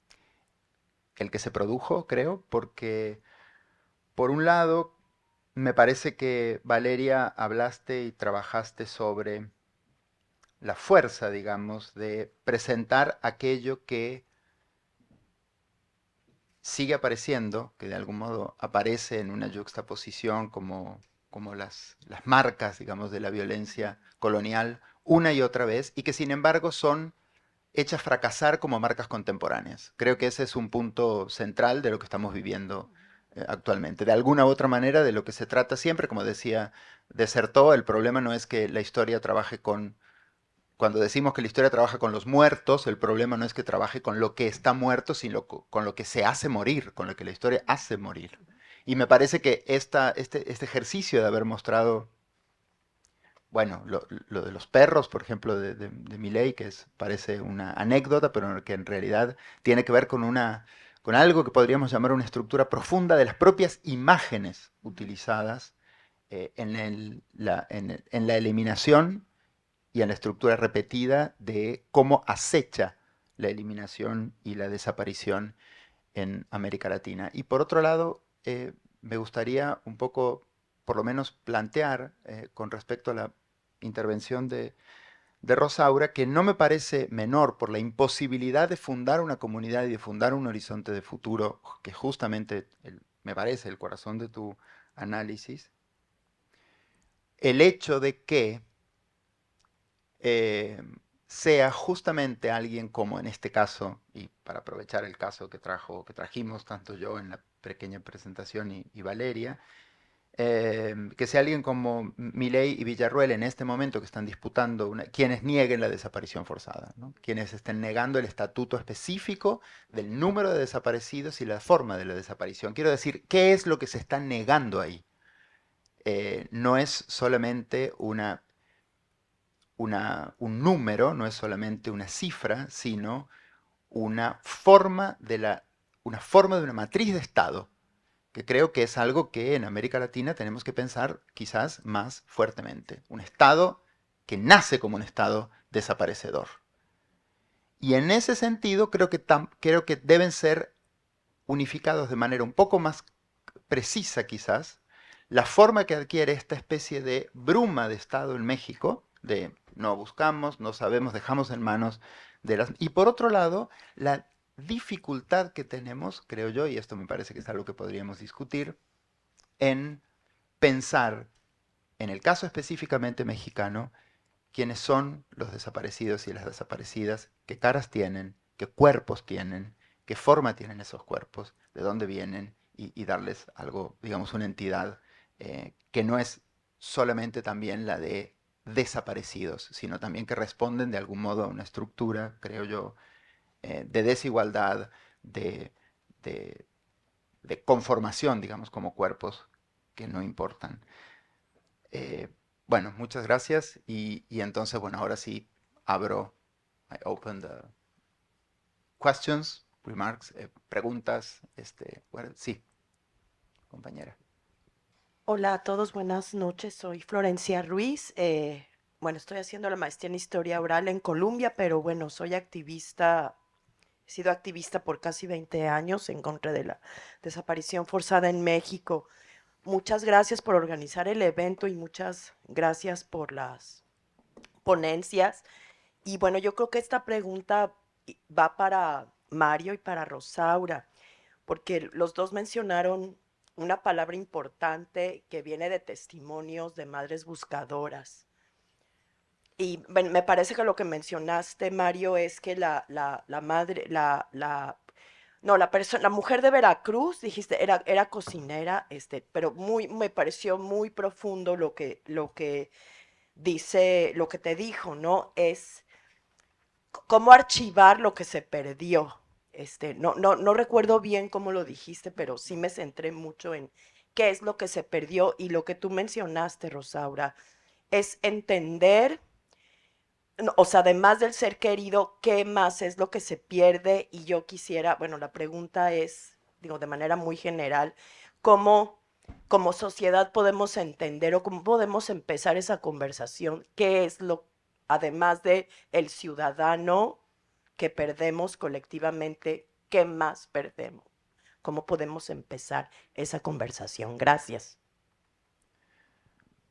el que se produjo, creo, porque por un lado me parece que, Valeria, hablaste y trabajaste sobre la fuerza, digamos, de presentar aquello que sigue apareciendo, que de algún modo aparece en una yuxtaposición como las marcas, digamos, de la violencia colonial una y otra vez, y que sin embargo son hechas fracasar como marcas contemporáneas. Creo que ese es un punto central de lo que estamos viviendo actualmente. De alguna u otra manera, de lo que se trata siempre, como decía Desertó, el problema no es que la historia trabaje con... Cuando decimos que la historia trabaja con los muertos, el problema no es que trabaje con lo que está muerto, sino con lo que se hace morir, con lo que la historia hace morir. Y me parece que este ejercicio de haber mostrado, bueno, lo de los perros, por ejemplo, de Milley, que parece una anécdota, pero que en realidad tiene que ver con algo que podríamos llamar una estructura profunda de las propias imágenes utilizadas en la eliminación y en la estructura repetida de cómo acecha la eliminación y la desaparición en América Latina. Y por otro lado, me gustaría un poco, por lo menos, plantear con respecto a la intervención de Rosaura, que no me parece menor por la imposibilidad de fundar una comunidad y de fundar un horizonte de futuro, que justamente me parece el corazón de tu análisis, el hecho de que eh, sea justamente alguien como en este caso, y para aprovechar el caso que trajimos tanto yo en la pequeña presentación y Valeria, que sea alguien como Milei y Villarruel en este momento que están disputando, quienes nieguen la desaparición forzada, ¿no? Quienes estén negando el estatuto específico del número de desaparecidos y la forma de la desaparición. Quiero decir, ¿qué es lo que se está negando ahí? No es solamente un número, no es solamente una cifra, sino una forma de una matriz de Estado, que creo que es algo que en América Latina tenemos que pensar quizás más fuertemente. Un Estado que nace como un Estado desaparecedor. Y en ese sentido creo que deben ser unificados de manera un poco más precisa quizás la forma que adquiere esta especie de bruma de Estado en México, de no buscamos, no sabemos, dejamos en manos de las... Y por otro lado, la dificultad que tenemos, creo yo, y esto me parece que es algo que podríamos discutir, en pensar, en el caso específicamente mexicano, quiénes son los desaparecidos y las desaparecidas, qué caras tienen, qué cuerpos tienen, qué forma tienen esos cuerpos, de dónde vienen y darles algo, digamos, una entidad que no es solamente también la de desaparecidos, sino también que responden de algún modo a una estructura, creo yo, de desigualdad, de, de, de conformación, digamos, como cuerpos que no importan. Eh, bueno, muchas gracias y entonces, bueno, ahora sí abro, I open the questions, remarks, preguntas, bueno, sí, compañera.
Hola a todos, buenas noches. Soy Florencia Ruiz. Bueno, estoy haciendo la maestría en Historia Oral en Colombia, pero bueno, soy activista, he sido activista por casi 20 años en contra de la desaparición forzada en México. Muchas gracias por organizar el evento y muchas gracias por las ponencias. Y bueno, yo creo que esta pregunta va para Mario y para Rosaura, porque los dos mencionaron una palabra importante que viene de testimonios de madres buscadoras. Y me parece que lo que mencionaste, Mario, es que la madre, no, la mujer de Veracruz, dijiste, era cocinera, pero me pareció muy profundo lo que dice, lo que te dijo, ¿no? Es cómo archivar lo que se perdió. No recuerdo bien cómo lo dijiste, pero sí me centré mucho en qué es lo que se perdió y lo que tú mencionaste, Rosaura, es entender, o sea, además del ser querido, qué más es lo que se pierde. Y yo quisiera, bueno, la pregunta es, digo, de manera muy general, cómo como sociedad podemos entender o cómo podemos empezar esa conversación, qué es lo, además de el ciudadano que perdemos colectivamente, qué más perdemos, cómo podemos empezar esa conversación. Gracias.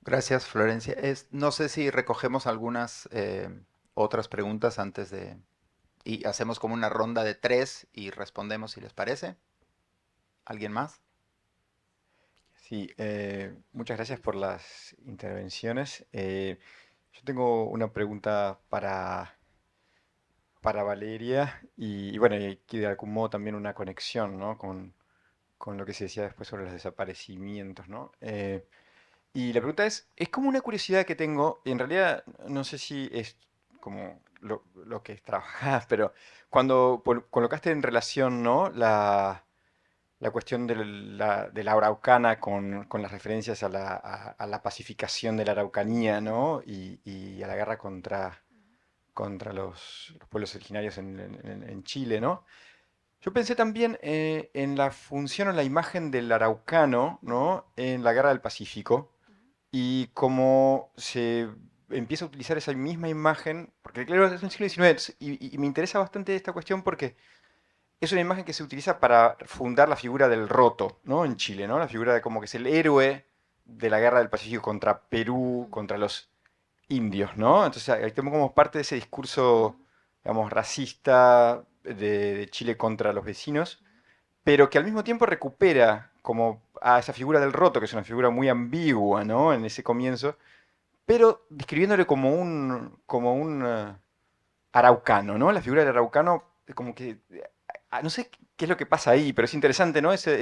Gracias, Florencia. No sé si recogemos algunas otras preguntas antes de... y hacemos como una ronda de 3 y respondemos si les parece. ¿Alguien más?
Sí, muchas gracias por las intervenciones. Yo tengo una pregunta para Valeria y bueno, y aquí de algún modo también una conexión, ¿no? Con lo que se decía después sobre los desaparecimientos, ¿no? Y la pregunta es como una curiosidad que tengo, y en realidad no sé si es como lo que trabajás, pero cuando colocaste en relación, ¿no? La cuestión de la Araucana con las referencias a la pacificación de la Araucanía, ¿no? Y a la guerra contra los pueblos originarios en Chile, ¿no? Yo pensé también en la función o la imagen del araucano, ¿no? En la guerra del Pacífico y cómo se empieza a utilizar esa misma imagen, porque claro, es el siglo XIX y me interesa bastante esta cuestión porque es una imagen que se utiliza para fundar la figura del roto, ¿no? En Chile, ¿no? La figura de como que es el héroe de la guerra del Pacífico contra Perú, contra los indios, ¿no? Entonces ahí tenemos como parte de ese discurso, digamos, racista de Chile contra los vecinos, pero que al mismo tiempo recupera como a esa figura del roto, que es una figura muy ambigua, ¿no? En ese comienzo, pero describiéndole como un araucano, ¿no? La figura del araucano, como que, no sé qué es lo que pasa ahí, pero es interesante, ¿no? Ese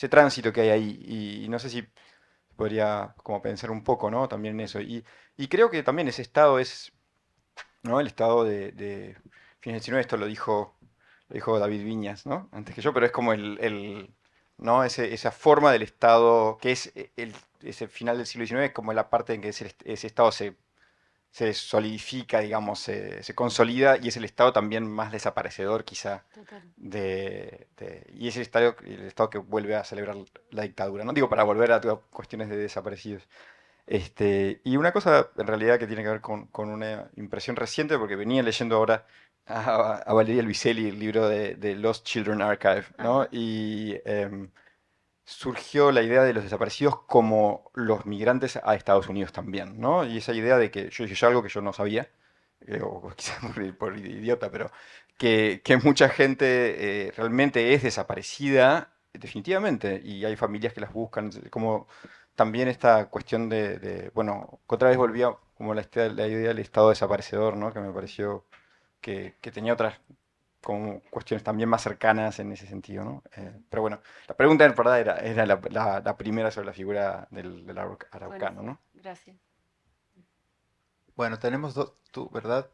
tránsito que hay ahí, y no sé si podría como pensar un poco, ¿no? También en eso. Y creo que también ese estado es, ¿no? El estado de fines del 19, esto lo dijo David Viñas, ¿no? Antes que yo, pero es como ¿no? Esa forma del estado, que es ese final del siglo XIX, como la parte en que ese estado se solidifica, digamos, se consolida y es el estado también más desaparecedor quizá
Total.
y es el estado que vuelve a celebrar la dictadura, ¿no? Digo, para volver a todas cuestiones de desaparecidos. Y una cosa en realidad que tiene que ver con una impresión reciente, porque venía leyendo ahora a Valeria Luiselli el libro de Lost Children Archive, ¿no?
Ajá.
Y surgió la idea de los desaparecidos como los migrantes a Estados Unidos también, ¿no? Y esa idea de que yo dije algo que yo no sabía, o quizás por idiota, pero que mucha gente realmente es desaparecida, definitivamente, y hay familias que las buscan, como también esta cuestión bueno, que otra vez volvía como la idea del estado desaparecedor, ¿no? Que me pareció que tenía otras como cuestiones también más cercanas en ese sentido, ¿no? Pero bueno, la pregunta en verdad era la primera sobre la figura del araucano,
Buenísimo.
¿no?
Gracias.
Bueno, tenemos dos, tú, ¿verdad?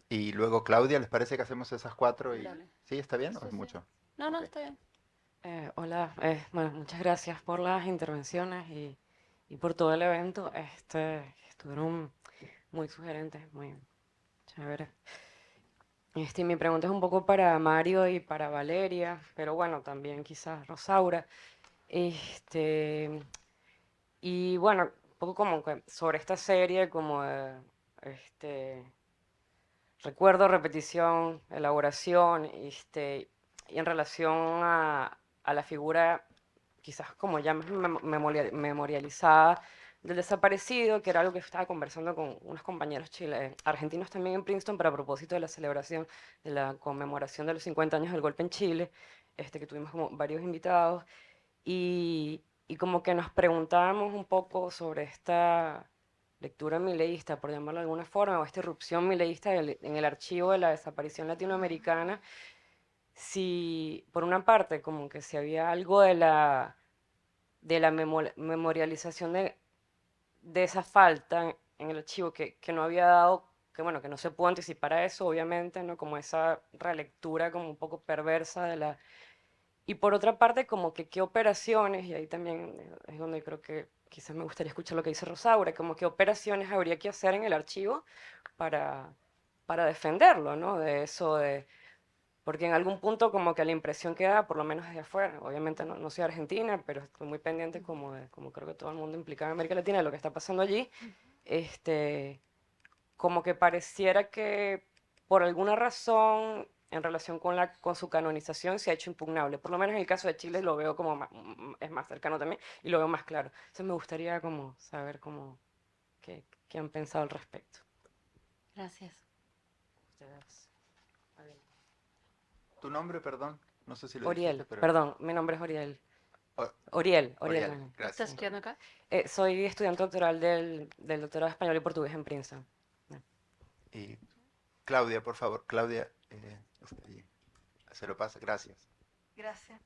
Y luego Claudia, ¿les parece que hacemos esas cuatro?
Dale.
¿Sí, está bien o
Sí,
es
sí.
mucho?
No, no,
Ok.
está bien.
Hola, bueno, muchas gracias por las intervenciones y por todo el evento. Estuvieron muy sugerentes, muy chéveres. Y mi pregunta es un poco para Mario y para Valeria, pero bueno, también quizás Rosaura. Este, y bueno, un poco como que sobre esta serie, como de, este, recuerdo, repetición, elaboración, y en relación a la figura quizás como ya más memorializada del desaparecido, que era algo que estaba conversando con unos compañeros argentinos también en Princeton, pero a propósito de la celebración de la conmemoración de los 50 años del golpe en Chile, que tuvimos como varios invitados, y como que nos preguntábamos un poco sobre esta lectura mileísta, por llamarlo de alguna forma, o esta irrupción mileísta en el archivo de la desaparición latinoamericana, si por una parte como que si había algo de la memorialización de esa falta en el archivo que no había dado, que bueno, que no se pudo anticipar a eso, obviamente, ¿no? Como esa relectura como un poco perversa de la... Y por otra parte, como que qué operaciones, y ahí también es donde creo que quizás me gustaría escuchar lo que dice Rosaura, como qué operaciones habría que hacer en el archivo para, para defenderlo, ¿no? De eso, porque en algún punto como que la impresión que da, por lo menos desde afuera, obviamente no soy argentina, pero estoy muy pendiente como creo que todo el mundo implicado en América Latina, de lo que está pasando allí, este, como que pareciera que por alguna razón en relación con su canonización se ha hecho impugnable. Por lo menos en el caso de Chile lo veo como es más cercano también y lo veo más claro. Entonces me gustaría como saber qué han pensado al respecto.
Gracias.
Ustedes.
¿Tu nombre, perdón? No sé si lo
Oriel,
dijiste, pero...
perdón, mi nombre es Oriel.
O-
Oriel.
Oriel,
¿Estás
gracias.
estudiando acá?
Soy estudiante doctoral del doctorado de español y portugués en Princeton.
Y Claudia, por favor, Claudia, usted allí. Se lo pasa, gracias.
Gracias.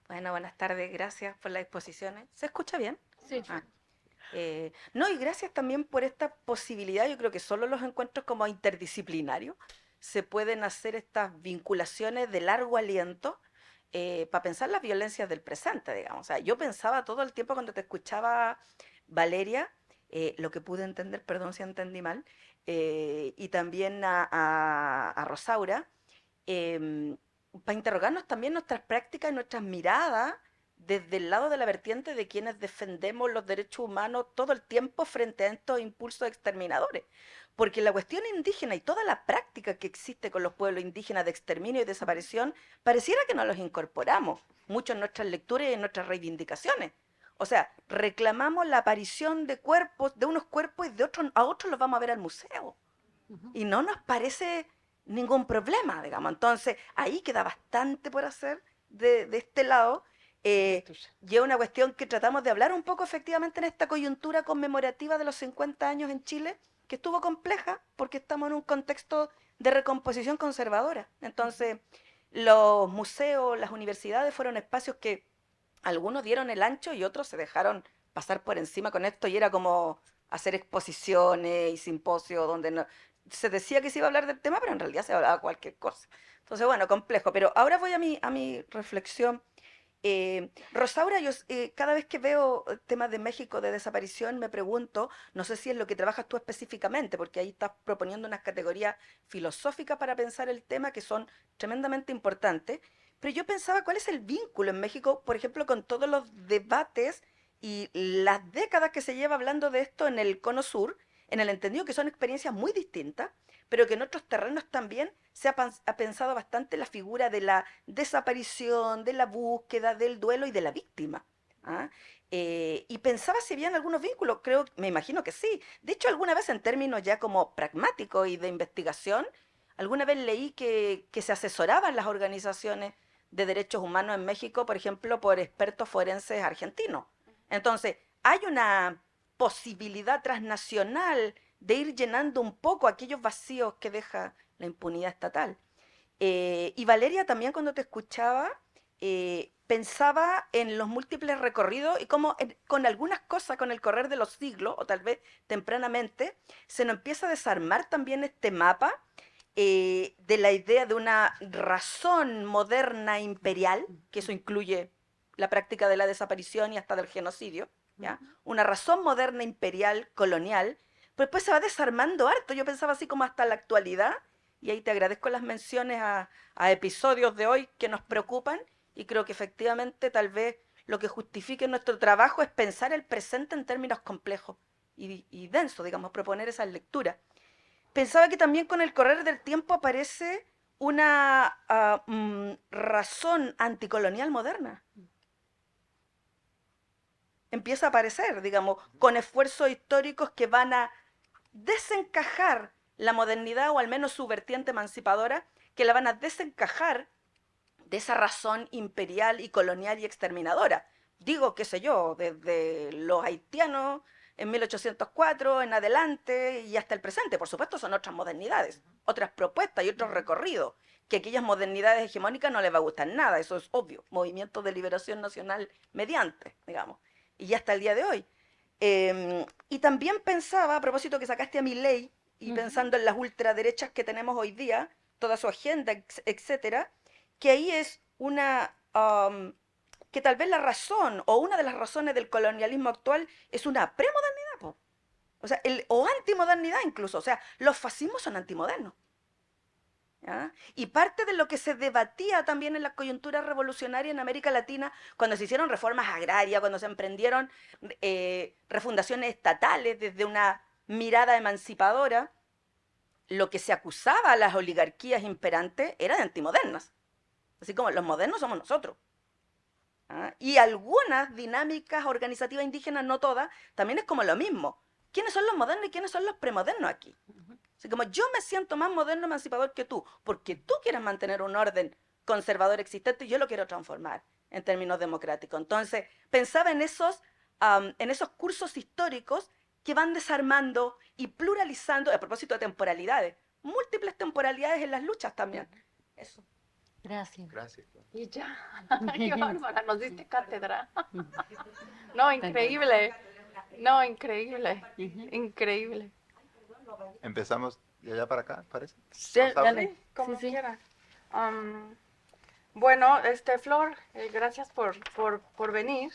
Bueno, buenas tardes, gracias por las exposiciones. ¿Se escucha bien?
Sí.
Ah, no, y gracias también por esta posibilidad. Yo creo que solo los encuentros como interdisciplinarios se pueden hacer estas vinculaciones de largo aliento para pensar las violencias del presente, digamos. O sea, yo pensaba todo el tiempo cuando te escuchaba, Valeria, lo que pude entender, perdón si entendí mal, y también a Rosaura, para interrogarnos también nuestras prácticas y nuestras miradas desde el lado de la vertiente de quienes defendemos los derechos humanos todo el tiempo frente a estos impulsos exterminadores. Porque la cuestión indígena y toda la práctica que existe con los pueblos indígenas de exterminio y desaparición, pareciera que no los incorporamos mucho en nuestras lecturas y en nuestras reivindicaciones. O sea, reclamamos la aparición de cuerpos, de unos cuerpos y de otros, a otros los vamos a ver al museo. Y no nos parece ningún problema, digamos. Entonces, ahí queda bastante por hacer de este lado. Y es una cuestión que tratamos de hablar un poco efectivamente en esta coyuntura conmemorativa de los 50 años en Chile, que estuvo compleja porque estamos en un contexto de recomposición conservadora. Entonces, los museos, las universidades fueron espacios que algunos dieron el ancho y otros se dejaron pasar por encima con esto y era como hacer exposiciones y simposios donde no, se decía que se iba a hablar del tema, pero en realidad se hablaba cualquier cosa. Entonces, bueno, complejo. Pero ahora voy a mi reflexión. Rosaura, yo cada vez que veo temas de México de desaparición me pregunto, no sé si es lo que trabajas tú específicamente, porque ahí estás proponiendo unas categorías filosóficas para pensar el tema que son tremendamente importantes, pero yo pensaba cuál es el vínculo en México, por ejemplo, con todos los debates y las décadas que se lleva hablando de esto en el Cono Sur, en el entendido que son experiencias muy distintas, pero que en otros terrenos también se ha pensado bastante la figura de la desaparición, de la búsqueda, del duelo y de la víctima. ¿Ah? Y pensaba si habían algunos vínculos, me imagino que sí. De hecho, alguna vez en términos ya como pragmáticos y de investigación, alguna vez leí que se asesoraban las organizaciones de derechos humanos en México, por ejemplo, por expertos forenses argentinos. Entonces, hay una posibilidad transnacional de ir llenando un poco aquellos vacíos que deja la impunidad estatal. Y Valeria, también cuando te escuchaba, pensaba en los múltiples recorridos y cómo con algunas cosas, con el correr de los siglos, o tal vez tempranamente, se nos empieza a desarmar también este mapa de la idea de una razón moderna imperial, que eso incluye la práctica de la desaparición y hasta del genocidio, ¿ya? Una razón moderna imperial, colonial, pero después se va desarmando harto. Yo pensaba así como hasta la actualidad, y ahí te agradezco las menciones a episodios de hoy que nos preocupan, y creo que efectivamente tal vez lo que justifique nuestro trabajo es pensar el presente en términos complejos y densos, digamos, proponer esas lecturas. Pensaba que también con el correr del tiempo aparece una razón anticolonial moderna. Empieza a aparecer, digamos, con esfuerzos históricos que van a desencajar la modernidad, o al menos su vertiente emancipadora, que la van a desencajar de esa razón imperial y colonial y exterminadora. Digo, qué sé yo, desde los haitianos en 1804 en adelante y hasta el presente. Por supuesto son otras modernidades, otras propuestas y otros recorridos, que aquellas modernidades hegemónicas no les va a gustar nada, eso es obvio. Movimiento de liberación nacional mediante, digamos, y hasta el día de hoy. Y también pensaba, a propósito que sacaste a Milei, y pensando en las ultraderechas que tenemos hoy día, toda su agenda, etcétera, que ahí es una, que tal vez la razón, o una de las razones del colonialismo actual, es una premodernidad, po. O sea, o antimodernidad incluso, o sea, los fascismos son antimodernos. ¿Ya? Y parte de lo que se debatía también en la coyuntura revolucionaria en América Latina, cuando se hicieron reformas agrarias, cuando se emprendieron refundaciones estatales desde una mirada emancipadora, lo que se acusaba a las oligarquías imperantes era de antimodernas. Así como los modernos somos nosotros. ¿Ah? Y algunas dinámicas organizativas indígenas, no todas, también es como lo mismo. ¿Quiénes son los modernos y quiénes son los premodernos aquí? Así como yo me siento más moderno emancipador que tú, porque tú quieres mantener un orden conservador existente, yo lo quiero transformar en términos democráticos. Entonces, pensaba en esos cursos históricos que van desarmando y pluralizando, a propósito de temporalidades, múltiples temporalidades en las luchas también. Eso.
Gracias.
Gracias.
Y ya. Qué bárbara, nos diste cátedra. No, increíble. No, increíble. Increíble.
Empezamos de allá para acá, ¿parece?
Sí,
Rosaura.
dale.
Como
Sí, sí.
quiera. Bueno, Flor, gracias por venir.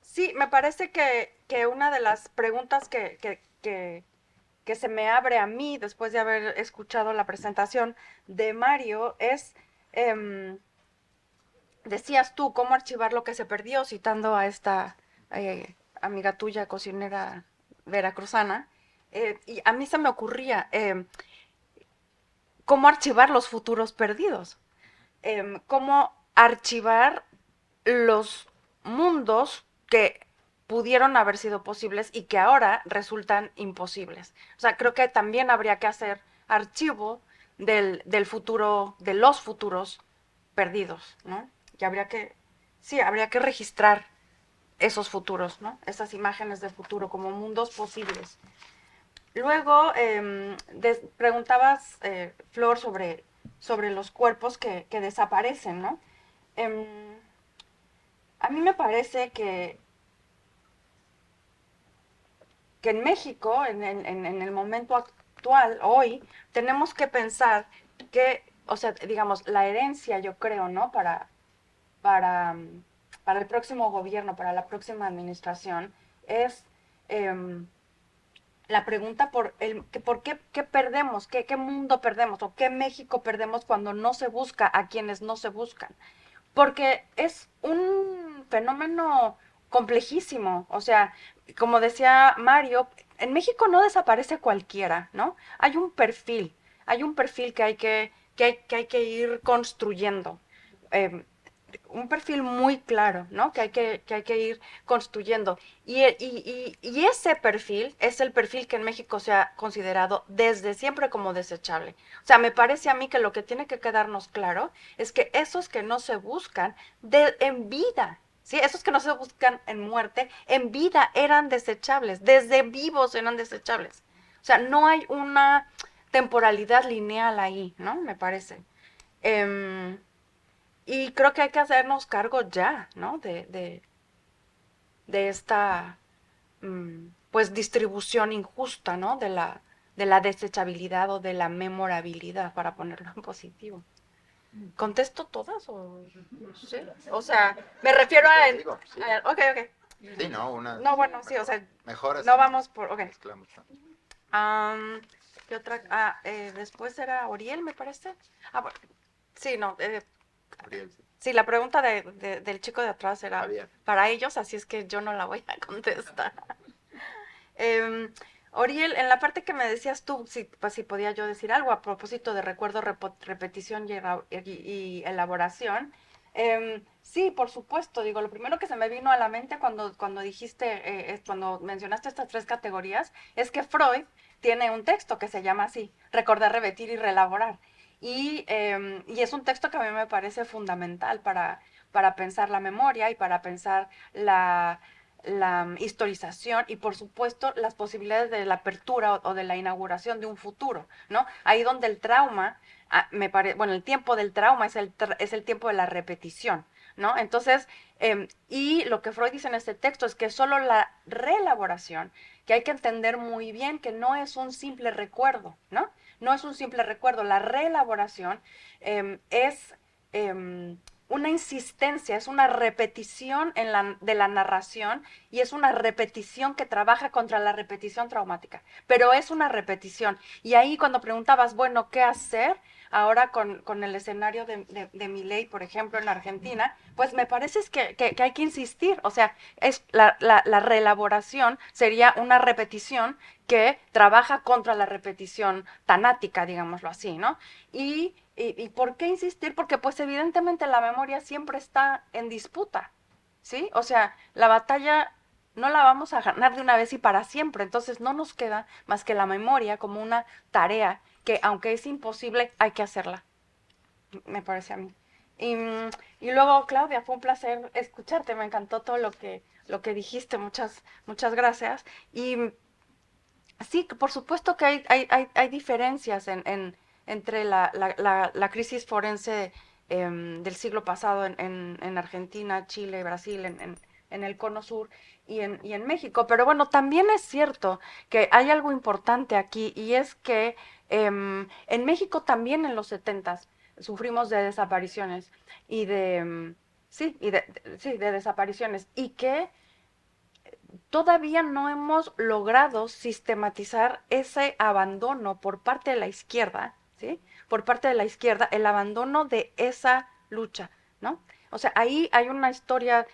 Sí, me parece que una de las preguntas que se me abre a mí después de haber escuchado la presentación de Mario es, decías tú, cómo archivar lo que se perdió, citando a esta amiga tuya, cocinera veracruzana, y a mí se me ocurría cómo archivar los futuros perdidos, cómo archivar los mundos que pudieron haber sido posibles y que ahora resultan imposibles. O sea, creo que también habría que hacer archivo del futuro, de los futuros perdidos, ¿no? Y habría que registrar esos futuros, ¿no? Esas imágenes de futuro como mundos posibles. Luego, preguntabas, Flor, sobre los cuerpos que desaparecen, ¿no? A mí me parece que en México, en el momento actual, hoy, tenemos que pensar que, o sea, digamos, la herencia, yo creo, ¿no? Para el próximo gobierno, para la próxima administración, es la pregunta por qué perdemos, qué mundo perdemos o qué México perdemos cuando no se busca a quienes no se buscan. Porque es un fenómeno complejísimo. O sea, como decía Mario, en México no desaparece cualquiera, ¿no? Hay un perfil que hay que ir construyendo. Un perfil muy claro, ¿no? Que hay que ir construyendo. Y ese perfil es el perfil que en México se ha considerado desde siempre como desechable. O sea, me parece a mí que lo que tiene que quedarnos claro es que esos que no se buscan en vida, ¿sí? Esos que no se buscan en muerte, en vida eran desechables, desde vivos eran desechables. O sea, no hay una temporalidad lineal ahí, ¿no? Me parece. Y creo que hay que hacernos cargo ya, ¿no? De esta, pues, distribución injusta, ¿no? De la desechabilidad o de la memorabilidad, para ponerlo en positivo. ¿Contesto todas o sí? O sea, me refiero a...
Digo, sí.
Ok.
Sí, no, una.
No, bueno, sí, o sea,
mejor así.
no vamos por... Ok.
Mezclamos tanto.
¿Qué otra? Después era Oriel, me parece. Bueno, sí, no,
Uriel, sí.
sí, la pregunta del chico de atrás era
Javier.
para ellos, así es que yo no la voy a contestar. Oriel, en la parte que me decías tú, pues, si podía yo decir algo a propósito de recuerdo, repetición y elaboración. Sí, por supuesto, digo, lo primero que se me vino a la mente cuando dijiste, cuando mencionaste estas tres categorías, es que Freud tiene un texto que se llama así, recordar, repetir y reelaborar. Y es un texto que a mí me parece fundamental para pensar la memoria y para pensar la historización y, por supuesto, las posibilidades de la apertura o de la inauguración de un futuro, ¿no? Ahí donde el trauma, el tiempo del trauma es el tiempo de la repetición, ¿no? Entonces, y lo que Freud dice en este texto es que solo la reelaboración, que hay que entender muy bien que no es un simple recuerdo, ¿no? No es un simple recuerdo, la reelaboración es una insistencia, es una repetición de la narración y es una repetición que trabaja contra la repetición traumática, pero es una repetición. Y ahí cuando preguntabas, bueno, ¿qué hacer ahora con el escenario de Milei, por ejemplo, en Argentina? Pues me parece que hay que insistir, o sea, es la reelaboración sería una repetición que trabaja contra la repetición tanática, digámoslo así, ¿no? ¿Y por qué insistir? Porque pues evidentemente la memoria siempre está en disputa, ¿sí? O sea, la batalla no la vamos a ganar de una vez y para siempre, entonces no nos queda más que la memoria como una tarea que, aunque es imposible, hay que hacerla. me parece a mí. Y, y luego, Claudia, fue un placer escucharte, me encantó todo lo que dijiste, muchas gracias. Y sí, por supuesto que hay diferencias entre la crisis forense del siglo pasado en Argentina, Chile, Brasil, en el Cono Sur y en México. Pero bueno, también es cierto que hay algo importante aquí y es que en México también en los 70s sufrimos de desapariciones y sí, de desapariciones y que todavía no hemos logrado sistematizar ese abandono por parte de la izquierda, ¿sí? Por parte de la izquierda, el abandono de esa lucha, ¿no? O sea, ahí hay una historia,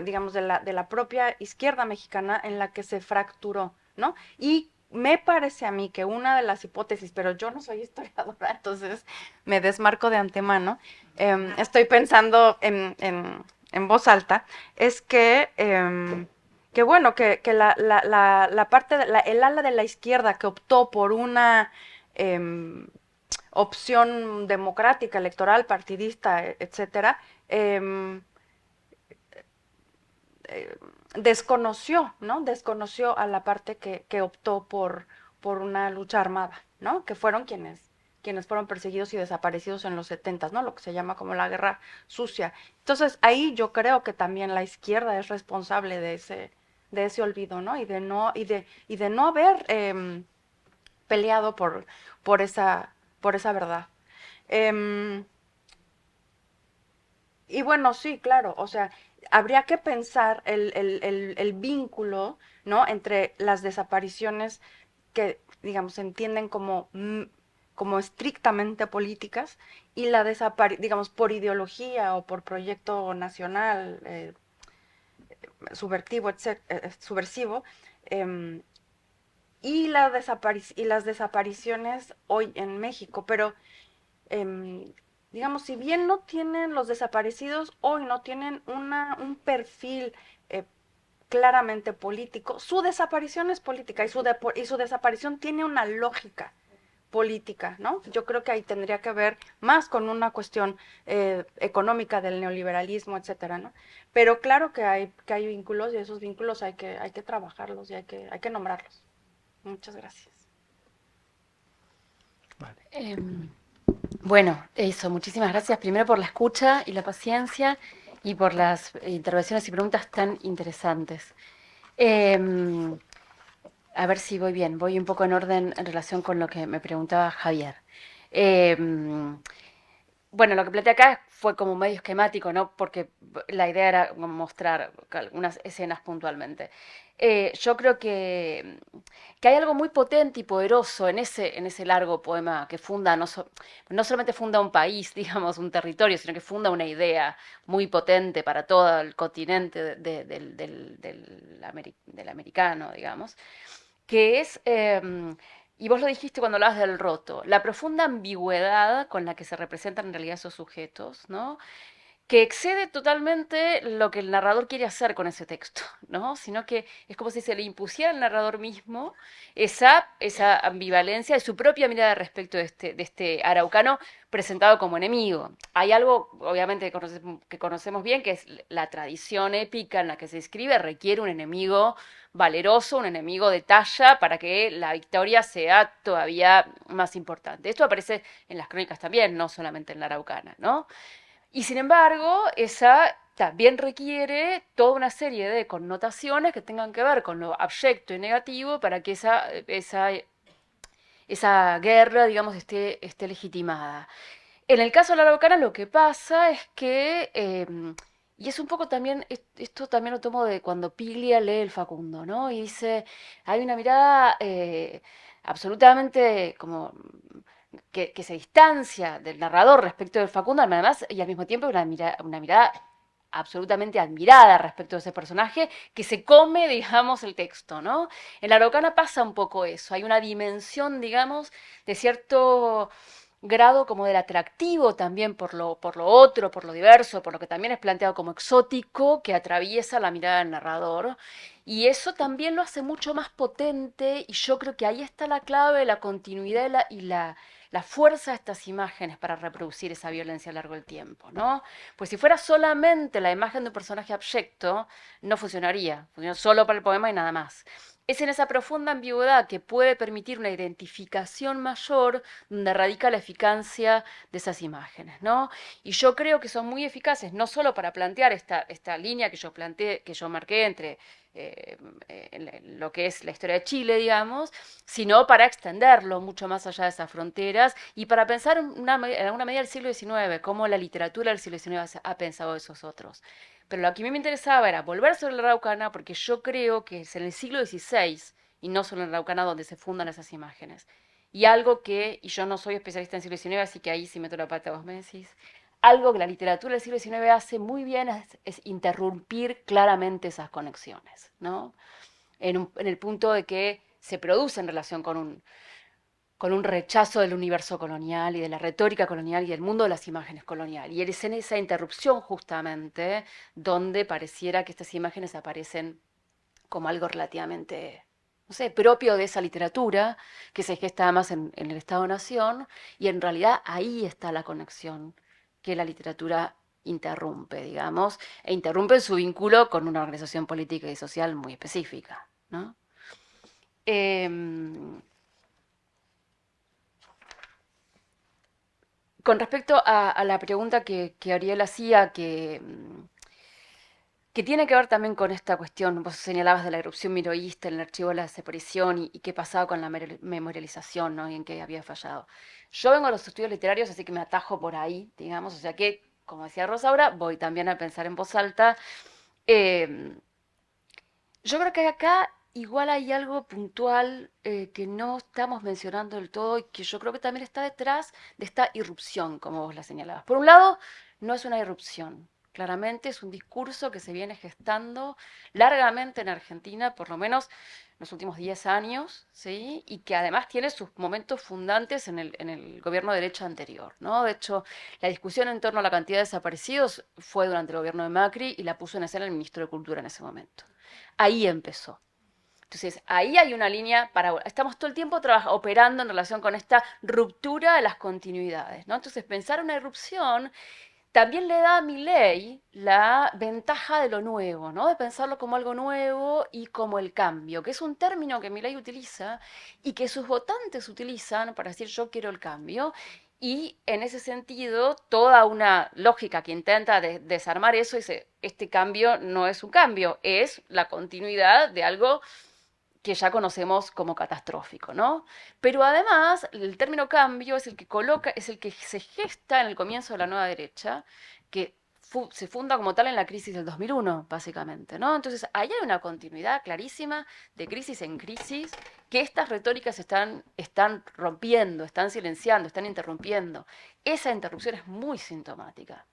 digamos, de la propia izquierda mexicana en la que se fracturó, ¿no? Y me parece a mí que una de las hipótesis, pero yo no soy historiadora, entonces me desmarco de antemano, estoy pensando en voz alta, es que bueno, que la parte, el ala de la izquierda que optó por una opción democrática, electoral, partidista, etcétera, desconoció, ¿no? Desconoció a la parte que optó por una lucha armada, ¿no? Que fueron quienes fueron perseguidos y desaparecidos en los 70s, ¿no? Lo que se llama como la guerra sucia. Entonces, ahí yo creo que también la izquierda es responsable de ese olvido, ¿no? Y de no haber peleado por esa verdad. Y bueno, sí, claro, o sea, habría que pensar el vínculo, ¿no? Entre las desapariciones que, digamos, se entienden como estrictamente políticas y la desaparición, digamos, por ideología o por proyecto nacional, subversivo, eh, y las desapariciones hoy en México, pero digamos, si bien no tienen los desaparecidos, hoy no tienen un perfil claramente político, su desaparición es política y su desaparición tiene una lógica política, ¿no? Yo creo que ahí tendría que ver más con una cuestión económica del neoliberalismo, etcétera, ¿no? Pero claro que hay vínculos y esos vínculos hay que trabajarlos y hay que nombrarlos. Muchas gracias.
Vale.
Bueno, eso, muchísimas gracias primero por la escucha y la paciencia y por las intervenciones y preguntas tan interesantes. A ver si voy bien, voy un poco en orden en relación con lo que me preguntaba Javier. Bueno, lo que planteé acá fue como medio esquemático, ¿no? Porque la idea era mostrar algunas escenas puntualmente. Yo creo que hay algo muy potente y poderoso en ese largo poema que funda, no solamente funda un país, digamos, un territorio, sino que funda una idea muy potente para todo el continente del americano, digamos, que es, y vos lo dijiste cuando hablabas del roto, la profunda ambigüedad con la que se representan en realidad esos sujetos, ¿no? Que excede totalmente lo que el narrador quiere hacer con ese texto, ¿no? Sino que es como si se le impusiera al narrador mismo esa ambivalencia de su propia mirada respecto de este araucano presentado como enemigo. Hay algo, obviamente, que conocemos bien, que es la tradición épica en la que se escribe, requiere un enemigo valeroso, un enemigo de talla, para que la victoria sea todavía más importante. Esto aparece en las crónicas también, no solamente en la araucana, ¿no? Y sin embargo, esa también requiere toda una serie de connotaciones que tengan que ver con lo abyecto y negativo para que esa guerra, digamos, esté legitimada. En el caso de la araucana lo que pasa es que, y es un poco también, esto también lo tomo de cuando Piglia lee el Facundo, ¿no? Y dice, hay una mirada absolutamente como que se distancia del narrador respecto del Facundo, además, y al mismo tiempo una mirada absolutamente admirada respecto de ese personaje que se come, digamos, el texto, ¿no? En la araucana pasa un poco eso, hay una dimensión, digamos, de cierto grado como del atractivo también por lo otro, por lo diverso, por lo que también es planteado como exótico, que atraviesa la mirada del narrador. Y eso también lo hace mucho más potente y yo creo que ahí está la clave, la continuidad y la la fuerza de estas imágenes para reproducir esa violencia a lo largo del tiempo, ¿no? Pues si fuera solamente la imagen de un personaje abyecto, no funcionaría, funciona solo para el poema y nada más. Es en esa profunda ambigüedad que puede permitir una identificación mayor donde radica la eficacia de esas imágenes, ¿no? Y yo creo que son muy eficaces, no solo para plantear esta línea que yo planteé, que yo marqué entre lo que es la historia de Chile, digamos, sino para extenderlo mucho más allá de esas fronteras y para pensar en alguna medida del siglo XIX, cómo la literatura del siglo XIX ha pensado esos otros. Pero lo que a mí me interesaba era volver sobre la Araucana, porque yo creo que es en el siglo XVI, y no solo en la Araucana, donde se fundan esas imágenes. Y algo que, y yo no soy especialista en siglo XIX, así que ahí sí meto la pata, vos me decís, algo que la literatura del siglo XIX hace muy bien es interrumpir claramente esas conexiones, ¿no? En el punto de que se produce en relación con un rechazo del universo colonial y de la retórica colonial y del mundo de las imágenes colonial. Y es en esa interrupción justamente donde pareciera que estas imágenes aparecen como algo relativamente, no sé, propio de esa literatura que se gesta más en el Estado-Nación, y en realidad ahí está la conexión que la literatura interrumpe, digamos, e interrumpe su vínculo con una organización política y social muy específica, ¿no? Con respecto a la pregunta que Ariel hacía, que tiene que ver también con esta cuestión, vos señalabas de la erupción miroísta en el archivo de la desaparición y qué pasaba con la memorialización, ¿no? Y en qué había fallado. Yo vengo de los estudios literarios, así que me atajo por ahí, digamos, o sea que, como decía Rosaura, voy también a pensar en voz alta. Eh, yo creo que acá igual hay algo puntual que no estamos mencionando del todo y que yo creo que también está detrás de esta irrupción, como vos la señalabas. Por un lado, no es una irrupción. Claramente es un discurso que se viene gestando largamente en Argentina, por lo menos en los últimos 10 años, ¿sí? Y que además tiene sus momentos fundantes en el gobierno de derecha anterior, ¿no? De hecho, la discusión en torno a la cantidad de desaparecidos fue durante el gobierno de Macri y la puso en escena el ministro de Cultura en ese momento. Ahí empezó. Entonces, ahí hay una línea para... Estamos todo el tiempo operando en relación con esta ruptura de las continuidades, ¿no? Entonces, pensar una irrupción también le da a Milei la ventaja de lo nuevo, ¿no? De pensarlo como algo nuevo y como el cambio, que es un término que Milei utiliza y que sus votantes utilizan para decir yo quiero el cambio. Y en ese sentido, toda una lógica que intenta desarmar eso dice, este cambio no es un cambio, es la continuidad de algo que ya conocemos como catastrófico, ¿no? Pero además, el término cambio es el que coloca, es el que se gesta en el comienzo de la nueva derecha, que se funda como tal en la crisis del 2001, básicamente, ¿no? Entonces, ahí hay una continuidad clarísima de crisis en crisis, que estas retóricas están rompiendo, están silenciando, están interrumpiendo. Esa interrupción es muy sintomática.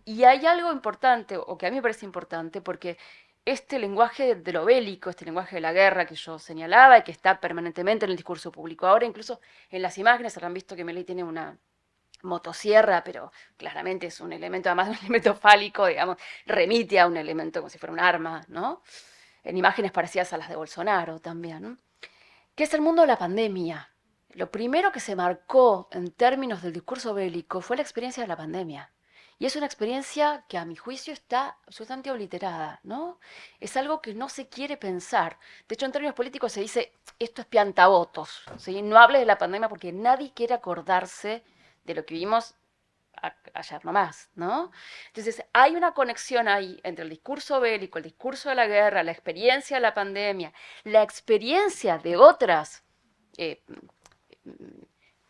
Y hay algo importante, o que a mí me parece importante, porque este lenguaje de lo bélico, este lenguaje de la guerra que yo señalaba y que está permanentemente en el discurso público, ahora incluso en las imágenes habrán visto que Milei tiene una motosierra, pero claramente es un elemento, además de un elemento fálico, digamos, remite a un elemento como si fuera un arma, ¿no? En imágenes parecidas a las de Bolsonaro también, ¿no? ¿Qué es el mundo de la pandemia? Lo primero que se marcó en términos del discurso bélico fue la experiencia de la pandemia. Y es una experiencia que a mi juicio está absolutamente obliterada, ¿no? Es algo que no se quiere pensar. De hecho, en términos políticos se dice, esto es piantavotos, ¿sí? No hables de la pandemia porque nadie quiere acordarse de lo que vimos ayer nomás, ¿no? Entonces, hay una conexión ahí entre el discurso bélico, el discurso de la guerra, la experiencia de la pandemia, la experiencia de otras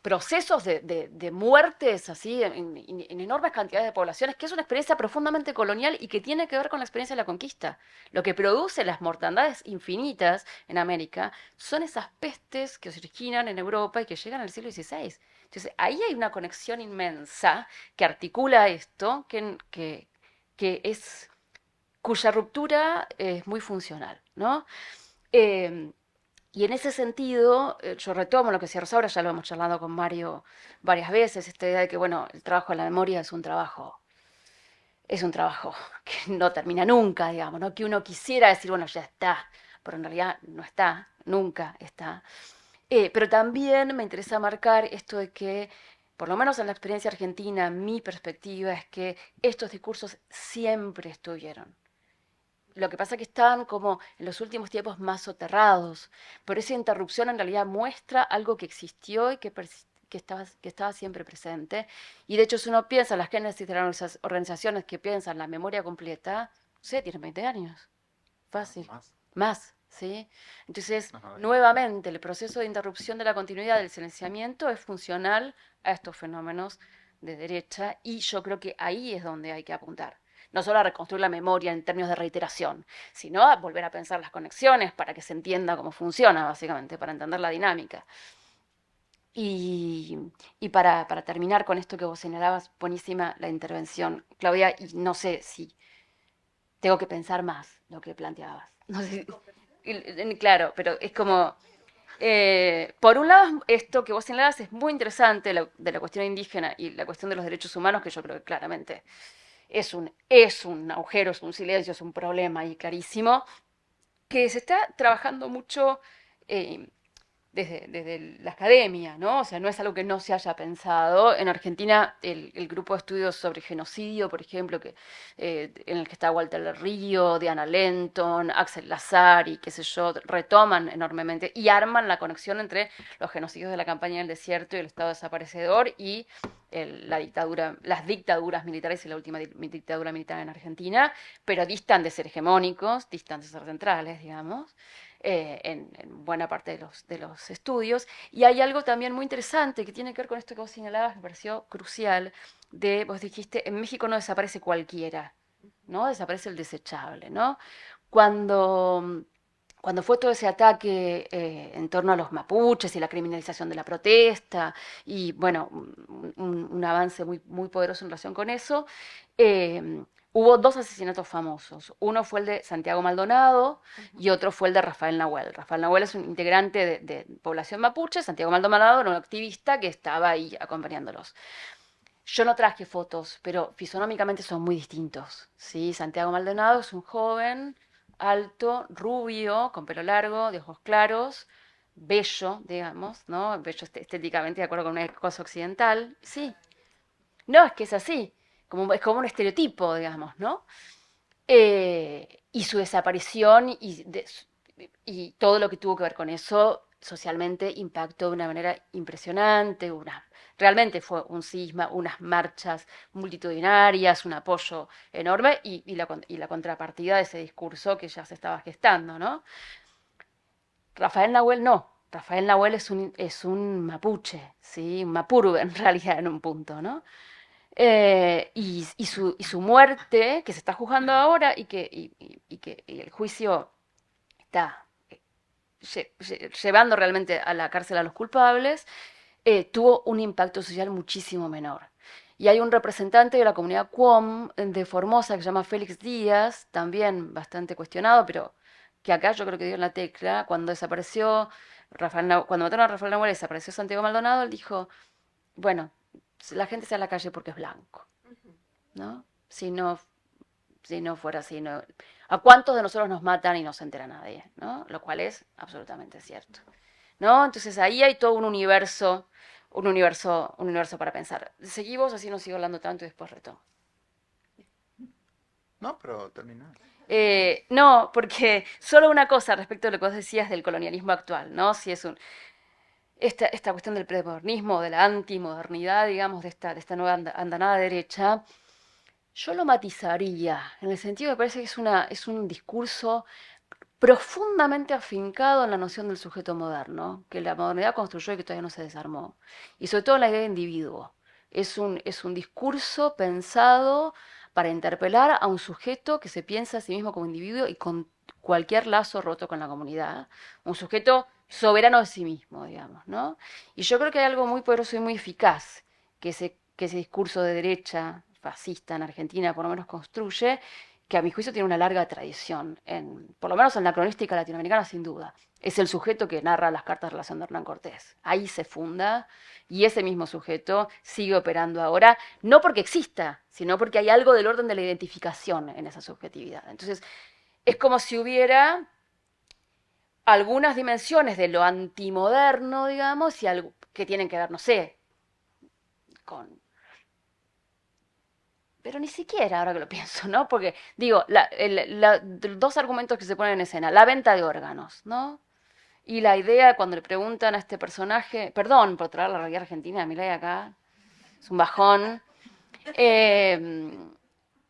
procesos de muertes así en enormes cantidades de poblaciones, que es una experiencia profundamente colonial y que tiene que ver con la experiencia de la conquista. Lo que produce las mortandades infinitas en América son esas pestes que se originan en Europa y que llegan al siglo XVI. Entonces, ahí hay una conexión inmensa que articula esto, cuya ruptura es muy funcional, ¿no? Y en ese sentido, yo retomo lo que decía Rosaura, ya lo hemos charlado con Mario varias veces, esta idea de que, bueno, el trabajo de la memoria es un trabajo que no termina nunca, digamos, ¿no? Que uno quisiera decir, bueno, ya está, pero en realidad no está, nunca está. Pero también me interesa marcar esto de que, por lo menos en la experiencia argentina, mi perspectiva es que estos discursos siempre estuvieron. Lo que pasa es que están como en los últimos tiempos más soterrados, pero esa interrupción en realidad muestra algo que existió y que estaba siempre presente. Y de hecho, si uno piensa en las génesis de las organizaciones que piensan la memoria completa, no sé, tienen 20 años. Fácil. Más, ¿sí? Entonces, nuevamente, el proceso de interrupción de la continuidad del silenciamiento es funcional a estos fenómenos de derecha y yo creo que ahí es donde hay que apuntar. No solo a reconstruir la memoria en términos de reiteración, sino a volver a pensar las conexiones para que se entienda cómo funciona, básicamente, para entender la dinámica. Y para terminar con esto que vos señalabas, buenísima la intervención, Claudia, y no sé si tengo que pensar más lo que planteabas. No sé, claro, pero es como, por un lado, esto que vos señalabas es muy interesante, de la cuestión indígena y la cuestión de los derechos humanos, que yo creo que claramente es un agujero, es un silencio, es un problema y clarísimo, que se está trabajando mucho desde la academia, ¿no? O sea, no es algo que no se haya pensado. En Argentina, el grupo de estudios sobre genocidio, por ejemplo, en el que está Walter del Río, Diana Lenton, Axel Lazar y qué sé yo, retoman enormemente y arman la conexión entre los genocidios de la campaña del desierto y el Estado desaparecedor y las dictaduras militares y la última dictadura militar en Argentina, pero distan de ser hegemónicos, distan de ser centrales, digamos. En buena parte de los estudios. Y hay algo también muy interesante que tiene que ver con esto que vos señalabas, que me pareció crucial, vos dijiste, en México no desaparece cualquiera, ¿no? Desaparece el desechable, ¿no? Cuando fue todo ese ataque en torno a los mapuches y la criminalización de la protesta, y bueno, un avance muy, muy poderoso en relación con eso, hubo dos asesinatos famosos. Uno fue el de Santiago Maldonado y otro fue el de Rafael Nahuel. Rafael Nahuel es un integrante de población mapuche, Santiago Maldonado era un activista que estaba ahí acompañándolos. Yo no traje fotos, pero fisonómicamente son muy distintos, ¿sí? Santiago Maldonado es un joven, alto, rubio, con pelo largo, de ojos claros, bello, digamos, ¿no? Bello estéticamente, de acuerdo con una cosa occidental. Sí. No, es que es así. Es como un estereotipo, digamos, ¿no? Y su desaparición y todo lo que tuvo que ver con eso socialmente impactó de una manera impresionante. Realmente fue un cisma, unas marchas multitudinarias, un apoyo enorme y la contrapartida de ese discurso que ya se estaba gestando, ¿no? Rafael Nahuel no. Rafael Nahuel es un mapuche, ¿sí? Un mapuru en realidad en un punto, ¿no? Y su muerte, que se está juzgando ahora y que el juicio está llevando realmente a la cárcel a los culpables, tuvo un impacto social muchísimo menor. Y hay un representante de la comunidad Cuom de Formosa que se llama Félix Díaz, también bastante cuestionado, pero que acá yo creo que dio en la tecla. Cuando cuando mataron a Rafael Nahuel y desapareció Santiago Maldonado, él dijo, bueno, la gente sale a la calle porque es blanco, ¿no? Si no fuera así, no. ¿A cuántos de nosotros nos matan y no se entera nadie? ¿No? Lo cual es absolutamente cierto, ¿no? Entonces ahí hay todo un universo para pensar. Seguimos, así no sigo hablando tanto y después retomo.
No, pero termina.
No, porque solo una cosa respecto a lo que vos decías del colonialismo actual, ¿no? Si es esta cuestión del premodernismo, de la antimodernidad, digamos, de esta nueva andanada derecha, yo lo matizaría, en el sentido que me parece que es un discurso profundamente afincado en la noción del sujeto moderno, que la modernidad construyó y que todavía no se desarmó. Y sobre todo en la idea de individuo. Es un discurso pensado para interpelar a un sujeto que se piensa a sí mismo como individuo y con cualquier lazo roto con la comunidad. Un sujeto soberano de sí mismo, digamos, ¿no? Y yo creo que hay algo muy poderoso y muy eficaz que ese discurso de derecha fascista en Argentina por lo menos construye, que a mi juicio tiene una larga tradición, por lo menos en la cronística latinoamericana sin duda. Es el sujeto que narra las cartas de relación de Hernán Cortés. Ahí se funda y ese mismo sujeto sigue operando ahora, no porque exista, sino porque hay algo del orden de la identificación en esa subjetividad. Entonces, es como si hubiera algunas dimensiones de lo antimoderno, digamos, y algo que tienen que ver, no sé, con... Pero ni siquiera, ahora que lo pienso, ¿no? Porque, digo, dos argumentos que se ponen en escena. La venta de órganos, ¿no? Y la idea, cuando le preguntan a este personaje... Perdón por traer la realidad argentina, mirá acá, es un bajón. A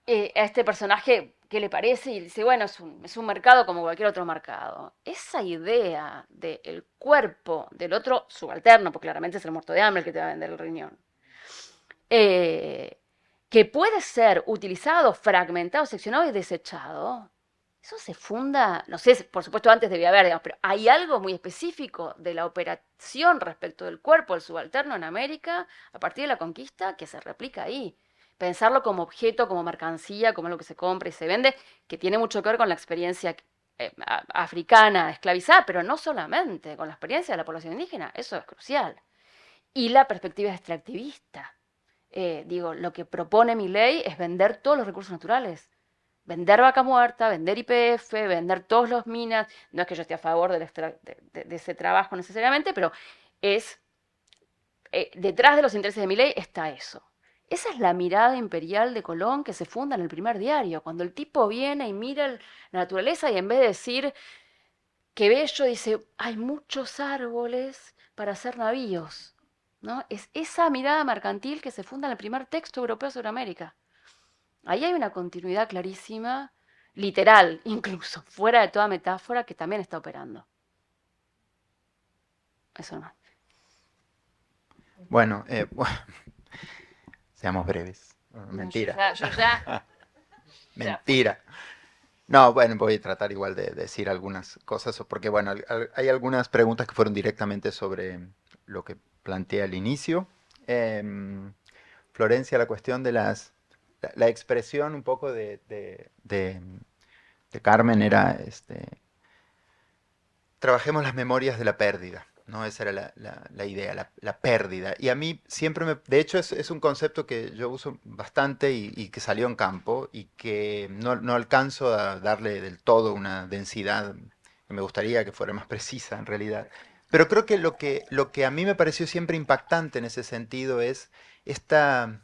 este personaje, ¿qué le parece? Y dice, bueno, es un mercado como cualquier otro mercado. Esa idea del cuerpo del otro subalterno, porque claramente es el muerto de hambre el que te va a vender el riñón, que puede ser utilizado, fragmentado, seccionado y desechado, eso se funda, no sé, por supuesto antes debía haber, digamos, pero hay algo muy específico de la operación respecto del cuerpo del subalterno en América a partir de la conquista que se replica ahí. Pensarlo como objeto, como mercancía, como algo que se compra y se vende, que tiene mucho que ver con la experiencia africana esclavizada, pero no solamente, con la experiencia de la población indígena, eso es crucial. Y la perspectiva extractivista. Digo, lo que propone mi ley es vender todos los recursos naturales. Vender vaca muerta, vender YPF, vender todos los minas. No es que yo esté a favor de ese trabajo necesariamente, pero es detrás de los intereses de mi ley está eso. Esa es la mirada imperial de Colón que se funda en el primer diario, cuando el tipo viene y mira la naturaleza y en vez de decir que Bello dice, hay muchos árboles para hacer navíos, ¿no? Es esa mirada mercantil que se funda en el primer texto europeo sobre América. Ahí hay una continuidad clarísima, literal, incluso, fuera de toda metáfora, que también está operando. Eso no.
Bueno, seamos breves. Mentira.
Yo ya.
Mentira. No, bueno, voy a tratar igual de decir algunas cosas, porque bueno, hay algunas preguntas que fueron directamente sobre lo que planteé al inicio. Florencia, la cuestión de la expresión un poco de Carmen era, trabajemos las memorias de la pérdida, ¿no? Esa era la idea, la pérdida. Y a mí siempre de hecho es un concepto que yo uso bastante y que salió en campo y que no alcanzo a darle del todo una densidad que me gustaría que fuera más precisa en realidad. Pero creo que lo que a mí me pareció siempre impactante en ese sentido es esta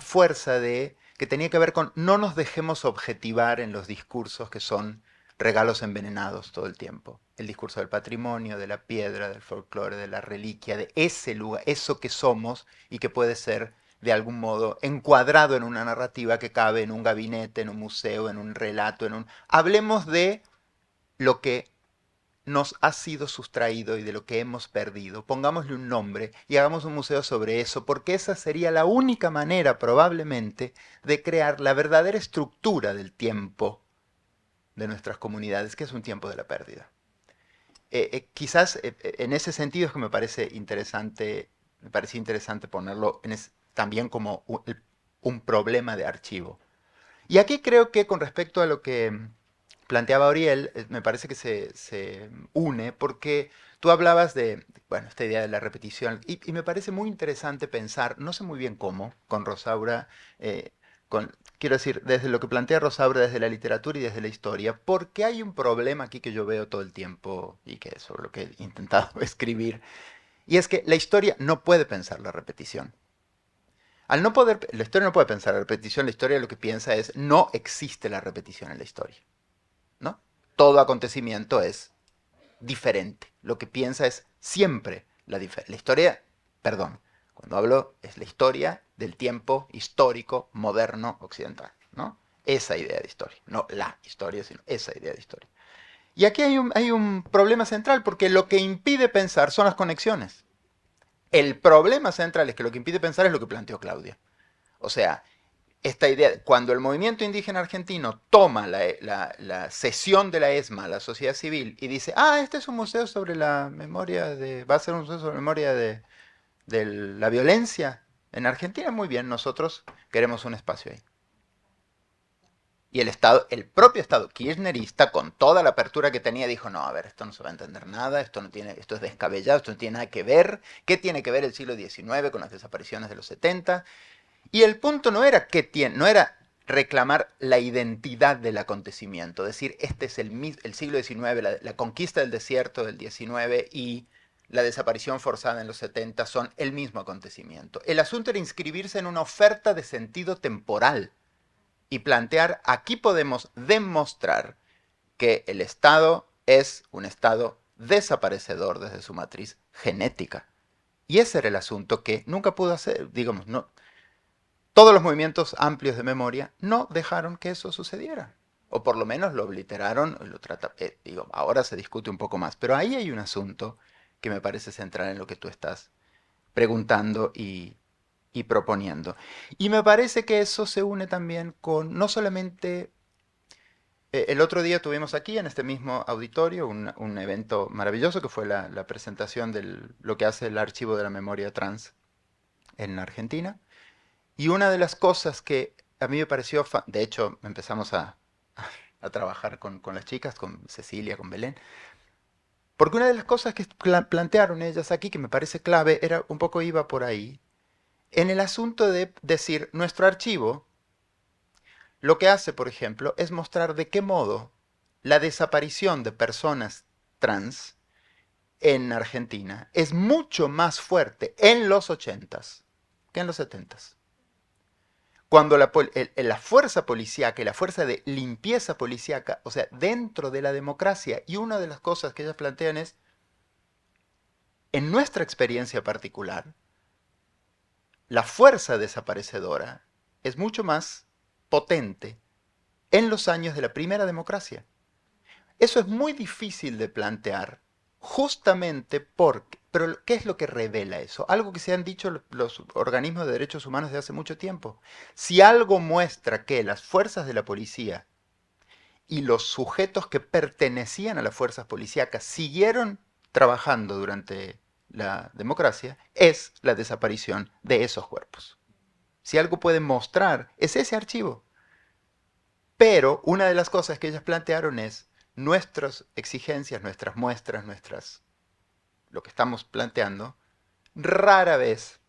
fuerza que tenía que ver con no nos dejemos objetivar en los discursos que son regalos envenenados todo el tiempo. El discurso del patrimonio, de la piedra, del folclore, de la reliquia, de ese lugar, eso que somos y que puede ser de algún modo encuadrado en una narrativa que cabe en un gabinete, en un museo, en un relato, Hablemos de lo que nos ha sido sustraído y de lo que hemos perdido. Pongámosle un nombre y hagamos un museo sobre eso, porque esa sería la única manera probablemente de crear la verdadera estructura del tiempo de nuestras comunidades, que es un tiempo de la pérdida. Quizás en ese sentido es que me parecía interesante ponerlo también como un problema de archivo. Y aquí creo que con respecto a lo que planteaba Oriel, me parece que se une, porque tú hablabas de, bueno, esta idea de la repetición, y me parece muy interesante pensar, no sé muy bien cómo, con Rosaura, quiero decir, desde lo que plantea Rosaura, desde la literatura y desde la historia, porque hay un problema aquí que yo veo todo el tiempo y que es sobre lo que he intentado escribir, y es que la historia no puede pensar la repetición. Al no poder, la historia no puede pensar la repetición, la historia lo que piensa es, no existe la repetición en la historia, ¿no? Todo acontecimiento es diferente, lo que piensa es siempre la historia, perdón, cuando hablo es la historia del tiempo histórico, moderno, occidental, ¿no? Esa idea de historia, no la historia, sino esa idea de historia. Y aquí hay un problema central, porque lo que impide pensar son las conexiones. El problema central es que lo que impide pensar es lo que planteó Claudia. O sea, esta idea, cuando el movimiento indígena argentino toma la cesión de la ESMA, la sociedad civil, y dice, este es un museo sobre la memoria va a ser un museo sobre la memoria de la violencia en Argentina, muy bien, nosotros queremos un espacio ahí. Y el propio Estado kirchnerista, con toda la apertura que tenía, dijo, no, a ver, esto no se va a entender nada, esto es descabellado, esto no tiene nada que ver. ¿Qué tiene que ver el siglo XIX con las desapariciones de los 70? Y el punto no era reclamar la identidad del acontecimiento, decir, este es el siglo XIX, la conquista del desierto del XIX y la desaparición forzada en los 70 son el mismo acontecimiento. El asunto era inscribirse en una oferta de sentido temporal y plantear, aquí podemos demostrar que el Estado es un Estado desaparecedor desde su matriz genética. Y ese era el asunto que nunca pudo hacer, digamos, no. Todos los movimientos amplios de memoria no dejaron que eso sucediera. O por lo menos lo obliteraron, ahora se discute un poco más. Pero ahí hay un asunto que me parece central en lo que tú estás preguntando y proponiendo. Y me parece que eso se une también con, no solamente, el otro día tuvimos aquí en este mismo auditorio un evento maravilloso que fue la presentación de lo que hace el Archivo de la Memoria Trans en Argentina. Y una de las cosas que a mí me pareció, de hecho empezamos a trabajar con las chicas, con Cecilia, con Belén, porque una de las cosas que plantearon ellas aquí, que me parece clave, era un poco iba por ahí, en el asunto de decir, nuestro archivo, lo que hace, por ejemplo, es mostrar de qué modo la desaparición de personas trans en Argentina es mucho más fuerte en los 80s que en los 70s. Cuando la fuerza policíaca y la fuerza de limpieza policíaca, o sea, dentro de la democracia, y una de las cosas que ellas plantean es, en nuestra experiencia particular, la fuerza desaparecedora es mucho más potente en los años de la primera democracia. Eso es muy difícil de plantear, justamente porque, pero ¿qué es lo que revela eso? Algo que se han dicho los organismos de derechos humanos desde hace mucho tiempo. Si algo muestra que las fuerzas de la policía y los sujetos que pertenecían a las fuerzas policíacas siguieron trabajando durante la democracia, es la desaparición de esos cuerpos. Si algo puede mostrar, es ese archivo. Pero una de las cosas que ellas plantearon es, nuestras exigencias, nuestras muestras, lo que estamos planteando, rara vez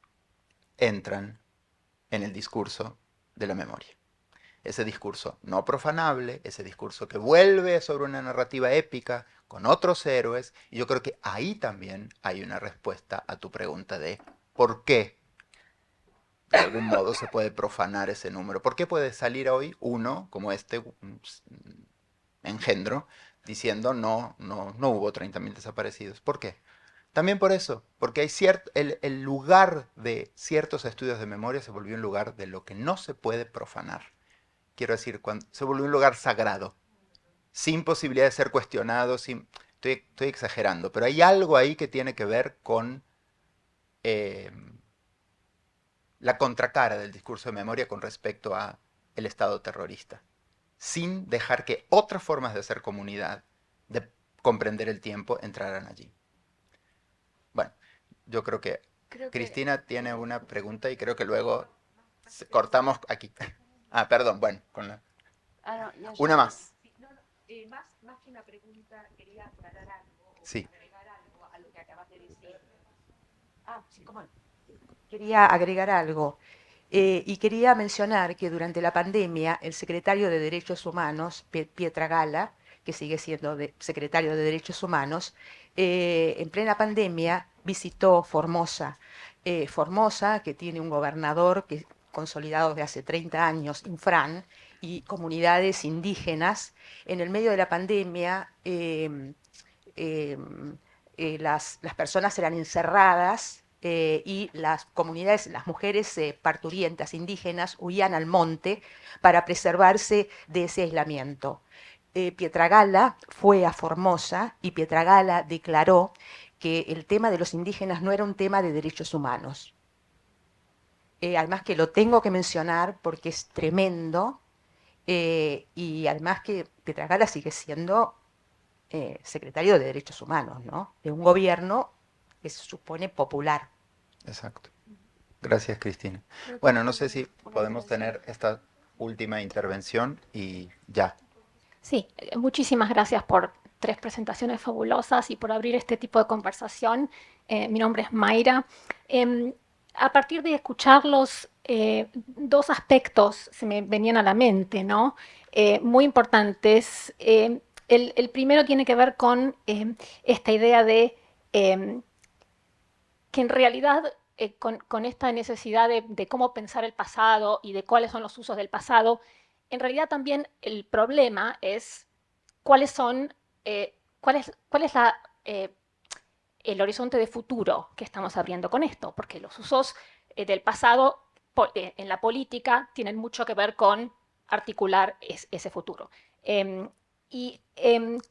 entran en el discurso de la memoria. Ese discurso no profanable, ese discurso que vuelve sobre una narrativa épica con otros héroes, y yo creo que ahí también hay una respuesta a tu pregunta de ¿por qué de algún modo se puede profanar ese número? ¿Por qué puede salir hoy uno como este engendro diciendo no hubo 30.000 desaparecidos? ¿Por qué? También por eso, porque hay el lugar de ciertos estudios de memoria se volvió un lugar de lo que no se puede profanar. Quiero decir, se volvió un lugar sagrado, sin posibilidad de ser cuestionado, estoy exagerando, pero hay algo ahí que tiene que ver con la contracara del discurso de memoria con respecto a el Estado terrorista, sin dejar que otras formas de hacer comunidad, de comprender el tiempo, entraran allí. Bueno, yo creo que Cristina tiene una pregunta y creo que luego cortamos aquí. Ah, perdón, bueno, una más.
Más que una pregunta, quería aclarar algo,
Sí.
agregar algo a lo que acabas de decir. Sí, cómo no. Quería agregar algo y quería mencionar que durante la pandemia el secretario de Derechos Humanos, Pietragala, que sigue siendo secretario de Derechos Humanos, en plena pandemia visitó Formosa. Formosa, que tiene un gobernador consolidado de hace 30 años, Infran, y comunidades indígenas. En el medio de la pandemia las personas eran encerradas y las comunidades, las mujeres parturientas indígenas huían al monte para preservarse de ese aislamiento. Pietragala fue a Formosa y Pietragala declaró que el tema de los indígenas no era un tema de derechos humanos. Además que lo tengo que mencionar porque es tremendo y además que Pietragala sigue siendo secretario de Derechos Humanos, ¿no? De un gobierno que se supone popular.
Exacto. Gracias, Cristina. Bueno, no sé si podemos tener esta última intervención y ya.
Sí, muchísimas gracias por 3 presentaciones fabulosas y por abrir este tipo de conversación. Mi nombre es Mayra. A partir de escucharlos, dos aspectos se me venían a la mente, ¿no? Muy importantes. El primero tiene que ver con esta idea de que en realidad con esta necesidad de cómo pensar el pasado y de cuáles son los usos del pasado, en realidad también el problema es cuáles son, cuál es el horizonte de futuro que estamos abriendo con esto, porque los usos del pasado en la política tienen mucho que ver con articular ese futuro.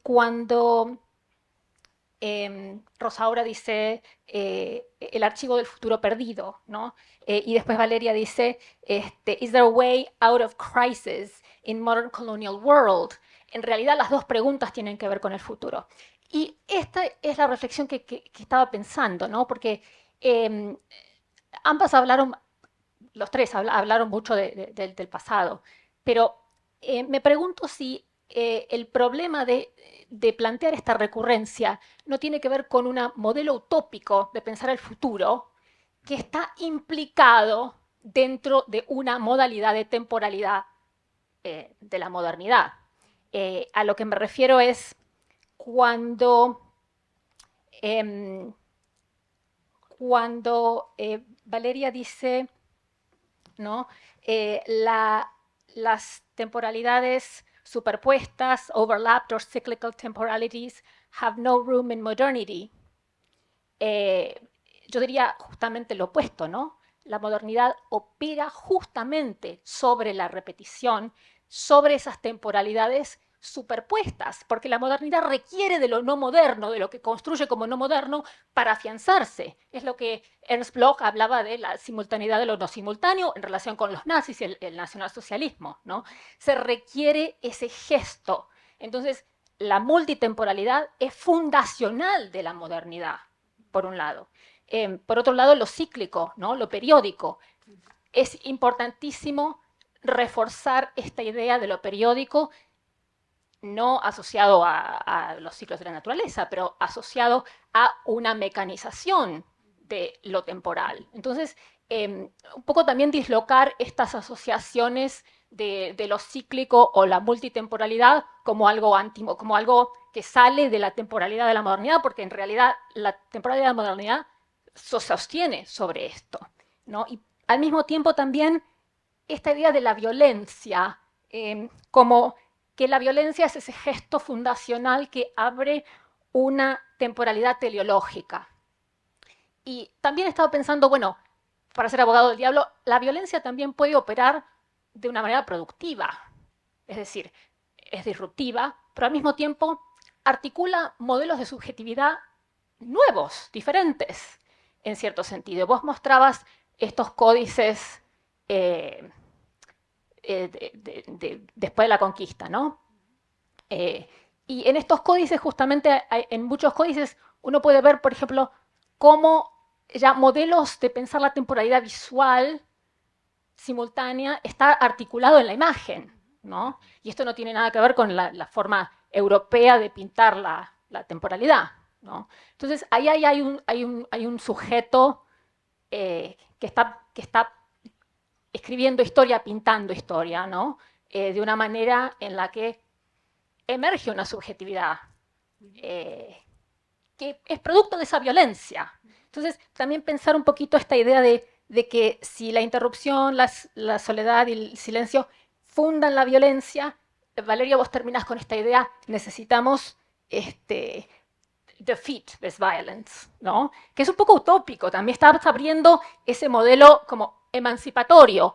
Cuando Rosaura dice el archivo del futuro perdido, ¿no? Y después Valeria dice, ¿is there a way out of crisis in modern colonial world? En realidad las dos preguntas tienen que ver con el futuro. Y esta es la reflexión que estaba pensando, ¿no? Porque ambas hablaron, los tres hablaron mucho del pasado, pero me pregunto si el problema de plantear esta recurrencia no tiene que ver con un modelo utópico de pensar el futuro que está implicado dentro de una modalidad de temporalidad de la modernidad. A lo que me refiero es cuando Valeria dice, ¿no? Las temporalidades superpuestas, overlapped or cyclical temporalities, have no room in modernity. Yo diría justamente lo opuesto, ¿no? La modernidad opera justamente sobre la repetición, sobre esas temporalidades superpuestas, porque la modernidad requiere de lo no moderno, de lo que construye como no moderno, para afianzarse. Es lo que Ernst Bloch hablaba de la simultaneidad de lo no simultáneo en relación con los nazis y el nacionalsocialismo, ¿no? Se requiere ese gesto. Entonces, la multitemporalidad es fundacional de la modernidad, por un lado. Por otro lado, lo cíclico, ¿no? Lo periódico. Es importantísimo reforzar esta idea de lo periódico, no asociado a los ciclos de la naturaleza, pero asociado a una mecanización de lo temporal. Entonces, un poco también dislocar estas asociaciones de lo cíclico o la multitemporalidad como algo antimo, como algo que sale de la temporalidad de la modernidad, porque en realidad la temporalidad de la modernidad se sostiene sobre esto, ¿no? Y al mismo tiempo también esta idea de la violencia como que la violencia es ese gesto fundacional que abre una temporalidad teleológica. Y también he estado pensando, bueno, para ser abogado del diablo, la violencia también puede operar de una manera productiva. Es decir, es disruptiva, pero al mismo tiempo articula modelos de subjetividad nuevos, diferentes, en cierto sentido. Vos mostrabas estos códices después de la conquista, ¿no? Y en estos códices, justamente, en muchos códices, uno puede ver, por ejemplo, cómo ya modelos de pensar la temporalidad visual simultánea está articulado en la imagen, ¿no? Y esto no tiene nada que ver con la forma europea de pintar la temporalidad, ¿no? Entonces, ahí hay un sujeto que está escribiendo historia, pintando historia, ¿no? De una manera en la que emerge una subjetividad que es producto de esa violencia. Entonces, también pensar un poquito esta idea de que si la interrupción, la soledad y el silencio fundan la violencia, Valeria, vos terminás con esta idea, necesitamos defeat this violence, ¿no? Que es un poco utópico, también estás abriendo ese modelo como emancipatorio.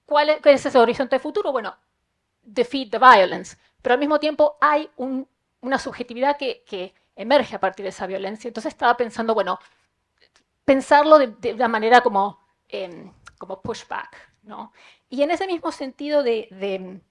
¿Cuál es ese horizonte de futuro? Bueno, defeat the violence, pero al mismo tiempo hay una subjetividad que emerge a partir de esa violencia. Entonces estaba pensando, bueno, pensarlo de una manera como pushback, ¿no? Y en ese mismo sentido de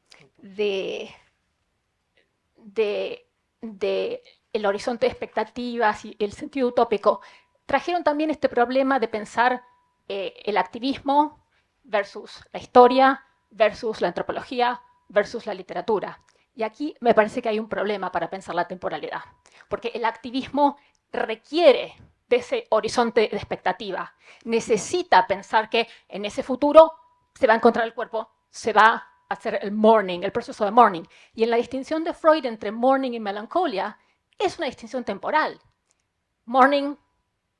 el horizonte de expectativas y el sentido utópico, trajeron también este problema de pensar el activismo versus la historia, versus la antropología, versus la literatura. Y aquí me parece que hay un problema para pensar la temporalidad, porque el activismo requiere de ese horizonte de expectativa. Necesita pensar que en ese futuro se va a encontrar el cuerpo, se va a hacer el mourning, el proceso de mourning. Y en la distinción de Freud entre mourning y melancolía, es una distinción temporal. Mourning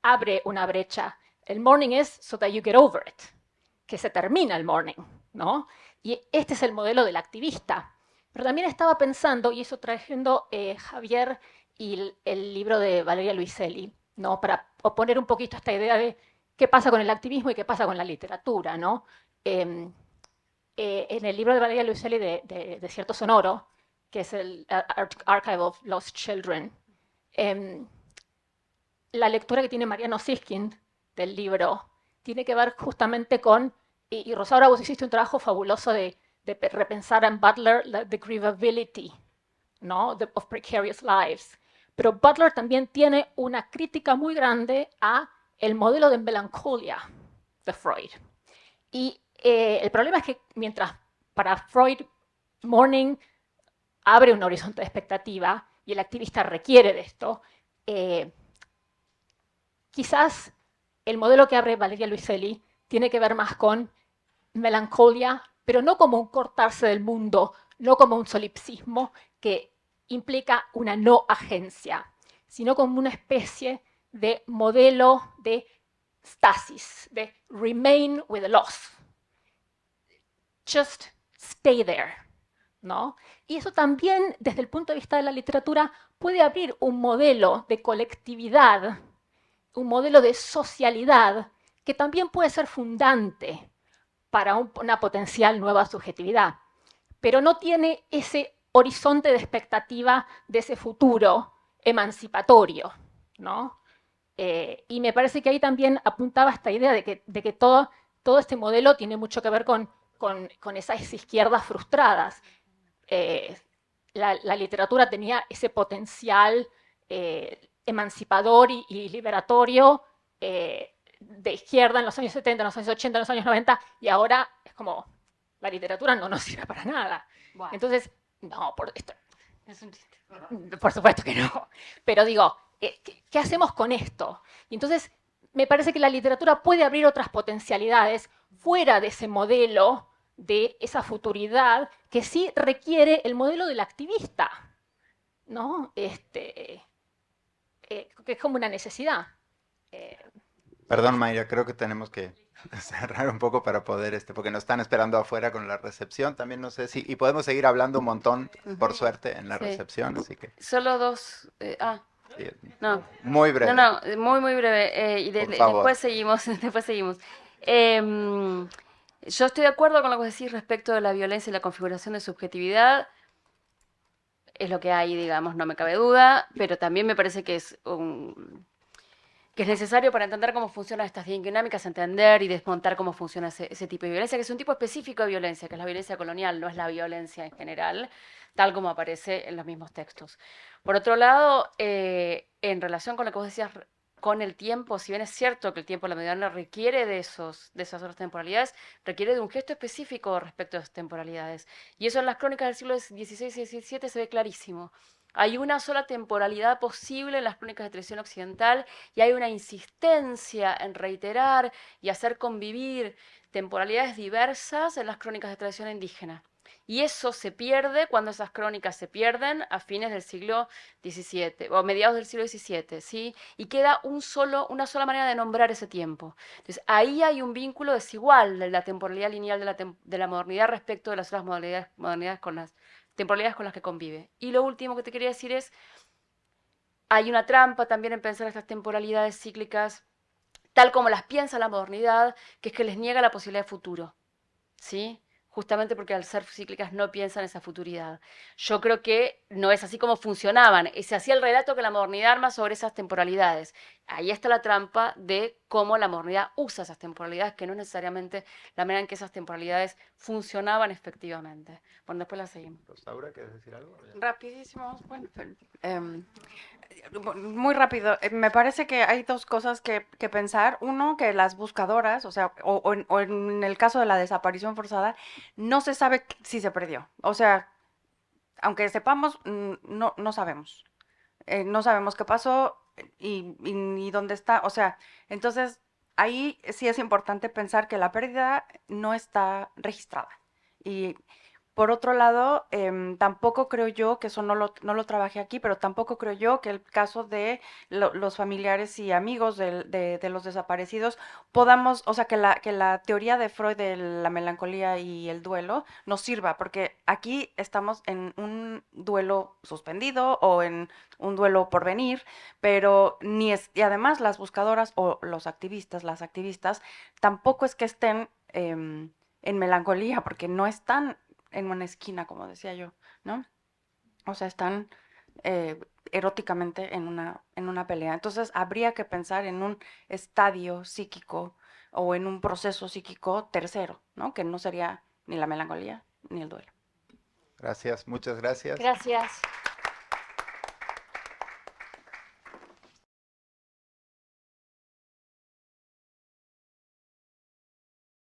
abre una brecha. El mourning es so that you get over it, que se termina el mourning, ¿no? Y este es el modelo del activista. Pero también estaba pensando, y eso trayendo Javier y el libro de Valeria Luiselli, ¿no? Para oponer un poquito esta idea de qué pasa con el activismo y qué pasa con la literatura, ¿no? En el libro de Valeria Luiselli de Desierto Sonoro, que es el Archive of Lost Children, la lectura que tiene Mariano Siskind del libro tiene que ver justamente con, y Rosaura, vos hiciste un trabajo fabuloso de repensar en Butler the grievability, ¿no? of precarious lives. Pero Butler también tiene una crítica muy grande a el modelo de melancolía de Freud. Y el problema es que mientras para Freud mourning abre un horizonte de expectativa y el activista requiere de esto, quizás el modelo que abre Valeria Luiselli tiene que ver más con melancolía, pero no como un cortarse del mundo, no como un solipsismo que implica una no agencia, sino como una especie de modelo de stasis, de remain with the loss. Just stay there, ¿no? Y eso también, desde el punto de vista de la literatura, puede abrir un modelo de colectividad, un modelo de socialidad, que también puede ser fundante para una potencial nueva subjetividad, pero no tiene ese horizonte de expectativa de ese futuro emancipatorio, ¿no? Y me parece que ahí también apuntaba esta idea de que todo este modelo tiene mucho que ver con esas izquierdas frustradas. La literatura tenía ese potencial emancipador y liberatorio de izquierda en los años 70, en los años 80, en los años 90, y ahora es como, la literatura no nos sirve para nada. Wow. Entonces, no, es un chiste. Por supuesto que no. Pero digo, ¿qué hacemos con esto? Y entonces, me parece que la literatura puede abrir otras potencialidades fuera de ese modelo, de esa futuridad, que sí requiere el modelo del activista, ¿no? Que es como una necesidad.
Perdón, Mayra, creo que tenemos que cerrar un poco para poder, porque nos están esperando afuera con la recepción. También no sé si, y podemos seguir hablando un montón, por suerte, en la recepción, así que...
Solo dos,
sí,
no.
Muy breve.
No, muy breve, y después seguimos, yo estoy de acuerdo con lo que vos decís respecto de la violencia y la configuración de subjetividad. Es lo que hay, digamos, no me cabe duda, pero también me parece que es necesario para entender cómo funcionan estas dinámicas, entender y desmontar cómo funciona ese tipo de violencia, que es un tipo específico de violencia, que es la violencia colonial, no es la violencia en general, tal como aparece en los mismos textos. Por otro lado, en relación con lo que vos decías con el tiempo, si bien es cierto que el tiempo de la mediana requiere de esas otras temporalidades, requiere de un gesto específico respecto a esas temporalidades. Y eso en las crónicas del siglo XVI y XVII se ve clarísimo. Hay una sola temporalidad posible en las crónicas de tradición occidental y hay una insistencia en reiterar y hacer convivir temporalidades diversas en las crónicas de tradición indígena. Y eso se pierde cuando esas crónicas se pierden a fines del siglo XVII o mediados del siglo XVII, ¿sí? Y queda una sola manera de nombrar ese tiempo. Entonces ahí hay un vínculo desigual de la temporalidad lineal de la modernidad respecto de las otras modernidades con las temporalidades con las que convive. Y lo último que te quería decir es, hay una trampa también en pensar estas temporalidades cíclicas tal como las piensa la modernidad, que es que les niega la posibilidad de futuro, ¿sí? Justamente porque al ser cíclicas no piensan esa futuridad. Yo creo que no es así como funcionaban, se hacía el relato que la modernidad arma sobre esas temporalidades. Ahí está la trampa de cómo la modernidad usa esas temporalidades, que no es necesariamente la manera en que esas temporalidades funcionaban efectivamente. Bueno, después la seguimos.
Rosaura, ¿quieres decir algo?
Rapidísimo, bueno, muy rápido. Me parece que hay dos cosas que pensar. Uno, que las buscadoras, o sea, o en el caso de la desaparición forzada, no se sabe si se perdió. O sea, aunque sepamos, no sabemos. No sabemos qué pasó y dónde está. O sea, entonces ahí sí es importante pensar que la pérdida no está registrada. Y por otro lado, tampoco creo yo, que eso no lo trabajé aquí, pero tampoco creo yo que el caso de los familiares y amigos de los desaparecidos podamos, o sea, que la teoría de Freud de la melancolía y el duelo nos sirva, porque aquí estamos en un duelo suspendido o en un duelo por venir, pero y además las buscadoras o los activistas, las activistas, tampoco es que estén en melancolía, porque no están en una esquina, como decía yo, ¿no? O sea, están eróticamente en una pelea. Entonces, habría que pensar en un estadio psíquico o en un proceso psíquico tercero, ¿no? Que no sería ni la melancolía ni el duelo.
Gracias, muchas gracias.
Gracias.